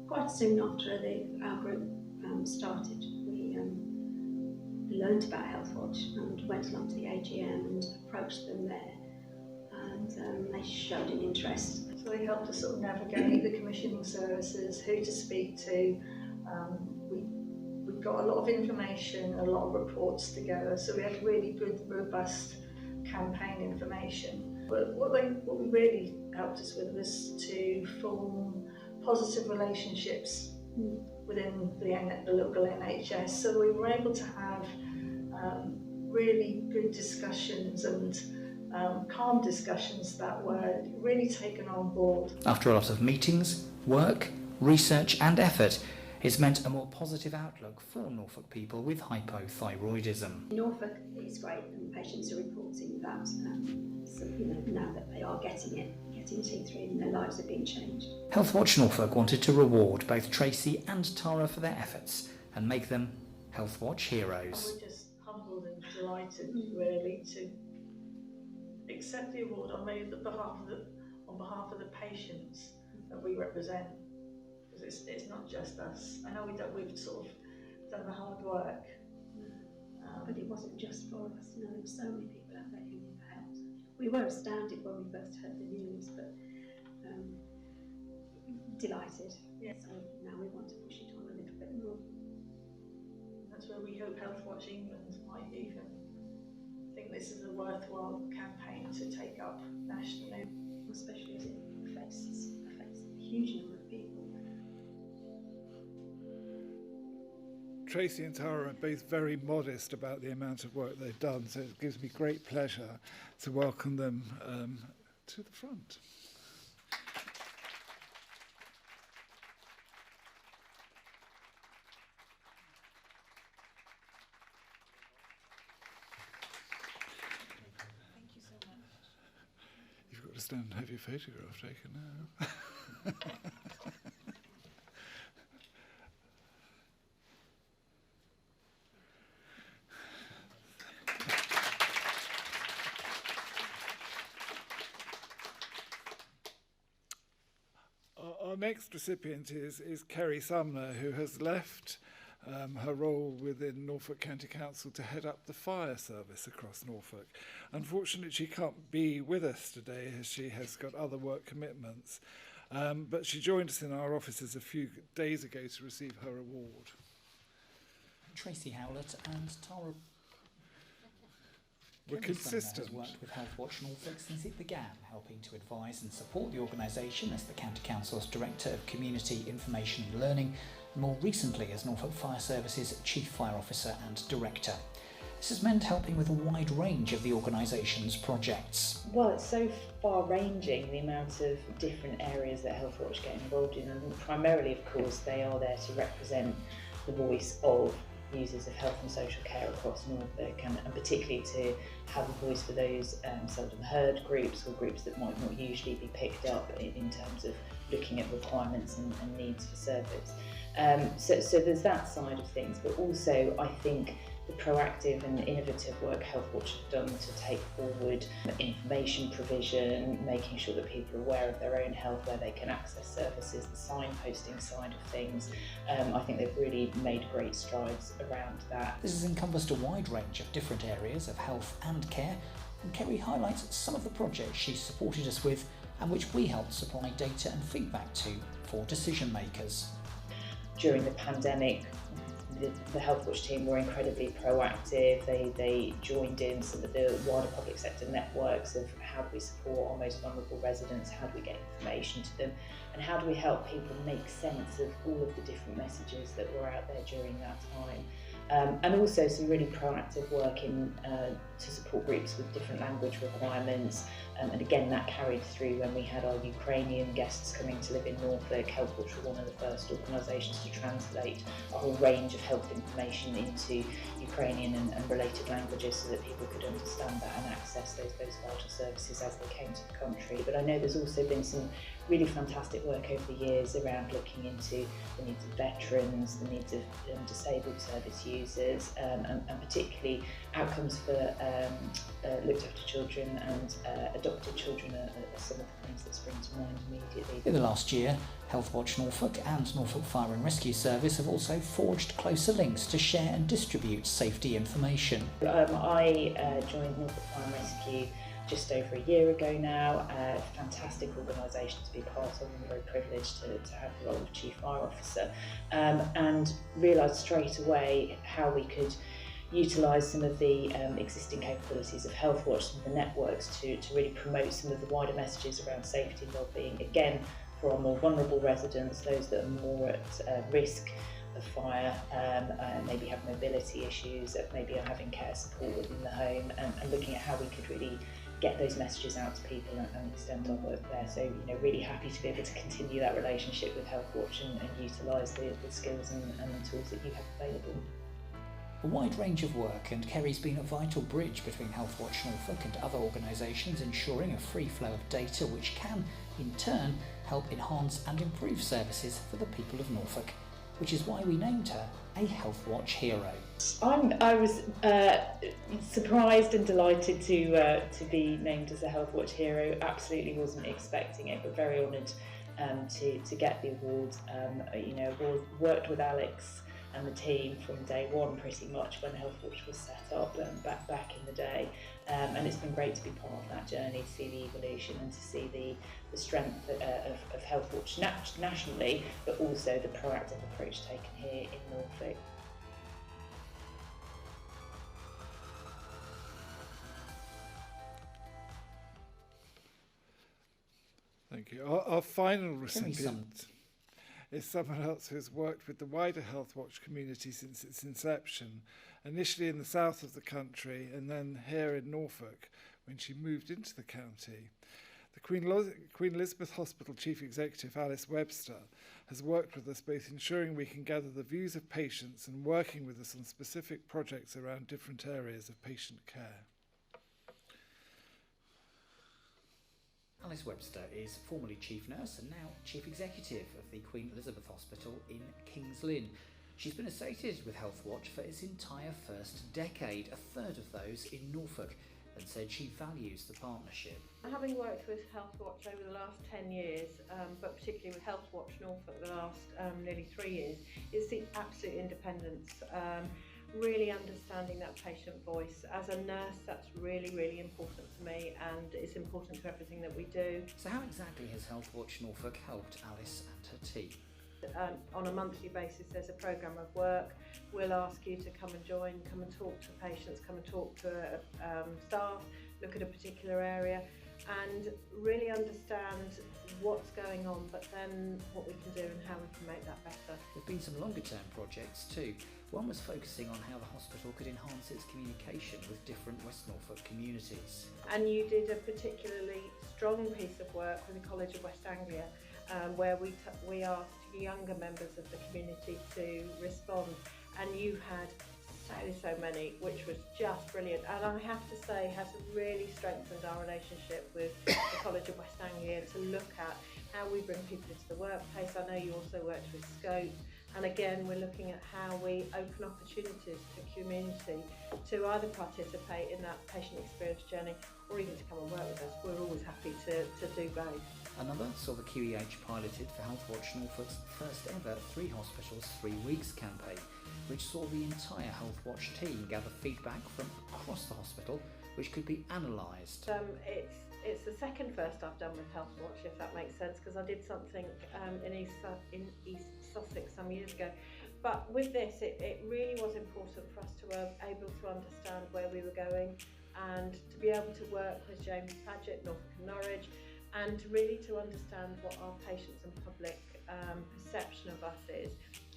Quite soon after our group started, we learned about Healthwatch and went along to the AGM and approached them there, and they showed an interest. So they helped us sort of navigate the commissioning services, who to speak to. We got a lot of information, a lot of reports together, so we had really good, robust campaign information. But what we really helped us with was to form positive relationships within the local NHS, so we were able to have really good discussions and calm discussions that were really taken on board. After a lot of meetings, work, research and effort, it's meant a more positive outlook for Norfolk people with hypothyroidism. Norfolk is great, and patients are reporting that so, now that they are getting T3 and their lives are being changed. Healthwatch Norfolk wanted to reward both Tracy and Tara for their efforts and make them Healthwatch heroes. We're just humbled and delighted, really, to accept the award on behalf of the patients that we represent. Because it's not just us. I know we've sort of done the hard work. But it wasn't just for us. There were so many people out there who needed help. We were astounded when we first heard the news, but delighted. Yeah. So now we want to push it on a little bit more. That's where we hope Healthwatch England might even think this is a worthwhile campaign to take up nationally. Especially as it affects a huge number of people. Tracy and Tara are both very modest about the amount of work they've done, so it gives me great pleasure to welcome them to the front. Thank you so much. You've got to stand and have your photograph taken now. Our next recipient is Kerry Sumner, who has left her role within Norfolk County Council to head up the fire service across Norfolk. Unfortunately, she can't be with us today as she has got other work commitments, but she joined us in our offices a few days ago to receive her award. Tracy Howlett and Tara We're consistent. Has worked with Healthwatch Norfolk since it began, helping to advise and support the organisation as the County Council's Director of Community Information and Learning, and more recently as Norfolk Fire Service's Chief Fire Officer and Director. This has meant helping with a wide range of the organisation's projects. Well, it's so far-ranging, the amount of different areas that Healthwatch get involved in, and primarily, of course, they are there to represent the voice of users of health and social care across Norfolk, and particularly to have a voice for those seldom heard groups or groups that might not usually be picked up in terms of looking at requirements and needs for service. So there's that side of things, but also I think the proactive and innovative work Healthwatch have done to take forward information provision, making sure that people are aware of their own health, where they can access services, the signposting side of things. I think they've really made great strides around that. This has encompassed a wide range of different areas of health and care, and Kerry highlights some of the projects she's supported us with and which we helped supply data and feedback to for decision makers. During the pandemic, the Healthwatch team were incredibly proactive. They joined in some of the wider public sector networks of how do we support our most vulnerable residents, how do we get information to them, and how do we help people make sense of all of the different messages that were out there during that time. and also some really proactive work to support groups with different language requirements. And again, that carried through when we had our Ukrainian guests coming to live in Norfolk. Healthwatch were one of the first organisations to translate a whole range of health information into Ukrainian and related languages so that people could understand that and access those vital services as they came to the country. But I know there's also been some really fantastic work over the years around looking into the needs of veterans, the needs of disabled service users, and particularly outcomes for looked after children and adopted children are some of the things that spring to mind immediately. In the last year, Healthwatch Norfolk and Norfolk Fire and Rescue Service have also forged closer links to share and distribute safety information. I joined Norfolk Fire and Rescue just over a year ago now. A fantastic organisation to be part of, and very privileged to have the role of Chief Fire Officer, and realised straight away how we could utilise some of the existing capabilities of Healthwatch, some of the networks to really promote some of the wider messages around safety and wellbeing, again for our more vulnerable residents, those that are more at risk of fire, maybe have mobility issues, maybe are having care support within the home, and looking at how we could really get those messages out to people and extend our work there. So, really happy to be able to continue that relationship with Healthwatch and utilise the skills and the tools that you have available. A wide range of work, and Kerry's been a vital bridge between Healthwatch Norfolk and other organisations, ensuring a free flow of data which can, in turn, help enhance and improve services for the people of Norfolk, which is why we named her a Healthwatch hero. I was surprised and delighted to be named as a Healthwatch hero. Absolutely wasn't expecting it, but very honoured to get the award. Worked with Alex and the team from day one, pretty much, when Healthwatch was set up back in the day, and it's been great to be part of that journey, to see the evolution and to see the strength of Healthwatch nationally, but also the proactive approach taken here in Norfolk. Thank you. Our final recipient is someone else who's worked with the wider Healthwatch community since its inception, initially in the south of the country and then here in Norfolk when she moved into the county. The Queen Elizabeth Hospital Chief Executive, Alice Webster, has worked with us both ensuring we can gather the views of patients and working with us on specific projects around different areas of patient care. Alice Webster is formerly Chief Nurse and now Chief Executive of the Queen Elizabeth Hospital in Kings Lynn. She's been associated with Healthwatch for its entire first decade, a third of those in Norfolk, and said she values the partnership. Having worked with Healthwatch over the last 10 years, but particularly with Healthwatch Norfolk the last nearly 3 years, it's the absolute independence. Really understanding that patient voice. As a nurse, that's really, really important to me, and it's important to everything that we do. So how exactly has Healthwatch Norfolk helped Alice and her team? On a monthly basis, there's a programme of work. We'll ask you to come and join, come and talk to patients, come and talk to staff, look at a particular area, and really understand what's going on, but then what we can do and how we can make that better. There have been some longer term projects too. One was focusing on how the hospital could enhance its communication with different West Norfolk communities. And you did a particularly strong piece of work with the College of West Anglia, where we asked younger members of the community to respond, and you had so many, which was just brilliant, and I have to say has really strengthened our relationship with the College of West Anglia to look at how we bring people into the workplace. I know you also worked with Scope, and again we're looking at how we open opportunities to community to either participate in that patient experience journey or even to come and work with us. We're always happy to do both. Another saw the QEH piloted for Healthwatch Norfolk's first ever 3 Hospitals 3 Weeks campaign, which saw the entire Healthwatch team gather feedback from across the hospital, which could be analysed. It's the second first I've done with Healthwatch, if that makes sense, because I did something in East Sussex some years ago. But with this, it really was important for us to be able to understand where we were going and to be able to work with James Paget, Norfolk and Norwich, and really to understand what our patients and public perception of us is,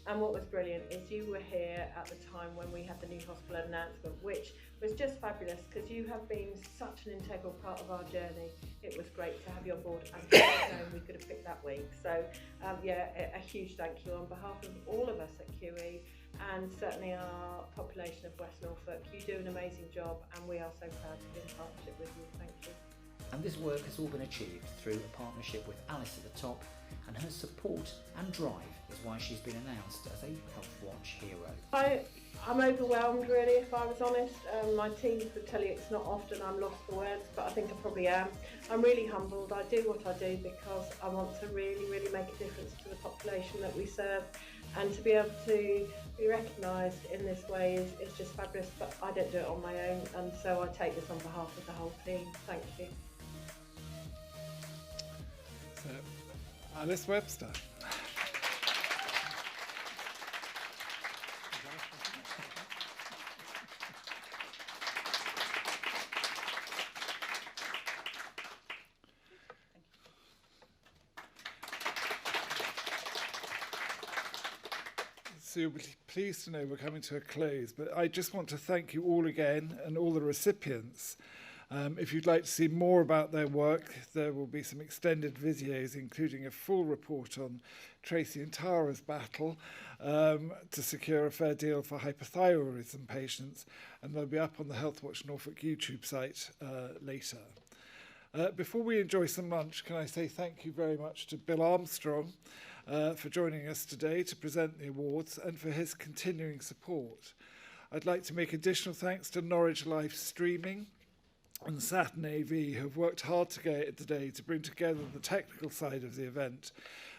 And what was brilliant is you were here at the time when we had the new hospital announcement, which was just fabulous because you have been such an integral part of our journey. It was great to have you on board, and we could have picked that week. So yeah, a huge thank you on behalf of all of us at QE and certainly our population of West Norfolk. You do an amazing job and we are so proud to be in partnership with you. Thank you. And this work has all been achieved through a partnership with Alice at the top, and her support and drive is why she's been announced as a Healthwatch hero. I'm overwhelmed really, if I was honest. My team would tell you it's not often I'm lost for words, but I think I probably am. I'm really humbled. I do what I do because I want to really, really make a difference to the population that we serve, and to be able to be recognised in this way is just fabulous, but I don't do it on my own, and so I take this on behalf of the whole team. Thank you. So, Alice Webster. So you'll be pleased to know we're coming to a close, but I just want to thank you all again and all the recipients. If you'd like to see more about their work, there will be some extended videos, including a full report on Tracy and Tara's battle to secure a fair deal for hypothyroidism patients, and they'll be up on the Healthwatch Norfolk YouTube site later. Before we enjoy some lunch, can I say thank you very much to Bill Armstrong for joining us today to present the awards and for his continuing support. I'd like to make additional thanks to Norwich Live Streaming and Saturn AV, who have worked hard today to bring together the technical side of the event,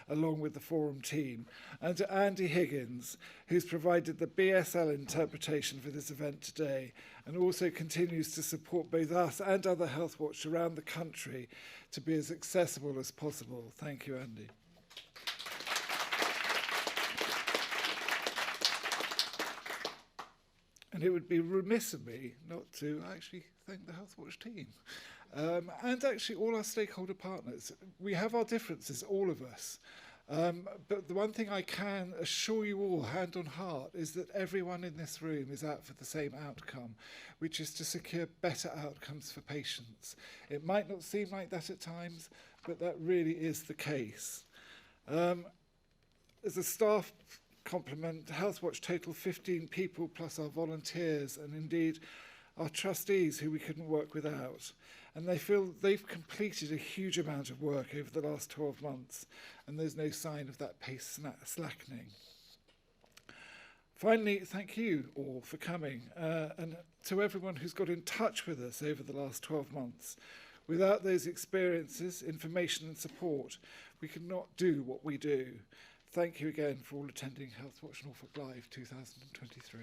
along with the forum team, and to Andy Higgins, who's provided the BSL interpretation for this event today, and also continues to support both us and other Healthwatch around the country to be as accessible as possible. Thank you, Andy. And it would be remiss of me not to actually thank the Healthwatch team and actually all our stakeholder partners. We have our differences, all of us. But the one thing I can assure you all, hand on heart, is that everyone in this room is out for the same outcome, which is to secure better outcomes for patients. It might not seem like that at times, but that really is the case. As a staff complement, Healthwatch total 15 people plus our volunteers and indeed our trustees who we couldn't work without. And they feel they've completed a huge amount of work over the last 12 months, and there's no sign of that pace slackening. Finally, thank you all for coming, and to everyone who's got in touch with us over the last 12 months. Without those experiences, information and support, we could not do what we do. Thank you again for all attending Healthwatch Norfolk Live 2023.